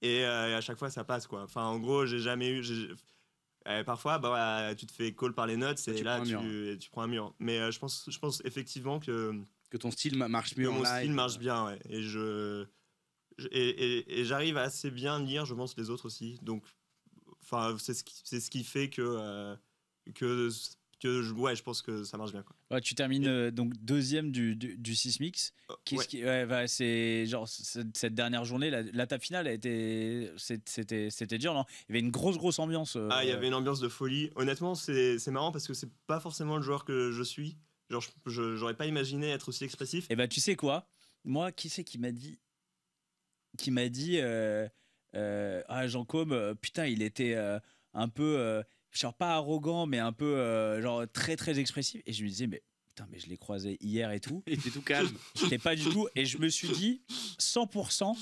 Et à chaque fois, ça passe, quoi. Enfin, en gros, j'ai jamais eu. Parfois, tu te fais call par les notes et tu là, prends un mur. tu prends un mur. Mais je pense effectivement que Que ton style marche mieux en mon live. style marche bien, ouais. Et j'arrive à assez bien lire, je pense, les autres aussi. Donc, enfin, c'est ce qui fait que je pense que ça marche bien, quoi. Ouais, tu termines donc 2ème du Sismix. Ouais. C'est genre cette dernière journée, la table finale c'était dur, non? Il y avait une grosse ambiance. Il y avait une ambiance de folie. Honnêtement, c'est marrant parce que c'est pas forcément le joueur que je suis. Genre, j'aurais pas imaginé être aussi expressif. Et tu sais quoi? Moi, qui c'est qui m'a dit Jean Côme, putain, il était un peu genre pas arrogant, mais un peu genre très expressif. Et je me disais, mais putain, mais je l'ai croisé hier et tout. Il était tout calme. J'étais pas du tout. Et je me suis dit, 100%.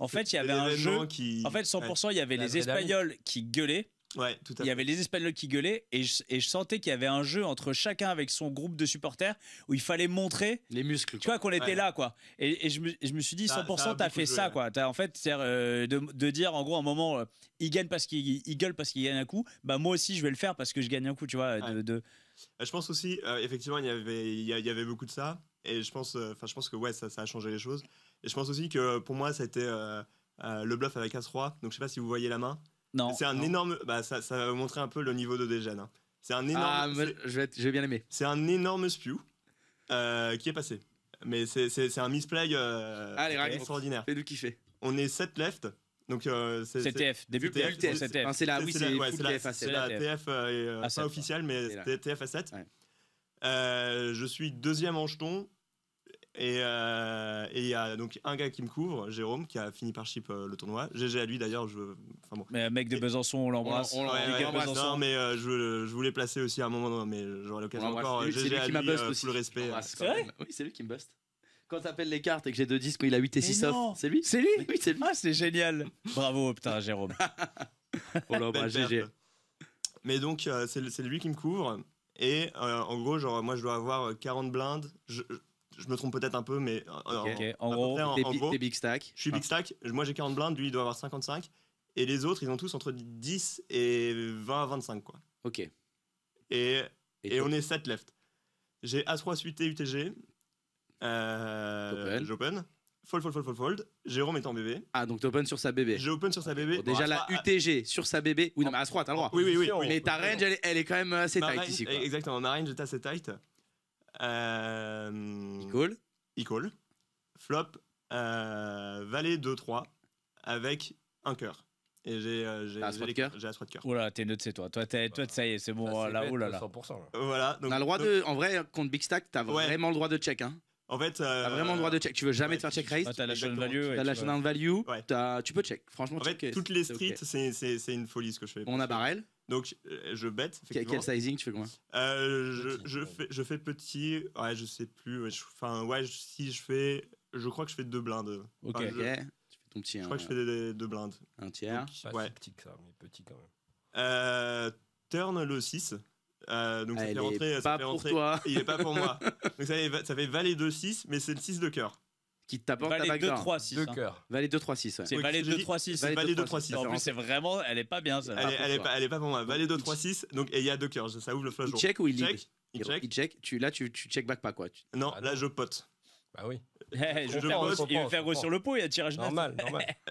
En fait, il y avait un jeu. En fait, 100%, il y avait les Espagnols qui gueulaient. Ouais, tout à fait. Il y avait les Espagnols qui gueulaient et je sentais qu'il y avait un jeu entre chacun avec son groupe de supporters où il fallait montrer Les muscles. tu vois qu'on était là, quoi. Et je me suis dit, Ça a 100%, t'as beaucoup fait joué, ça, ouais. quoi. T'as, en fait, c'est de dire, en gros, à un moment, il gagne parce qu'il gueule parce qu'il gagne un coup. Bah, moi aussi, je vais le faire parce que je gagne un coup, tu vois. Ouais. Je pense aussi, effectivement, il y avait beaucoup de ça. Et je pense que ouais, ça a changé les choses. Et je pense aussi que pour moi, c'était le bluff avec As-Roi. Donc, je sais pas si vous voyez la main. Non. C'est un énorme. Ça va vous montrer un peu le niveau de dégène. Hein. C'est un énorme. Je vais bien aimer. C'est un énorme spew qui est passé. Mais c'est un misplay Allez, raconte. extraordinaire. Fais-nous kiffer. On est 7 left. Donc, C'est TF, début c'est TF, TF. c'est TF. Enfin, c'est la, oui, c'est la- ouais, full c'est la- TF à c'est 7. la TF. TF À 7, pas officielle, mais C'est là. c'était TF à 7. Ouais. Je suis 2ème en jeton Et il y a donc un gars qui me couvre, Jérôme, qui a fini par chip le tournoi. GG à lui d'ailleurs. Enfin bon. Mais mec de Besançon, on l'embrasse. On l'embrasse. Non, mais je voulais placer aussi à un moment, mais j'aurai l'occasion encore. C'est lui GG à qui lui, m'a bust aussi. tout le respect. C'est vrai? Oui, c'est lui qui me bust. Quand t'appelles les cartes et que j'ai 2 disques, quand il a 8 et 6 off, c'est lui? C'est lui? Oui, c'est lui. Ah, c'est génial. Bravo, putain, Jérôme. On l'embrasse, GG. Mais donc, c'est lui qui me couvre. Et en gros, genre, moi, je dois avoir 40 blindes. Je me trompe peut-être un peu, mais En gros, t'es big stack. je suis big stack. Moi, j'ai 40 blindes. Lui, il doit avoir 55. Et les autres, ils ont tous entre 10 et 20 à 25, quoi. Ok. Et on est 7 left. J'ai As-Roi suité UTG. J'open. Fold. Jérôme est en bébé. Ah, donc t'open sur sa bébé. J'ai open sur sa bébé. Bon, déjà la UTG sur sa bébé. Oui, non, mais As-Roi, t'as le droit. Oui. Mais ta range, elle est quand même assez Ma tight range- ici, quoi. Exactement, ma range est assez tight. Cool. Il call. Flop. Valet 2-3 avec un cœur. Et j'ai As-Roi de cœur. J'ai As-Roi de cœur. Oula, t'es neutre, c'est toi. Toi, ça y est, c'est bon. Là, oh là là. 100%. Là. Voilà. On a le droit de. En vrai, contre Big Stack, t'as vraiment le droit de check. Hein. En fait. T'as vraiment le droit de check. Tu veux jamais te faire check raise. T'as la showdown Exactement. value. T'as la showdown value. Ouais. Tu peux check. Franchement, En fait, check. toutes les c'est streets, ok. c'est une folie ce que je fais. On a barrel. Donc, je bête. Quel sizing tu fais combien? Je fais petit. Ouais, je sais plus. Si je fais. Je crois que je fais 2 blindes. Ok. Ok. Tu fais ton petit. Je crois que je fais 2 blindes. Un tiers. Donc, Pas ouais. si petit que ça, mais petit quand même. Turn le 6. Donc ça Elle fait rentrer. est pas pour toi. Il est pas pour moi. Donc ça fait valet 2-6, mais c'est le 6 de cœur. Qui t'apporte ta Valet backdoor. 2-3-6. Deux cœurs. Valet 2-3-6. Ouais. C'est Oui, valet j'ai dit- 2-3-6. Valet Valet 2-3-6. En plus, c'est vraiment. Elle est pas bien, ça. Elle est pas pour moi. Valet 2-3-6. Donc et il y a 2 cœurs. Ça ouvre le flash Il draw. check ou il lead? Check. Il check. Il check. Là, tu check back pas quoi. Non, Ah, là non. je pote. Bah oui. Je vais Je faire pense, il veut faire gros sur le pot, il y a tirage neuf. Normal.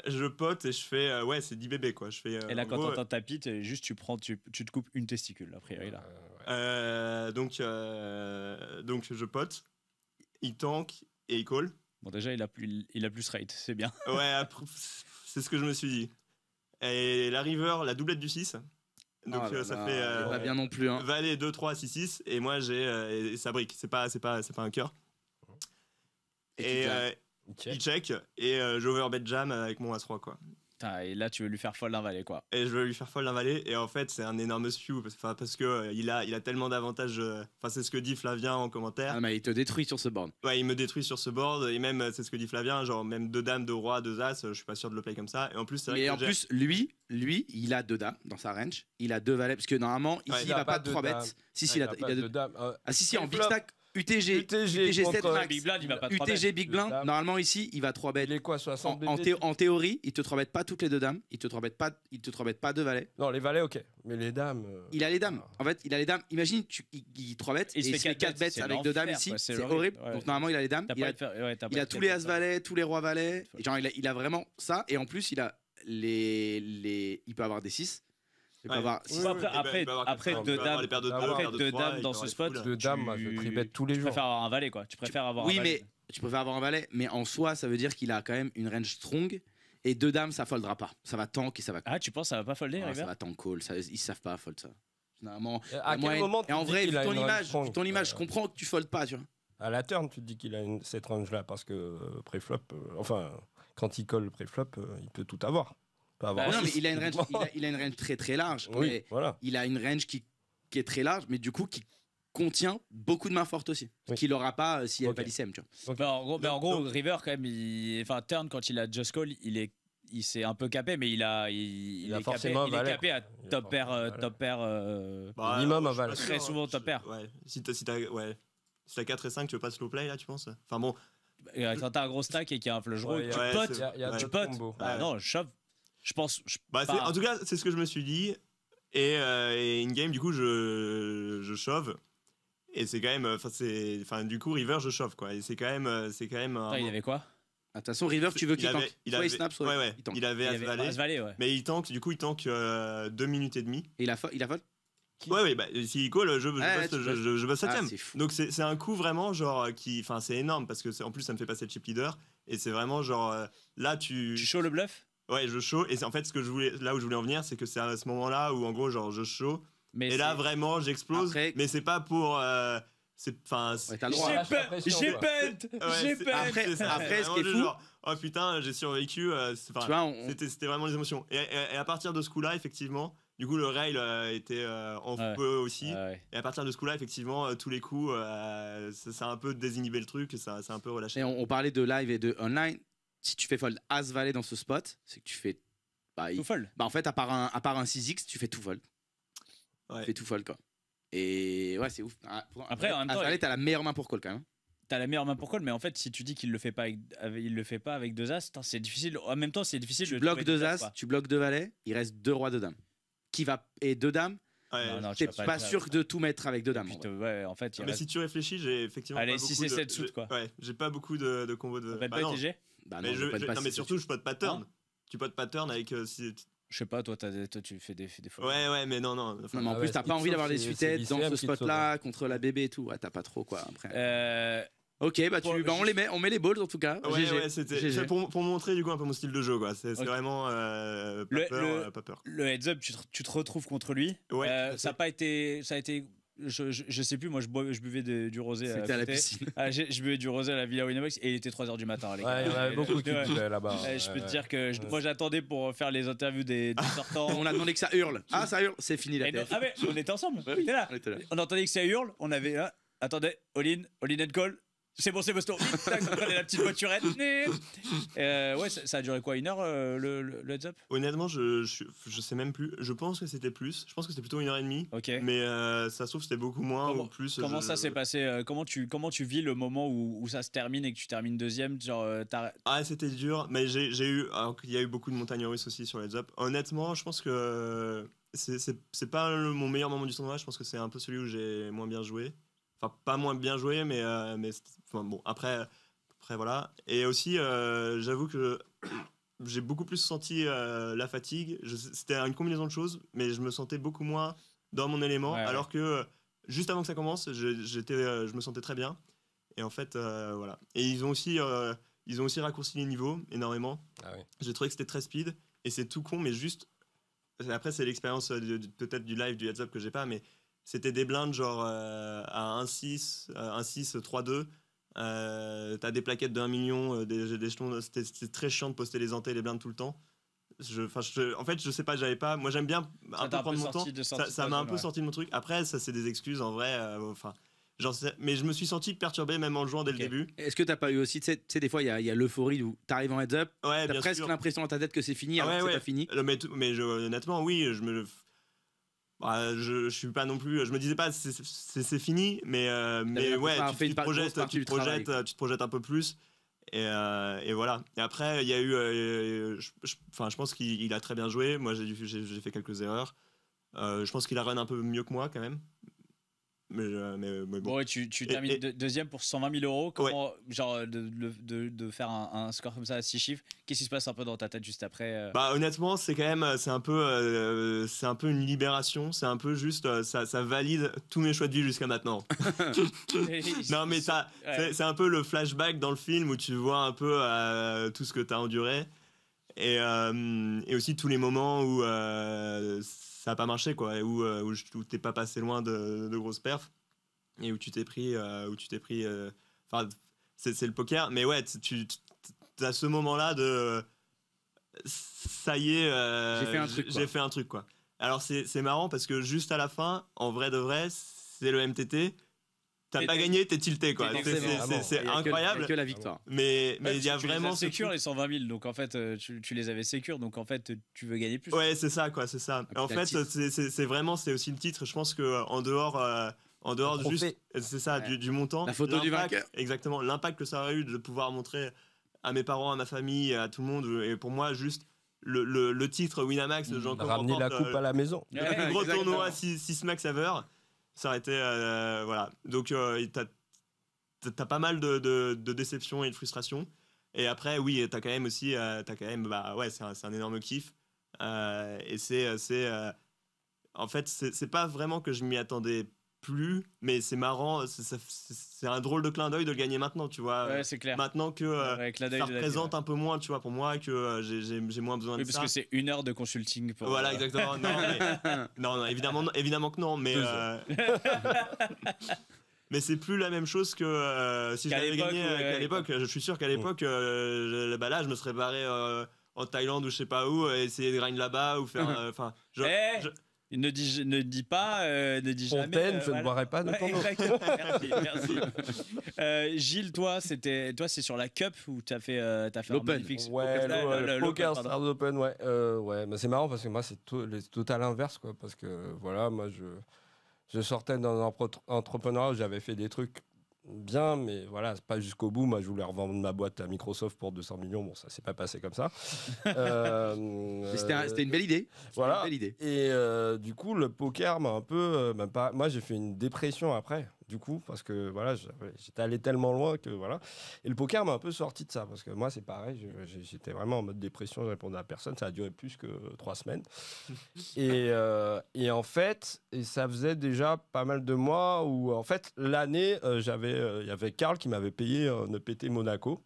Je pote et je fais ouais, c'est 10 bébés quoi. Je fais Et là, en quand gros, t'entends ta pite, juste tu te coupes une testicule, a priori là. donc je pote. Il tank et il call. Bon, déjà, il a plus rate, c'est bien. Ouais, après, c'est ce que je me suis dit. Et la river, la doublette du 6. Donc ça fait Pas bien non plus. Hein. valet 2, 3, 6, 6. Et moi j'ai et ça brique. C'est pas un cœur. Et il check. Et j'overbet jam avec mon As-Roi quoi. Putain, et là, tu veux lui faire fold un valet, quoi. Et je veux lui faire fold un valet. Et en fait, c'est un énorme spew. Parce que il a tellement d'avantages. Enfin, c'est ce que dit Flavien en commentaire. Ah, mais il te détruit sur ce board. Ouais, il me détruit sur ce board. Et même, c'est ce que dit Flavien. Genre, même 2 dames, 2 rois, 2 as. Je suis pas sûr de le play comme ça. Et en plus, c'est vrai Mais que en plus, lui, il a 2 dames dans sa range. Il a 2 valets. Parce que normalement, ici, il va pas de 3 bêtes. Si, il a 2 dames. Ah, si, en big stack. UTG 7 max. Big blind, il va pas 3 UTG big blind. Normalement, ici, il va 3 bêtes. Il est quoi, 60 En théorie, il te 3 bêtes pas toutes les 2 dames. Il te 3 bêtes pas 2 valets. Non, les valets, ok. Mais les dames. Il a les dames. En fait, il a les dames. Imagine, il 3 bêtes. Il se fait 4 bêtes avec 2 dames ici. C'est horrible. Donc, normalement, il a les dames. Il a tous les as valets, tous les rois valets. Genre, il a vraiment ça. Et en plus, il a il peut avoir des 6. Il peut avoir Après, 2 dames dans ce spot. 2 dames, moi, je tribet tous les Tu jours. préfères avoir un valet, quoi. Tu préfères avoir un Oui, valet. mais tu préfères avoir un valet. Mais en soi, ça veut dire qu'il a quand même une range strong. Et 2 dames, ça foldera pas. Ça va tank et ça va. Ah, tu penses que ça va pas folder, Ça River? va tank call. Ils savent pas fold ça. Généralement. À quel moment Et en vrai, vu ton image, je je comprends que tu foldes pas, tu vois. À la turn, tu te dis qu'il a cette range-là parce que préflop, quand il colle pré-flop, il peut tout avoir. Non, mais il a une range très très large. Oui, Mais voilà. il a une range qui est très large, mais du coup qui contient beaucoup de mains fortes aussi. Oui. Qu'il n'aura pas s'il n'y avait Ok. pas l'ICM, tu vois. En gros, River, quand même, turn, quand il a just call, il s'est un peu capé, mais il est forcément capé, un valet. capé à top pair. Minimum un je suis valet. pas sûr, Très souvent top pair. Ouais. Si t'as 4 et 5, tu veux pas slow play là, tu penses? Enfin bon. Quand t'as un gros stack et qu'il y a un flush draw, Ouais, tu ouais, potes. c'est- Il y a Tu deux potes. combos. Bah non, je shove. Je pense. En tout cas, c'est ce que je me suis dit. Et in-game, du coup, je shove. Et c'est quand même. Du coup, River, je shove, quoi. Et c'est quand même. Attends, il avait quoi? De toute façon, River, tu veux qu'il Il avait- tank. il Soit avait- il snap, soit ouais. il tank. Il avait Il As avait valet. As valet, ouais. Mais il tank 2 minutes et demie. Et il a fold. Ouais, bah, s'il call, je bosse Ah, 7ème. c'est fou. Donc c'est un coup vraiment, genre, c'est énorme parce que en plus, ça me fait passer le chip leader. Et c'est vraiment, genre, là, Tu show le bluff? Ouais, je show. Et c'est en fait là où je voulais en venir, c'est que c'est à ce moment-là où, en gros, genre, je show. Mais Et là, vraiment, j'explose. Après- Mais c'est pas pour. t'as le droit. J'ai pente. Après, ce qui est fou, genre, oh putain, j'ai survécu. tu vois, C'était vraiment les émotions. Et à partir de ce coup-là, effectivement, du coup, le rail était en feu aussi. Et à partir de ce coup-là, effectivement, tous les coups, ça a un peu désinhibé le truc, ça a un peu relâché. Et on parlait de live et de online. Si tu fais fold as valet dans ce spot, c'est que tu fais tout fold. En fait, à part un 6x, tu fais tout fold. Tu fais tout fold quoi. Et ouais, c'est ouf. Après, en même temps, as la meilleure main pour call quand même. T'as la meilleure main pour call, mais en fait, si tu dis qu'il le fait pas avec 2 as, c'est difficile. En même temps, c'est difficile. Tu bloques 2 as, tu bloques 2 valets, il reste 2 rois, 2 dames. Et 2 dames. T'es pas sûr de tout mettre avec 2 dames. Ouais, en fait. Mais si tu réfléchis, j'ai effectivement. Allez, 6 et 7 suites quoi. Ouais, j'ai pas beaucoup de combos de. Pas de TG. Mais surtout, je pote pas turn. Tu potes pas turn avec. Je sais pas, toi tu fais des faux. Ouais, mais non. Mais en plus, t'as pas envie d'avoir des suitettes dans ce spot-là contre la bébé et tout. Ouais, t'as pas trop quoi après. Ok, on met les balls en tout cas. Ouais, c'était pour montrer du coup un peu mon style de jeu quoi. C'est vraiment pas peur. Le heads up, tu te retrouves contre lui. Ouais. Ça a été. Je sais plus, moi je buvais du rosé. C'était à la piscine. Je buvais du rosé à la Villa Winamax et il était 3h du matin. Les gars. Ouais, il y en avait beaucoup qui buvaient là-bas. Je peux te dire que moi j'attendais pour faire les interviews des sortants. On a demandé que ça hurle. Ah, ça hurle, c'est fini la TF. Ah mais on était ensemble. On était là. On entendait que ça hurle. On avait. Attendez, all in and call. C'est bon, Bosto. On prenait la petite voiturette. Ouais, ça a duré quoi, 1 heure le heads up? Honnêtement, je sais même plus. Je pense que c'était plus. Je pense que c'était plutôt 1h30. Ok. Mais ça se trouve c'était beaucoup moins ou plus. Comment ça s'est passé? Comment tu vis le moment où ça se termine et que tu termines deuxième? Genre, c'était dur. Mais il y a eu beaucoup de montagnes russes aussi sur le heads up. Honnêtement, je pense que c'est pas mon meilleur moment du tournoi. Je pense que c'est un peu celui où j'ai moins bien joué. Enfin, pas moins bien joué, mais bon, après voilà. Et aussi, j'avoue que j'ai beaucoup plus senti la fatigue. C'était une combinaison de choses, mais je me sentais beaucoup moins dans mon élément, alors que juste avant que ça commence, je me sentais très bien. Et en fait, voilà. Et ils ont aussi raccourci les niveaux énormément. J'ai trouvé que c'était très speed, et c'est tout con, mais juste... Après, c'est l'expérience peut-être du live, du heads up que j'ai pas, mais... C'était des blindes genre à 1-6, 3-2. T'as des plaquettes de 1 million, des jetons. C'était très chiant de poster les antés et les blindes tout le temps. En fait, je sais pas, moi j'aime bien un peu prendre mon temps. Ça m'a un peu sorti de mon truc. Après, ça c'est des excuses en vrai. Mais je me suis senti perturbé même en jouant dès le début. Est-ce que t'as pas eu aussi, tu sais, des fois il y a l'euphorie où t'arrives en heads up, t'as presque l'impression dans ta tête que c'est fini, alors que c'est pas fini. Mais honnêtement, oui, je suis pas non plus, je me disais pas c'est fini, mais ouais, tu te projettes un peu plus, et voilà. Et après il y a eu je pense qu'il a très bien joué. Moi j'ai fait quelques erreurs. Je pense qu'il a run un peu mieux que moi quand même. Mais bon. Bon, et tu termines deuxième pour 120 000 euros. Comment, genre, de faire un score comme ça à 6 chiffres, qu'est-ce qui se passe un peu dans ta tête juste après Honnêtement, c'est quand même, c'est un peu une libération. C'est un peu juste, ça valide tous mes choix de vie jusqu'à maintenant. Non, mais c'est un peu le flashback dans le film où tu vois un peu tout ce que tu as enduré. Et aussi tous les moments où ça n'a pas marché, quoi, et où t'es pas passé loin de grosses perfs, et où tu t'es pris c'est le poker, mais ouais, tu as ce moment là de ça y est, j'ai fait un truc quoi. Alors c'est marrant parce que juste à la fin, en vrai de vrai, c'est le MTT. T'as pas gagné, t'es tilté quoi. C'est incroyable. Il y a que la victoire. Mais il y a vraiment. Tu sécure les 120 000, donc en fait tu les avais sécure, donc en fait tu veux gagner plus. Ouais, c'est ça quoi, c'est ça. En fait, c'est vraiment, c'est aussi le titre. Je pense que en dehors de juste, c'est ça, du montant. La photo du vainqueur. Exactement, l'impact que ça aurait eu de pouvoir montrer à mes parents, à ma famille, à tout le monde, et pour moi juste. Le titre Winamax, ramener la coupe à la maison. Le plus gros tournoi 6 max ever. Ça aurait été voilà, donc t'as pas mal de déception et de frustration, et après oui t'as quand même c'est un énorme kiff, et en fait c'est pas vraiment que je m'y attendais plus, mais c'est marrant, c'est un drôle de clin d'œil de le gagner maintenant, tu vois. Ouais, c'est clair. Maintenant que ça représente un peu moins, tu vois, pour moi, que j'ai moins besoin de ça. Oui, parce que c'est 1 heure de consulting pour... Voilà, exactement. Non, évidemment que non, mais mais c'est plus la même chose que si Qu'à j'avais l'époque, gagné ouais, qu'à l'époque. Je suis sûr qu'à l'époque, là, je me serais barré en Thaïlande ou je sais pas où, essayer de grind là-bas ou faire. Enfin, Ne dis pas, ne dis jamais. Fontaine, je ne boirai pas de ton eau. Exactement. Merci. Gilles, toi, c'est sur la Cup où t'as fait l'Open. Ouais, le Poker pardon. Stars Open, ouais. Ouais, mais c'est marrant parce que moi, c'est total inverse, quoi. Parce que voilà, moi, je sortais dans l'entrepreneuriat où j'avais fait des trucs bien, mais voilà, c'est pas jusqu'au bout. Moi, je voulais revendre ma boîte à Microsoft pour 200 millions. Bon, ça s'est pas passé comme ça. C'était une belle idée. Voilà. Une belle idée. Et du coup, le poker m'a un peu. Moi, j'ai fait une dépression après, du coup, parce que voilà, j'étais allé tellement loin que voilà. Et le poker m'a un peu sorti de ça, parce que moi, c'est pareil, j'étais vraiment en mode dépression, je répondais à personne. Ça a duré plus que 3 semaines. et en fait, ça faisait déjà pas mal de mois où, en fait, l'année, il y avait Karl qui m'avait payé un EPT Monaco.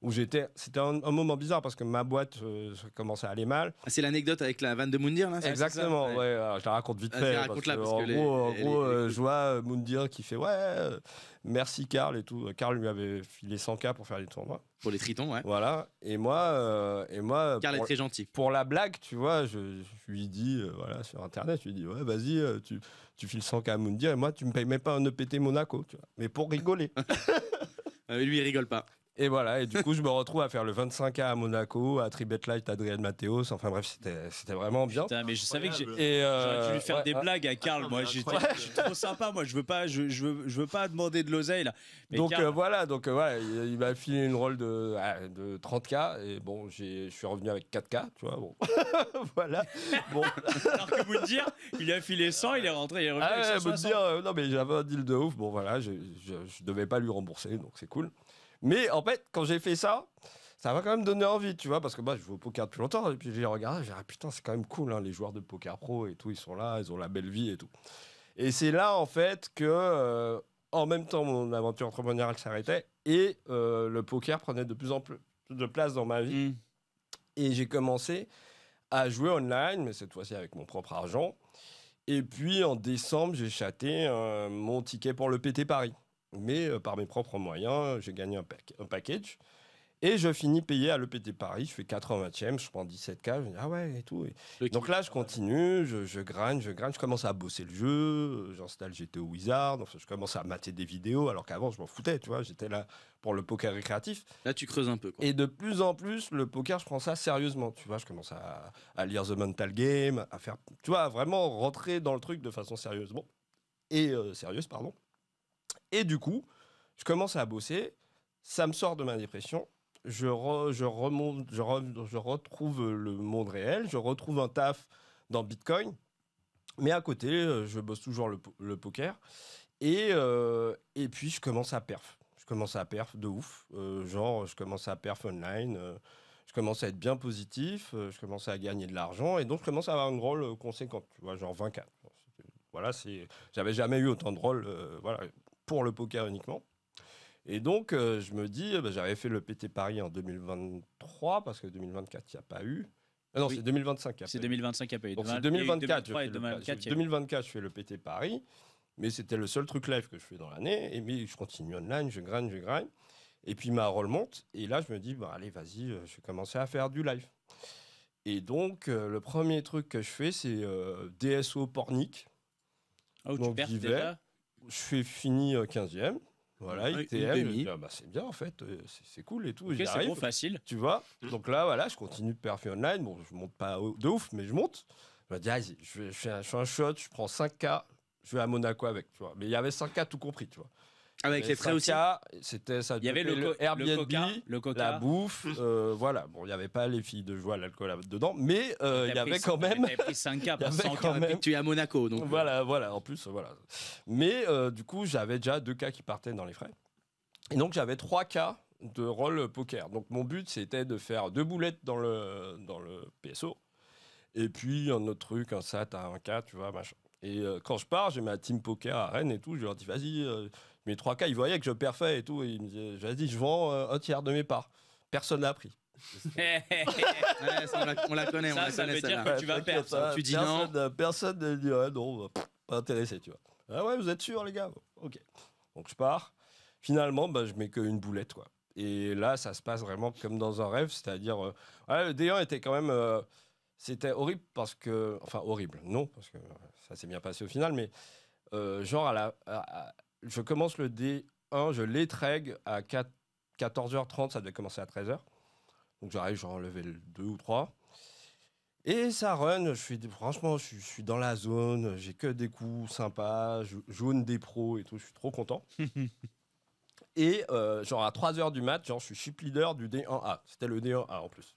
Où c'était un moment bizarre parce que ma boîte commençait à aller mal. Ah, c'est l'anecdote avec la vanne de Moundir là. Exactement, ouais. ouais. Alors, je la raconte vite fait. Raconte-la, parce en que gros, je vois Moundir qui fait merci Karl et tout. Karl lui avait filé 100K pour faire les tournois. Pour les tritons, ouais. Voilà. Et moi Karl est très gentil. pour la blague, tu vois, je lui dis voilà, sur internet, je lui dis ouais, vas-y, tu files 100K à Moundir et moi tu me payes même pas un EPT Monaco, tu vois. Mais pour rigoler. Lui il rigole pas. Et voilà, et du coup, je me retrouve à faire le 25K à Monaco, à Tribet Light, Adrien Mathéos. Enfin bref, c'était vraiment bien. Putain, mais je savais que j'aurais dû lui faire des blagues à Karl. Moi, je suis trop sympa. Moi, je veux pas demander de l'oseille là. Mais donc Karl, voilà, il m'a filé une roll de 30K et bon, je suis revenu avec 4K, tu vois. Bon, voilà. Bon. Alors que vous le dire, il a filé 100, il est rentré, il est revenu avec 160. Non mais j'avais un deal de ouf. Bon voilà, je devais pas lui rembourser, donc c'est cool. Mais en fait, quand j'ai fait ça, ça m'a quand même donné envie, tu vois, parce que moi, je joue au poker depuis longtemps, et puis j'ai regardé, j'ai dit, putain, c'est quand même cool, hein, les joueurs de poker pro et tout, ils sont là, ils ont la belle vie et tout. Et c'est là, en fait, que, en même temps, mon aventure entrepreneuriale s'arrêtait, et le poker prenait de plus en plus de place dans ma vie. Et j'ai commencé à jouer online, mais cette fois-ci avec mon propre argent. Et puis, en décembre, j'ai chaté mon ticket pour le PT Paris. Mais par mes propres moyens, j'ai gagné un package. Et je finis payé à l'EPT Paris. Je fais 80e, je prends 17K. Je me dis, ah ouais, et tout. Donc là, je continue, je grind. Je commence à bosser le jeu. J'installe GTO Wizard. Enfin, je commence à mater des vidéos, alors qu'avant, je m'en foutais, tu vois. J'étais là pour le poker récréatif. Là, tu creuses un peu, quoi. Et de plus en plus, le poker, je prends ça sérieusement. Tu vois, je commence à lire The Mental Game, à faire, tu vois, à vraiment rentrer dans le truc de façon sérieuse. Pardon. Et du coup, je commence à bosser, ça me sort de ma dépression, je retrouve le monde réel, je retrouve un taf dans Bitcoin, mais à côté, je bosse toujours le poker, et puis je commence à perf. Je commence à perf de ouf, je commence à perf online, je commence à être bien positif, je commence à gagner de l'argent, et donc je commence à avoir une rôle conséquente, tu vois, genre 24. Voilà, j'avais jamais eu autant de rôles, voilà, pour le poker uniquement. Et donc, je me dis, j'avais fait le PT Paris en 2023, parce que 2024, il n'y a pas eu. Non, oui. C'est 2025 C'est 2025 qu'il n'y a pas eu. Donc, c'est 2024. 2024, je fais le PT Paris, mais c'était le seul truc live que je fais dans l'année. Et je continue online, je grind. Et puis, ma roll monte. Et là, je me dis, allez, vas-y, je vais commencer à faire du live. Et donc, le premier truc que je fais, c'est DSO Pornic. Oh, donc, tu perds déjà. Je fais fini 15e. Voilà, ITM. C'est bien en fait, c'est cool et tout. Okay, c'est bon, facile. Tu vois. Donc là, voilà, je continue de perfer online. Bon, je monte pas de ouf, mais je monte. Je me dis, vas-y, je fais un shot, je prends 5K, je vais à Monaco avec, tu vois. Mais il y avait 5K tout compris, tu vois. Avec les frais aussi. C'était ça. Il y avait le Airbnb, le coca. La bouffe, voilà. Bon, il n'y avait pas les filles de joie, l'alcool dedans, mais il y avait quand même. Tu pris 5K pour 100K. Tu es à Monaco, donc. Voilà. En plus, voilà. Mais du coup, j'avais déjà 2K qui partaient dans les frais. Et donc, j'avais 3K de roll poker. Donc, mon but, c'était de faire 2 boulettes dans le PSO. Et puis, un autre truc, un SAT à 1K, tu vois, machin. Et quand je pars, j'ai ma team poker à Rennes et tout. Je leur dis, vas-y. Mes 3K, ils voyaient que je perfais et tout. Et ils me disaient, vas-y, je vends un tiers de mes parts. Personne n'a pris. On la connaît. Ça veut dire que tu vas perdre. Ça. Tu dis non. Personne ne dit, non, pas intéressé, tu vois. Ah ouais, vous êtes sûr, les gars? Ok. Donc je pars. Finalement, je mets qu'une boulette, quoi. Et là, ça se passe vraiment comme dans un rêve, c'est-à-dire, le D1 était quand même, c'était horrible parce que, enfin horrible, non, parce que ça s'est bien passé au final, mais genre je commence le D1, je l'étrègue à 14h30, ça devait commencer à 13h, donc j'arrive genre level 2 ou 3. Et ça run, franchement, je suis dans la zone, j'ai que des coups sympas, jaune des pros et tout, je suis trop content. Et genre à 3h du mat, genre je suis ship leader du D1A. C'était le D1A en plus.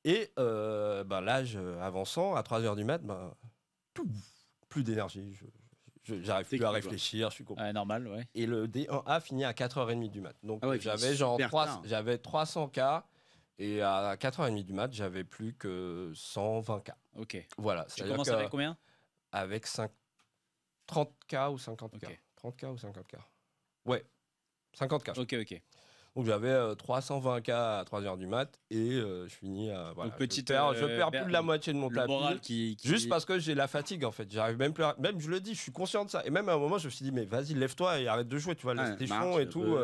Et l'âge avançant, à 3h du mat, plus d'énergie. J'arrive plus à réfléchir, je suis complètement... normal, ouais. Et le D1A finit à 4h30 du mat. Donc j'avais 300K. Et à 4h30 du mat, j'avais plus que 120K. Ok. Voilà. Tu commences avec combien? Avec 30K ou 50K. Okay. 30K ou 50K. Ouais, 50K. Ok. Donc j'avais 320K à 3h du mat et je finis à... Voilà, donc je perds plus de la moitié de mon tapis. Moral qui... Juste parce que j'ai la fatigue en fait. J'arrive même plus Même je le dis, je suis conscient de ça. Et même à un moment, je me suis dit, mais vas-y, lève-toi et arrête de jouer. Tu vois, laisse tes jetons et tout.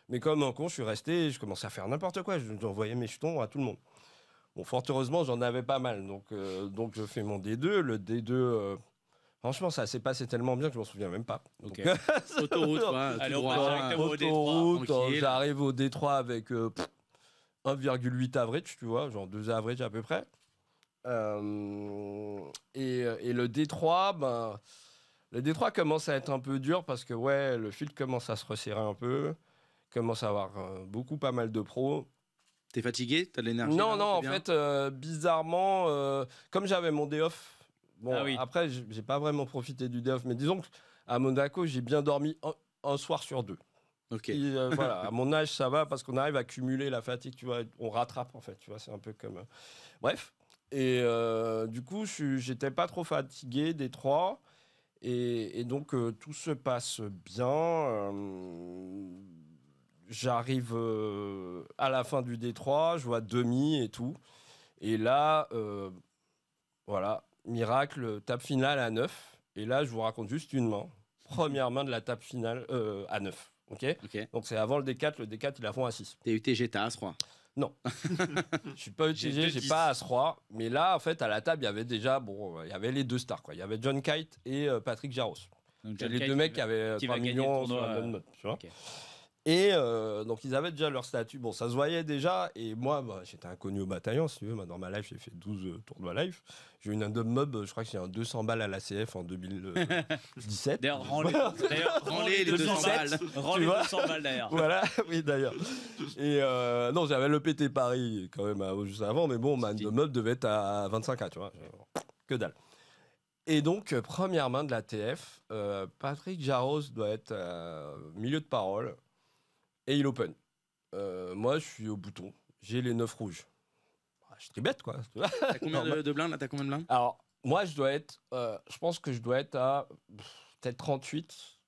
Mais comme un con, je suis resté et je commençais à faire n'importe quoi. J'envoyais mes jetons à tout le monde. Bon, fort heureusement, j'en avais pas mal. Donc je fais mon D2. Le D2, franchement, ça s'est passé tellement bien que je m'en souviens même pas. Ok. Autoroute, quoi. Allez, on passe directement au D3. J'arrive au D3 avec 1,8 average, tu vois, genre 2 average à peu près. Et le D3, le D3 commence à être un peu dur parce que le field commence à se resserrer un peu, commence à avoir pas mal de pros. T'es fatigué? T'as de l'énergie? Non, en fait, bizarrement, comme j'avais mon day off, après, j'ai pas vraiment profité du day off, mais disons qu'à Monaco, j'ai bien dormi un soir sur 2. Ok. Et, voilà, à mon âge, ça va parce qu'on arrive à cumuler la fatigue, tu vois, on rattrape en fait, tu vois, c'est un peu comme... Bref, et du coup, j'étais pas trop fatigué des 3, et donc tout se passe bien. J'arrive à la fin du D3, je vois demi et tout, et là, voilà, miracle, tape finale à 9, et là, je vous raconte juste une main, première main de la tape finale à 9. Okay. Donc c'est avant le D4, le D4 il a fond à 6. T'es UTG, t'as As-Roi? Non. Je suis pas UTG, j'ai pas As-Roi. Mais là, en fait, à la table, il y avait déjà, il y avait les 2 stars, quoi. Il y avait John Kite et Patrick Jarros. Donc, les 2 mecs qui avaient 3 millions sur la même note, tu vois. Okay. Et donc ils avaient déjà leur statut. Bon, ça se voyait déjà. Et moi, j'étais inconnu au bataillon, si tu veux. Dans ma life, j'ai fait 12 tournois live. J'ai eu un dub mob, je crois que c'est un 200 balles à l'ACF en 2017. D'ailleurs, rends-les les 200 balles. Rends-les 200 balles d'ailleurs. Voilà, oui d'ailleurs. Et non, j'avais le PT Paris quand même juste avant, mais bon, man de mob devait être à 25K, tu vois. Que dalle. Et donc, première main de la TF, Patrick Jarros doit être milieu de parole. Et il open. Moi, je suis au bouton. J'ai les 9 rouges. Je suis très bête, quoi. T'as combien de blindes là? T'as combien de blindes? Alors, moi, je dois être... je pense que je dois être à peut-être 38,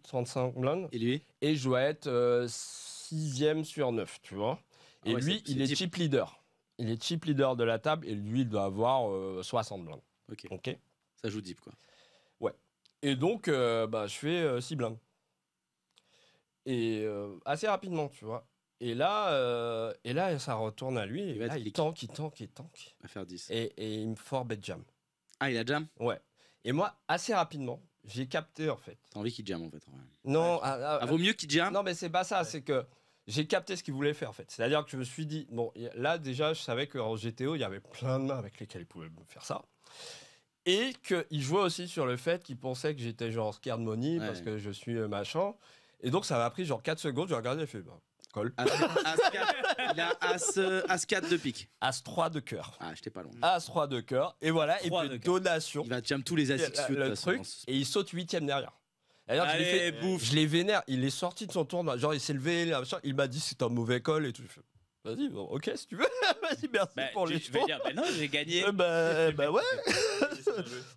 35 blindes. Et lui? Et je dois être 6e sur 9, tu vois. Et lui, il est chip leader. Il est chip leader de la table. Et lui, il doit avoir 60 blindes. Ok. Ça joue deep, quoi. Ouais. Et donc, je fais 6 blindes. Et assez rapidement, tu vois. Et là, ça retourne à lui. Et là, il tank. Il va faire 10. Et il me forbet jam. Ah, il a jam? Ouais. Et moi, assez rapidement, j'ai capté, en fait. T'as envie qu'il jam, en fait. Ouais. Non. Vaut mieux qu'il jam? Non, mais c'est pas ça. C'est que j'ai capté ce qu'il voulait faire, en fait. C'est-à-dire que je me suis dit, bon, là, déjà, je savais qu'en GTO, il y avait plein de mains avec lesquelles il pouvait me faire ça. Et qu'il jouait aussi sur le fait qu'il pensait que j'étais genre scared money parce que je suis machin. Et donc, ça m'a pris genre 4 secondes. J'ai regardé et fait, colle. Il a As-4 de pique. As-3 de cœur. Ah, j'étais pas loin. As-3 de cœur. Et voilà. Et puis, donation. Il va jam tous les As-X le truc. Et il saute 8ème derrière. D'ailleurs, allez, bouffe. Je l'ai vénère. Il est sorti de son tournoi. Genre, il s'est levé. Il m'a dit, c'est un mauvais call et tout. Je fais, vas-y, bon, ok, si tu veux. Vas-y, merci pour les jetons. Non, j'ai gagné. Ouais.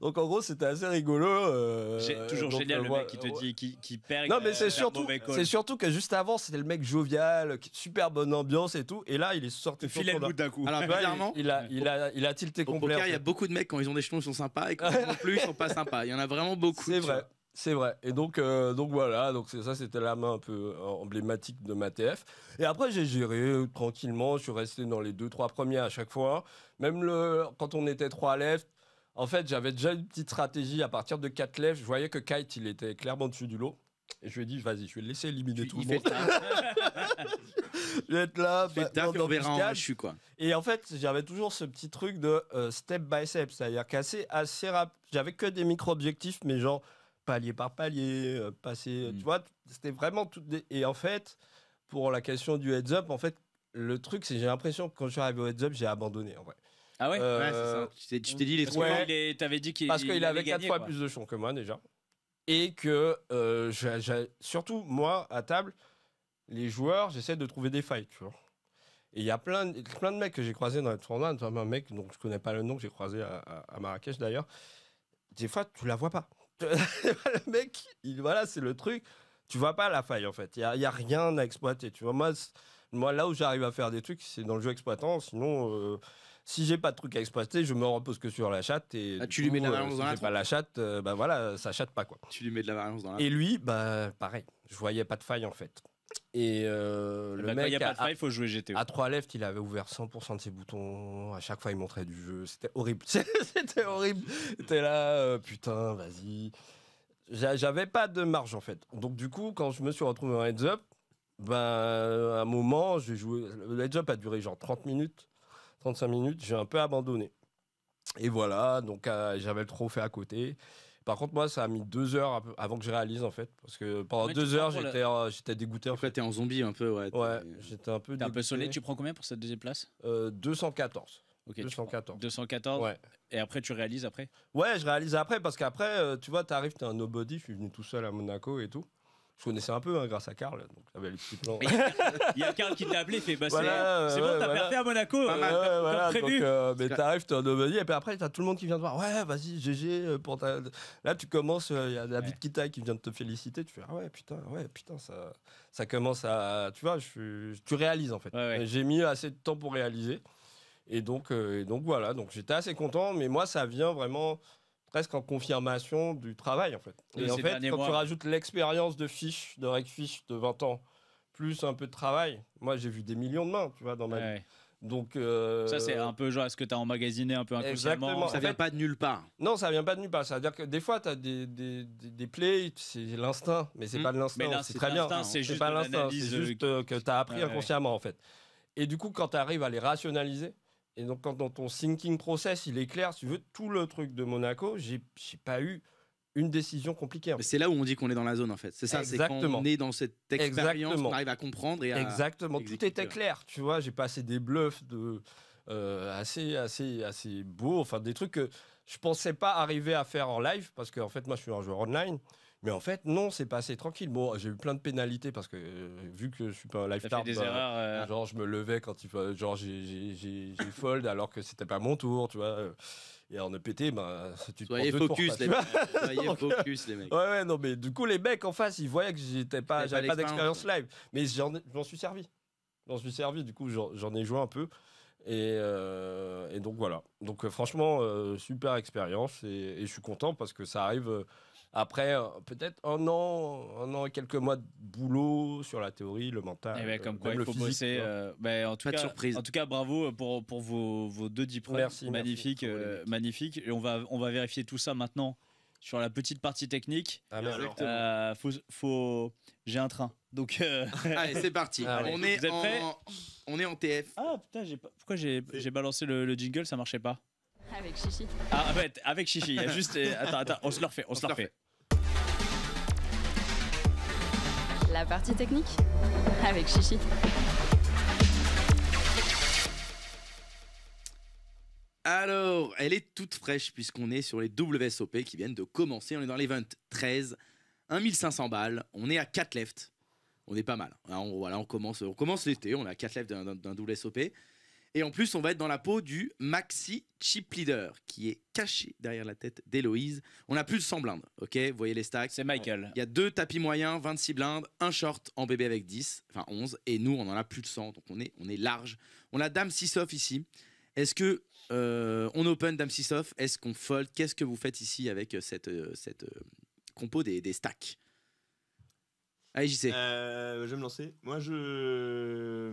Donc en gros, c'était assez rigolo. Toujours génial le mec qui te dit qui perd. Non, mais c'est surtout que juste avant, c'était le mec jovial, super bonne ambiance et tout. Et là, il est sorti. Filer le bout d'un coup. Alors, bizarrement, il a tilté complet. Au poker, il y a beaucoup de mecs quand ils ont des jetons, ils sont sympas, et quand ils n'ont plus, ils sont pas sympas. Il y en a vraiment beaucoup. C'est vrai. C'est vrai. Et donc voilà, donc ça c'était la main un peu emblématique de ma TF. Et après j'ai géré tranquillement, je suis resté dans les 2-3 premiers à chaque fois. Même quand on était 3 left, en fait j'avais déjà une petite stratégie à partir de 4 left. Je voyais que Kite il était clairement dessus du lot. Et je lui ai dit, vas-y, je vais le laisser éliminer tout le monde. Je vais être là, on verra en HU, quoi. Et en fait, j'avais toujours ce petit truc de step by step, c'est-à-dire qu'assez rapide. J'avais que des micro-objectifs, mais genre palier par palier, passer, tu vois, c'était vraiment tout. Et en fait, pour la question du heads up, en fait, le truc, c'est j'ai l'impression que quand je suis arrivé au heads up, j'ai abandonné, en vrai. Ah ouais, c'est ça. Tu t'es dit les trois. T'avais dit qu'il parce qu'il avait 4 fois quoi. plus de chons que moi déjà. Et que, surtout, moi, à table, les joueurs, j'essaie de trouver des failles, tu vois. Et il y a plein de mecs que j'ai croisés dans le tournoi, notamment un mec dont je connais pas le nom, que j'ai croisé à Marrakech d'ailleurs. Des fois, tu la vois pas. Le mec, voilà, c'est le truc. Tu vois pas la faille, en fait. Il y a rien à exploiter, tu vois. Moi, là où j'arrive à faire des trucs, c'est dans le jeu exploitant. Sinon... si j'ai pas de truc à exploiter, je me repose que sur la chatte et tu lui mets de la variance dans la si j'ai pas la chatte, bah voilà, ça chatte pas quoi. Tu lui mets de la variance dans la. Et lui, bah pareil, je voyais pas de faille en fait. Et le quand mec il y a pas de faille, faut jouer GTO. À 3 left, il avait ouvert 100% de ses boutons. À chaque fois, il montrait du jeu. C'était horrible. C'était horrible. C'était là, putain, vas-y. J'avais pas de marge en fait. Donc du coup, quand je me suis retrouvé en heads up, à un moment, j'ai joué. Le heads up a duré genre 30 minutes. 35 minutes, j'ai un peu abandonné. Et voilà, donc j'avais le trophée à côté. Par contre, moi, ça a mis 2 heures avant que je réalise, en fait. Parce que pendant 2 heures, j'étais dégoûté. En fait, t'es en zombie un peu, ouais. Ouais, j'étais un peu dégoûté. T'es un peu sonné. Tu prends combien pour cette deuxième place 214. Ok, 214. 214. Ouais. Et après, tu réalises après Ouais, je réalise après, parce qu'après, tu vois, t'arrives, t'es un nobody, je suis venu tout seul à Monaco et tout. Je connaissais un peu grâce à Karl, donc j'avais les petits plans. Il y a Karl qui t'a appelé, il fait c'est bon, t'as perdu à Monaco, comme prévu. Donc, mais t'arrives, t'es un nobody, et puis après, t'as tout le monde qui vient te voir. Ouais, vas-y, GG. Là, tu commences, il y a David Kitaï qui vient de te féliciter. Tu fais, ah ouais, putain, ça commence à. Tu vois, tu réalises en fait. Ouais. J'ai mis assez de temps pour réaliser. Et donc voilà, donc j'étais assez content, mais moi, ça vient vraiment. Presque en confirmation du travail en fait. Et en fait, quand tu rajoutes l'expérience de fiche, de rec fiche de 20 ans, plus un peu de travail, moi j'ai vu des millions de mains, tu vois, dans ma vie. Donc ça c'est un peu genre, est-ce que tu as emmagasiné un peu inconsciemment? Exactement. Ça vient pas de nulle part. Non, ça vient pas de nulle part. C'est-à-dire que des fois, tu as des plays, c'est l'instinct, mais c'est pas de l'instinct. C'est très bien. C'est pas l'instinct, c'est juste que tu as appris inconsciemment en fait. Et du coup, quand tu arrives à les rationaliser, et donc, quand dans ton thinking process, il est clair, si tu veux, tout le truc de Monaco, j'ai pas eu une décision compliquée. C'est là où on dit qu'on est dans la zone, en fait. C'est ça, c'est quand on est dans cette expérience, on arrive à comprendre et à Exactement, tout était clair, tu vois. J'ai passé des bluffs assez beaux, enfin, des trucs que je pensais pas arriver à faire en live, parce qu'en fait, moi, je suis un joueur online. Mais en fait, non, c'est passé tranquille. Bon, j'ai eu plein de pénalités parce que vu que je suis pas un lifetime, genre je me levais quand il faut, genre j'ai fold alors que c'était pas mon tour, tu vois. Et en EPT, tu te Soyez focus, les mecs. Soyez focus, les mecs. Ouais, non, mais du coup, les mecs en face, ils voyaient que j'avais pas d'expérience live. Mais j'en suis servi. Du coup, j'en ai joué un peu. Et donc voilà. Donc franchement, super expérience et je suis content parce que ça arrive. Après, peut-être un an et quelques mois de boulot sur la théorie, le mental. Comme quoi, il faut physique, bosser. En tout cas, bravo pour vos 2 diplômes. Merci. Magnifique. Et on va vérifier tout ça maintenant sur la petite partie technique. J'ai un train. Donc, allez, c'est parti. On est en TF. Ah putain, pourquoi j'ai balancé le jingle, ça marchait pas. Avec Chichi. Ah, avec Chichi. Il y a juste. Attends, on se le refait. La partie technique avec Chichi. Alors, elle est toute fraîche puisqu'on est sur les WSOP qui viennent de commencer. On est dans l'event 13, 1500 balles. On est à 4 left. On est pas mal. On commence l'été. On est à 4 left d'un WSOP. Et en plus, on va être dans la peau du Maxi Chip Leader qui est caché derrière la tête d'Héloïse. On a plus de 100 blindes, ok? Vous voyez les stacks? C'est Michael. Il y a 2 tapis moyens, 26 blindes, un short en bébé avec 10, enfin 11. Et nous, on en a plus de 100, donc on est large. On a Dame 6 off ici. Est-ce que on open Dame 6 off? Est-ce qu'on fold? Qu'est-ce que vous faites ici avec cette compo des stacks. Allez, JC. Je vais me lancer. Moi, je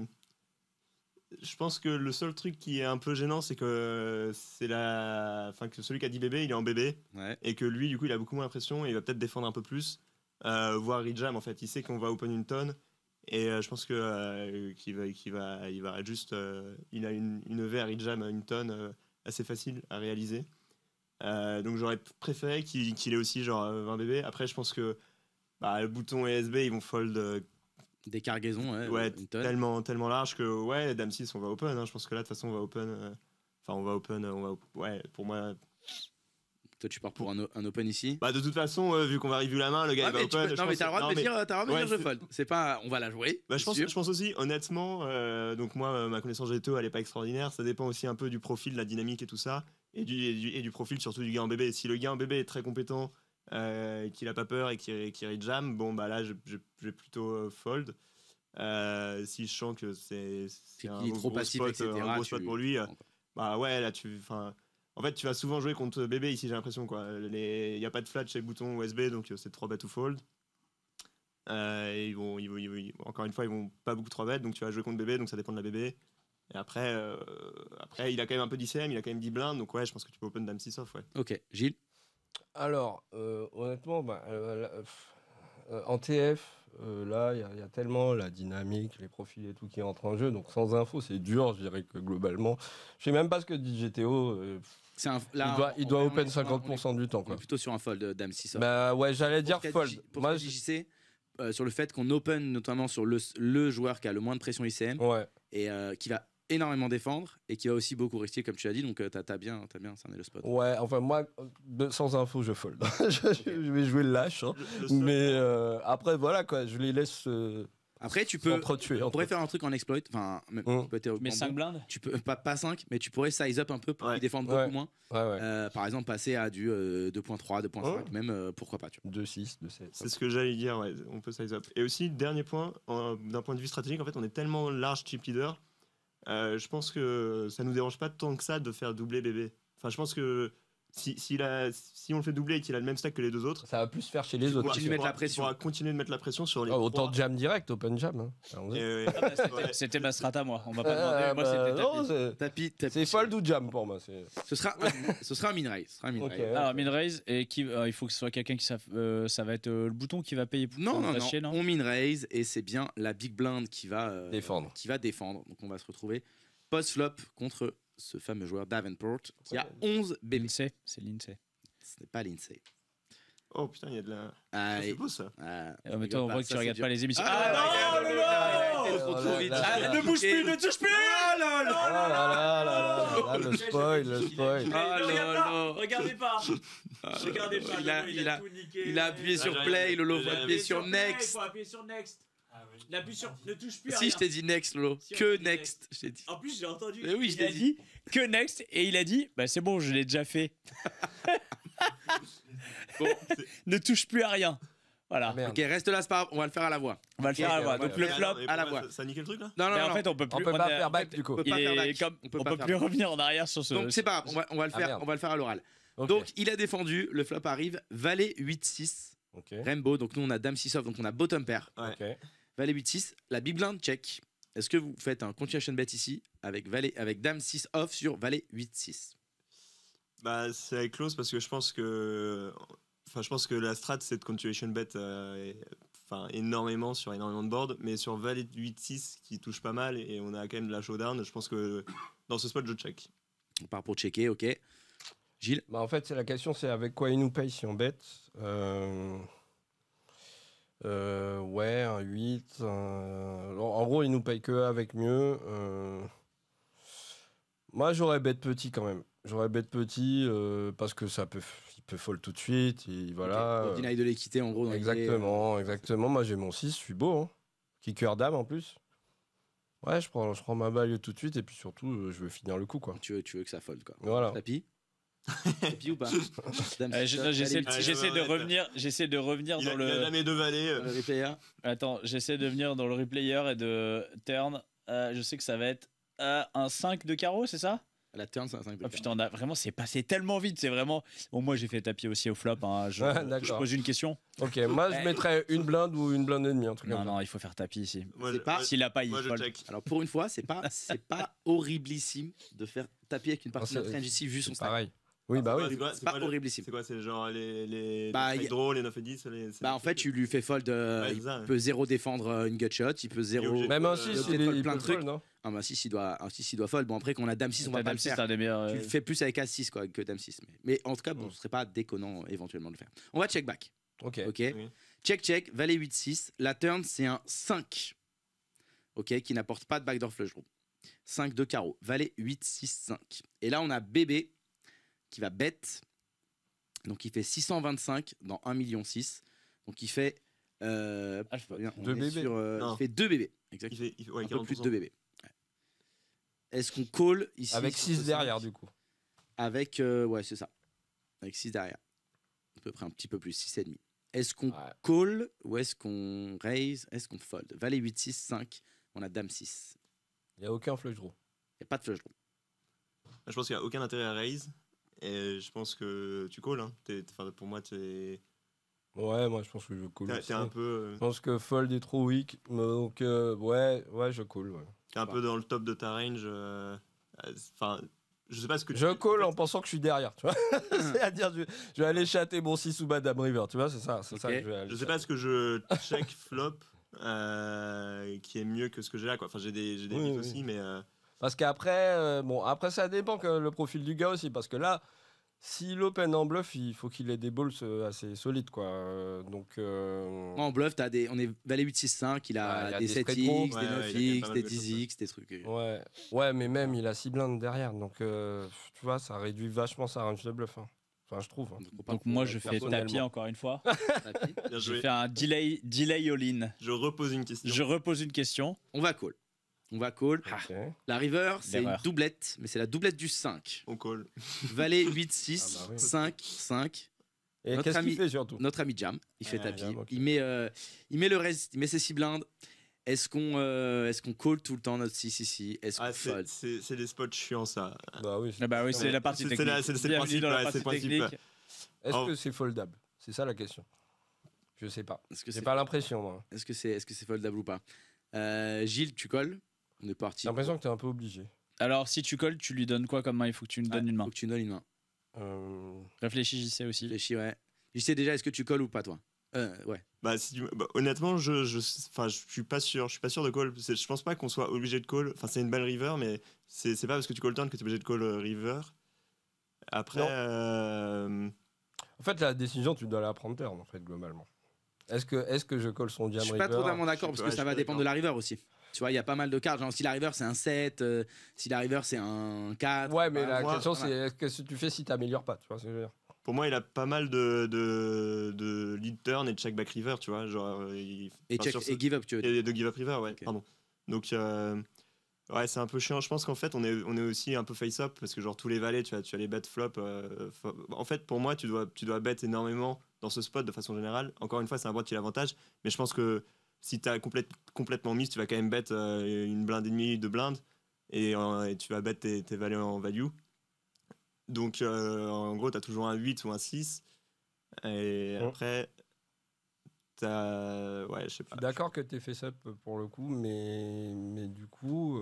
pense que le seul truc qui est un peu gênant, c'est que que celui qui a dit bébé, il est en bébé, et que lui, du coup, il a beaucoup moins l'impression et il va peut-être défendre un peu plus, voire rejam en fait. Il sait qu'on va open une tonne, et je pense que qu'il va juste, il a une V à rejam une tonne assez facile à réaliser. Donc j'aurais préféré qu'il ait aussi genre 20 bébés. Après, je pense que le bouton ESB, ils vont fold. Des cargaisons, une tonne. tellement large que Dame 6 on va open, hein. Je pense que là de toute façon on va open, pour moi. Toi tu pars pour un open ici. De toute façon vu qu'on va review la main, le gars il va open. Non mais t'as le droit de me dire je fold. C'est pas, on va la jouer. Je pense aussi honnêtement, donc moi ma connaissance GTO elle est pas extraordinaire, ça dépend aussi un peu du profil, de la dynamique et tout ça, et du profil surtout du gars en bébé. Si le gars en bébé est très compétent, qu'il a pas peur et qui rejam, là je vais plutôt fold. Si je sens que c'est un trop passif, spot, etc., un gros spot pour lui, là en fait tu vas souvent jouer contre bébé ici, j'ai l'impression quoi. Il y a pas de flat chez bouton USB, donc c'est 3 bet ou fold. Ils vont encore une fois ils vont pas beaucoup 3 bet, donc tu vas jouer contre bébé, donc ça dépend de la bébé. Et après il a quand même un peu d'ICM, il a quand même 10 blindes, donc je pense que tu peux open Dame 6 off. Ok, Gilles. Alors, honnêtement, en TF, là, il y a tellement la dynamique, les profils et tout qui entrent en jeu. Donc, sans info, c'est dur. Je dirais que globalement, je sais même pas ce que dit GTO. Il doit open 50% du temps. On est plutôt sur un fold Dame 6 off. J'allais dire fold. Moi, JC, sur le fait qu'on open notamment sur le joueur qui a le moins de pression ICM et qui va énormément défendre et qui va aussi beaucoup rester comme tu as dit, donc t'as bien cerné le spot. Ouais, enfin moi sans info je fold. Je vais jouer le lâche, hein. Mais après voilà quoi, je les laisse après tu peux s'entretuer. On pourrait faire un truc en exploit, enfin mais 5 blindes. Tu peux pas 5, mais tu pourrais size up un peu pour qu'ils défendent beaucoup moins. Par exemple passer à du 2.3, 2.5 même, pourquoi pas, tu vois. 2.6, 2.7. C'est ce que j'allais dire, on peut size up. Et aussi dernier point, d'un point de vue stratégique, en fait on est tellement large chip leader. Je pense que ça nous dérange pas tant que ça de faire doubler bébé. Enfin, je pense que si on le fait doubler et qu'il a le même stack que les deux autres, ça va plus faire chez les autres. Tu pourras continuer de mettre la pression sur les autant jam direct, open jam. Hein. C'était ma strat à moi. On va pas demander. Moi, c'était tapis. C'est fold ou jam pour moi. Ce sera un min raise. Okay. Alors min raise et il faut que ce soit quelqu'un qui ça va être le bouton qui va payer pour non. On min raise et c'est bien la big blind qui va défendre. Donc on va se retrouver post flop contre ce fameux joueur Davenport qui a 11 bébés. Lindsay, c'est Lindsay. Ce n'est pas Lindsay. Oh putain, il y a de la. C'est beau ça. Mais toi, on voit que tu regardes pas les émissions. Ne bouge plus, ne touche plus. Le spoil. Regardez pas. Il a appuyé sur play, Lolo. Il a appuyé sur next. Il faut appuyer sur next. Il appuie sur ne touche plus. Si je t'ai dit next, Lolo. Que next, je t'ai dit. En plus, j'ai entendu. Mais oui, je t'ai dit que next et il a dit c'est bon, je l'ai déjà fait. Ne touche plus à rien. Voilà. Ok, reste là, c'est pas grave, on va le faire à la voix. Donc le flop à la voix. Ça a niqué le truc là ? Non. En fait, on peut plus pas faire back du coup. On peut plus revenir en arrière sur ce. Donc c'est pas grave, on va le faire à l'oral. Donc il a défendu, le flop arrive, valet 8-6. Rainbow, donc nous on a dame 6 off, donc on a bottom pair. Valet 8-6, la big blind check. Est-ce que vous faites un continuation bet ici avec dame 6 off sur valet 8-6 ? C'est close parce que je pense que la strat c'est de continuation bet énormément sur énormément de boards, mais sur valet 8-6 qui touche pas mal et on a quand même de la showdown, je pense que dans ce spot je check. On part pour checker, ok. Gilles ? En fait la question c'est avec quoi il nous paye si on bet. Un 8. En gros, il nous paye que avec mieux. Moi, j'aurais bet petit quand même. Parce que il peut fold tout de suite. Et voilà. Deny de l'équité en gros. Exactement. Moi, j'ai mon 6, je suis beau. Hein. Kicker dame en plus. Ouais, je prends ma balle tout de suite et puis surtout, je veux finir le coup quoi. Tu veux que ça fold quoi. Voilà. Tapis ou pas? J'essaie de revenir dans le. Il y a jamais deux valets. Le replayer. Attends, j'essaie de venir dans le replayer et de turn. Je sais que ça va être un 5 de carreau, c'est ça? La turn, c'est un 5 de Oh cœur. putain, vraiment, c'est passé tellement vite. C'est vraiment. Bon, moi, j'ai fait tapis aussi au flop. Hein. Je D'accord. pose une question. Ok, moi je mettrais une blinde ou une blinde et demie, un truc Non, comme ça. non, il faut faire tapis ici. Moi, C'est je- pas- moi, S'il a pas, il moi, je fold. check. Alors pour une fois, c'est pas horriblissime de faire taper avec une partie de c'est- notre range ici vu son C'est stack. pareil. Oui, bah oui. C'est quoi, C'est pas quoi, horriblissime. C'est quoi, c'est genre les Bah, trade y a- draw, les 9 et 10 Bah en fait, tu lui fais fold, Ouais, il c'est ça. peut 0 défendre une gut shot, il peut 0... obligé de- Même un Il 6, peut fold il plein peut de trucs. fold, non? Ah bah 6 il doit fold. Bon après qu'on a dame 6 on va T'as pas dame le 6, faire. c'est un des meilleurs. Tu le fais plus avec As-6 quoi, que dame 6. Mais en tout cas, bon, ce serait pas déconnant éventuellement de le faire. On va check back. Ok. Ok. Oui. Check, valet 8-6. La turn, c'est un 5. Ok, qui n'apporte pas de backdoor flush draw. 5 de carreau. Valet 8-6-5. Et là, on a bébé qui va bet. Donc, il fait 625 dans 1,6 million. Donc, il fait. Alpha. On Deux est bébés. sur, Non. il fait 2 bébés. Exactement. Il fait ouais, Un peu plus de 40%. 2 bébés. Ouais. Est-ce qu'on call ici Avec sur 6 ce derrière, 5? du coup. Avec. Ouais, c'est ça. Avec 6 derrière. À peu près un petit peu plus, 6,5. Est-ce qu'on Ouais. call ou est-ce qu'on raise? Est-ce qu'on fold? Valet 8-6-5. On a dame 6. Il n'y a aucun flush draw. Il n'y a pas de flush draw. Je pense qu'il n'y a aucun intérêt à raise. Et je pense que tu calls. Hein. Pour moi, t'es Ouais, moi je pense que je call. aussi. un peu. Je pense que fold est trop weak. Donc, ouais, je call. Ouais. T'es un peu dans le top de ta range. Enfin, je sais pas ce que tu Je en call fait, en pensant que je suis derrière, tu vois. C'est-à-dire, je vais aller chatter mon 6 ou bas Dame River, tu vois, c'est ça. C'est ça Ok. que je vais aller Je sais pas ce que je check flop qui est mieux que ce que j'ai là. Quoi. Enfin, j'ai des Oui, mythes oui. aussi, mais Parce qu'après, après ça dépend que le profil du gars aussi. Parce que là, s'il open en bluff, il faut qu'il ait des balls assez solides, quoi. Donc, Moi, en bluff, on est valet 8-6-5. Il Ouais, a il y a des des 7x, straight des draws. Ouais, ouais, il a quand même 9x, pas mal des de choses, 10x, des trucs. ouais, mais même il a 6 blindes derrière. Donc, tu vois, ça réduit vachement sa range de bluff. Hein. Enfin, je trouve. Hein. Donc, moi, je fais personnellement. tapis encore une fois. Tapis. bien Je joué. fais un delay all-in. Je repose une question. Je repose une question. On va call. Ok. La river, c'est une L'erreur. doublette, mais c'est la doublette du 5. On call. Valet 8-6, Ah bah oui. 5, 5. Et Notre qu'est-ce ami- qu'il fait surtout? Notre ami Jam, il fait Ouais, tapis. Jam, ok. Il met le reste, il met ses 6 blindes. Est-ce qu'on call tout le temps notre 6 ici? Est-ce qu'on Ah, fold? c'est des spots chiants, ça. Bah oui. Ah bah oui, c'est Ouais. la partie C'est technique. la- c'est le Bienvenue principe, dans la ouais, partie c'est le principe, technique. Est-ce Oh. que c'est foldable? C'est ça la question. Je sais pas. Est-ce que J'ai c'est pas l'impression, moi. est-ce que c'est foldable ou pas? Gilles, tu colles? On est parti. J'ai l'impression que t'es un peu obligé. Alors, si tu colles, tu lui donnes quoi comme main? Il faut que tu nous donnes une main. Faut que tu donnes une main. Réfléchis, j'y sais aussi. Réfléchis, ouais. Je sais déjà, est-ce que tu colles ou pas, toi? Ouais. Bah, honnêtement, je suis pas sûr. Je suis pas sûr de call. Je pense pas qu'on soit obligé de call. Enfin, c'est une belle river, mais c'est pas parce que tu call turn que tu es obligé de call river. Après, Non. En fait, la décision, tu dois la prendre turn, en fait, globalement. Est-ce que je colle son Je Jam suis pas River? totalement d'accord je parce suis que pas- ça je va suis dépendre d'accord. de la river aussi. Tu vois, il y a pas mal de cartes. Genre, si la river c'est un 7, si la river c'est un 4. Ouais, mais bah, la moi, question, voilà. c'est est-ce que tu fais si t'améliores pas, tu vois ce que je veux dire? pour moi, il a pas mal de lead turn et de check back river, tu vois. Genre, Et, enfin, check, sur ce- et give up, tu veux dire. et de give up river, ouais. Ok. Pardon. Donc, ouais, c'est un peu chiant. Je pense qu'en fait, on est aussi un peu face up parce que genre tous les valets, tu vas les bet flop. En fait, pour moi, tu dois bet énormément dans ce spot de façon générale. Encore une fois, c'est un board qui a l'avantage, mais je pense que si tu as complètement mis, tu vas quand même bet une blinde et demie, 2 blindes, et tu vas bet tes valets en value. Donc, en gros, tu as toujours un 8 ou un 6. Et après, tu as. Ouais, je sais Je pas. suis d'accord que t'es face up pour le coup, mais du coup.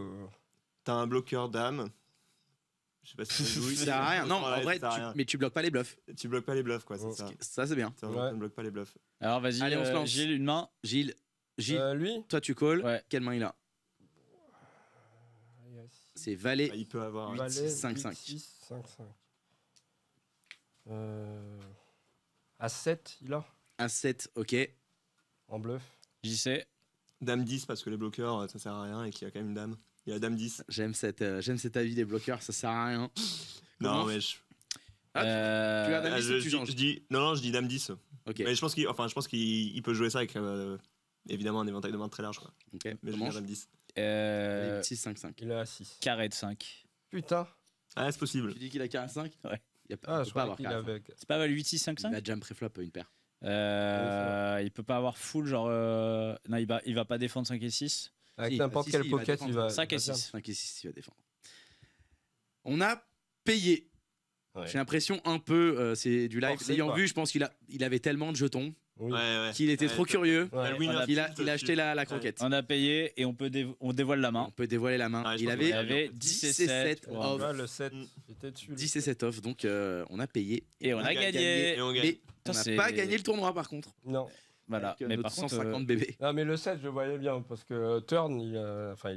Tu as un bloqueur dame. Je sais pas si ça joue. Ça sert à rien. Non, en Ouais, vrai, ça sert à rien. mais tu bloques pas les bluffs. Tu bloques pas les bluffs, quoi, c'est Ouais. ça. Ça, c'est bien. Tu Ouais. ne bloques pas les bluffs. Alors, vas-y, Allez, on se lance. Gilles, une main. Gilles, Lui toi tu calls. Ouais. Quelle main il a? C'est valet. Ah, il peut avoir. Huit, un- six, 5-5. 6, 5, 5. À 7, il a Un 7, ok. en bluff. J'y sais. Dame 10 parce que les bloqueurs ça sert à rien et qu'il y a quand même une dame. Il y a dame 10. J'aime cet avis des bloqueurs, ça sert à rien. Non, Comment mais Ah, tu vas dame ah, 10 ou tu changes? je dis non, je dis dame 10. Ok. Mais je pense qu'il peut jouer ça avec évidemment un éventail de mains très large, quoi. Ok. Mais je Comment dis dame 10. 6, 5, 5. Il est à 6. Carré de 5. Putain. Ah, c'est possible. Tu dis qu'il a carré 5? Ouais. Il a pas, Ah, il je peut pas crois avoir qu'il carré avait. C'est pas mal 8, 6, 5, 5. Il 5 a jam préflop une paire. Il peut pas avoir full, genre. Non, il va pas défendre 5 et 6. Avec Si, n'importe si, quel si, il va pocket, défendre. il va. 5 et il va 6. 5 et 6, il va défendre. On a payé. Ouais. J'ai l'impression un peu, c'est du live. Forcé, L'ayant quoi. vu, je pense qu'il avait tellement de jetons Oui. qu'il était trop curieux. Ouais. Le winner Il a tilt, acheté la croquette. On a payé et on dévoile la On main. peut dévoiler la main. Ouais, je il pense avait qu'il avait 10 17 et 7 ouais. off. Ouais, le 7, Mm. j'étais dessus. 10 et 7 off, donc on a payé. Et on a gagné. Et on gagne. Mais on Putain, n'a c'est- pas gagné le tournoi par contre. Non. Voilà. Avec, Mais notre par contre, 150 bébés. Non, mais le 7, je voyais bien parce que Turn, il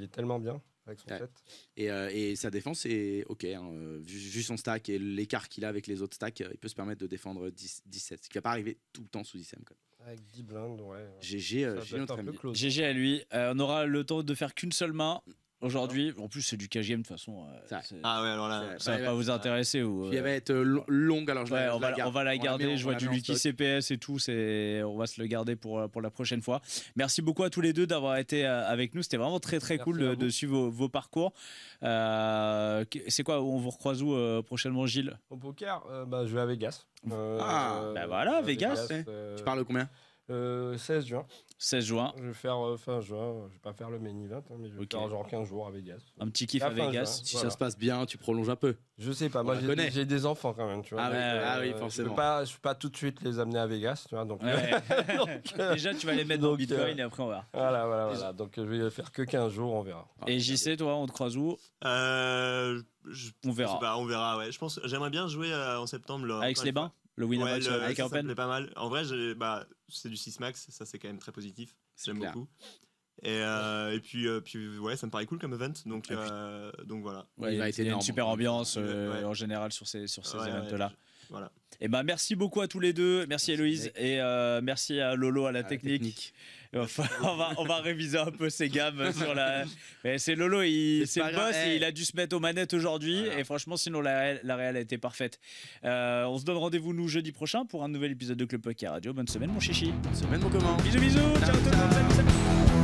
est tellement bien avec son Ouais. 7. Et sa défense est ok. Hein, vu son stack et l'écart qu'il a avec les autres stacks, il peut se permettre de défendre 17. Ce qui va pas arriver tout le temps sous ICM. Avec 10 blindes, ouais. GG, Ça doit être notre un peu ami. close. GG à lui. On aura le temps de faire qu'une seule main aujourd'hui. En plus, c'est du KGM de toute façon. Ah ouais, alors là. Ça va pas vous intéresser ou. Puis elle va être longue, alors je Ouais, la on va la garde. garder. met- Je vois la du met en Lucky stock. CPS et tout. On va se le garder pour la prochaine fois. Merci beaucoup à tous les deux d'avoir été avec nous. C'était vraiment très très Merci cool à de vous. suivre vos parcours. C'est quoi? On vous recroise où prochainement, Gilles? Au poker, je vais à Vegas. Bah voilà, Vegas, ouais. Tu parles combien 16 juin. 16 juin. Je vais faire fin juin. Je vais pas faire le main event, hein, mais je vais Ok. faire genre 15 jours à Vegas. Un petit kiff La à fin Vegas. juin. Si Voilà. ça se passe bien, tu prolonges un peu. Je sais pas, On moi la connaît. j'ai des enfants quand même, tu vois. Ah oui, Donc, ah oui, Je forcément. peux pas tout de suite les amener à Vegas, tu vois. Donc, Ouais. Déjà, tu vas les mettre dans Donc, Bitcoin et après on verra. voilà. Donc je vais faire que 15 jours, on verra. Et JC, toi, on te croise où? On verra. Je sais pas, on verra, ouais. Je pense, j'aimerais bien jouer en septembre. Là, Avec les bains? Le Winamax Ouais, avec ça me Open? plaît pas mal. En vrai, c'est du 6 max, ça c'est quand même très positif. J'aime clair. beaucoup. Et puis, ouais, ça me paraît cool comme event. Donc voilà. Ouais, il y a une énorme. super ambiance Ouais. en général sur ces Ouais, events-là. Voilà. Et ben merci beaucoup à tous les deux. Merci Héloïse et merci à Lolo à la technique. Enfin, on va réviser un peu ses gammes sur la. Mais c'est Lolo, c'est pas le grave, boss hey. et il a dû se mettre aux manettes aujourd'hui. Voilà. Et franchement, sinon la réelle a été parfaite. On se donne rendez-vous nous jeudi prochain pour un nouvel épisode de Club Poker Radio. Bonne semaine mon chichi. Semaine mon comment. Bisous bisous. Ciao tout le monde. Salut, salut.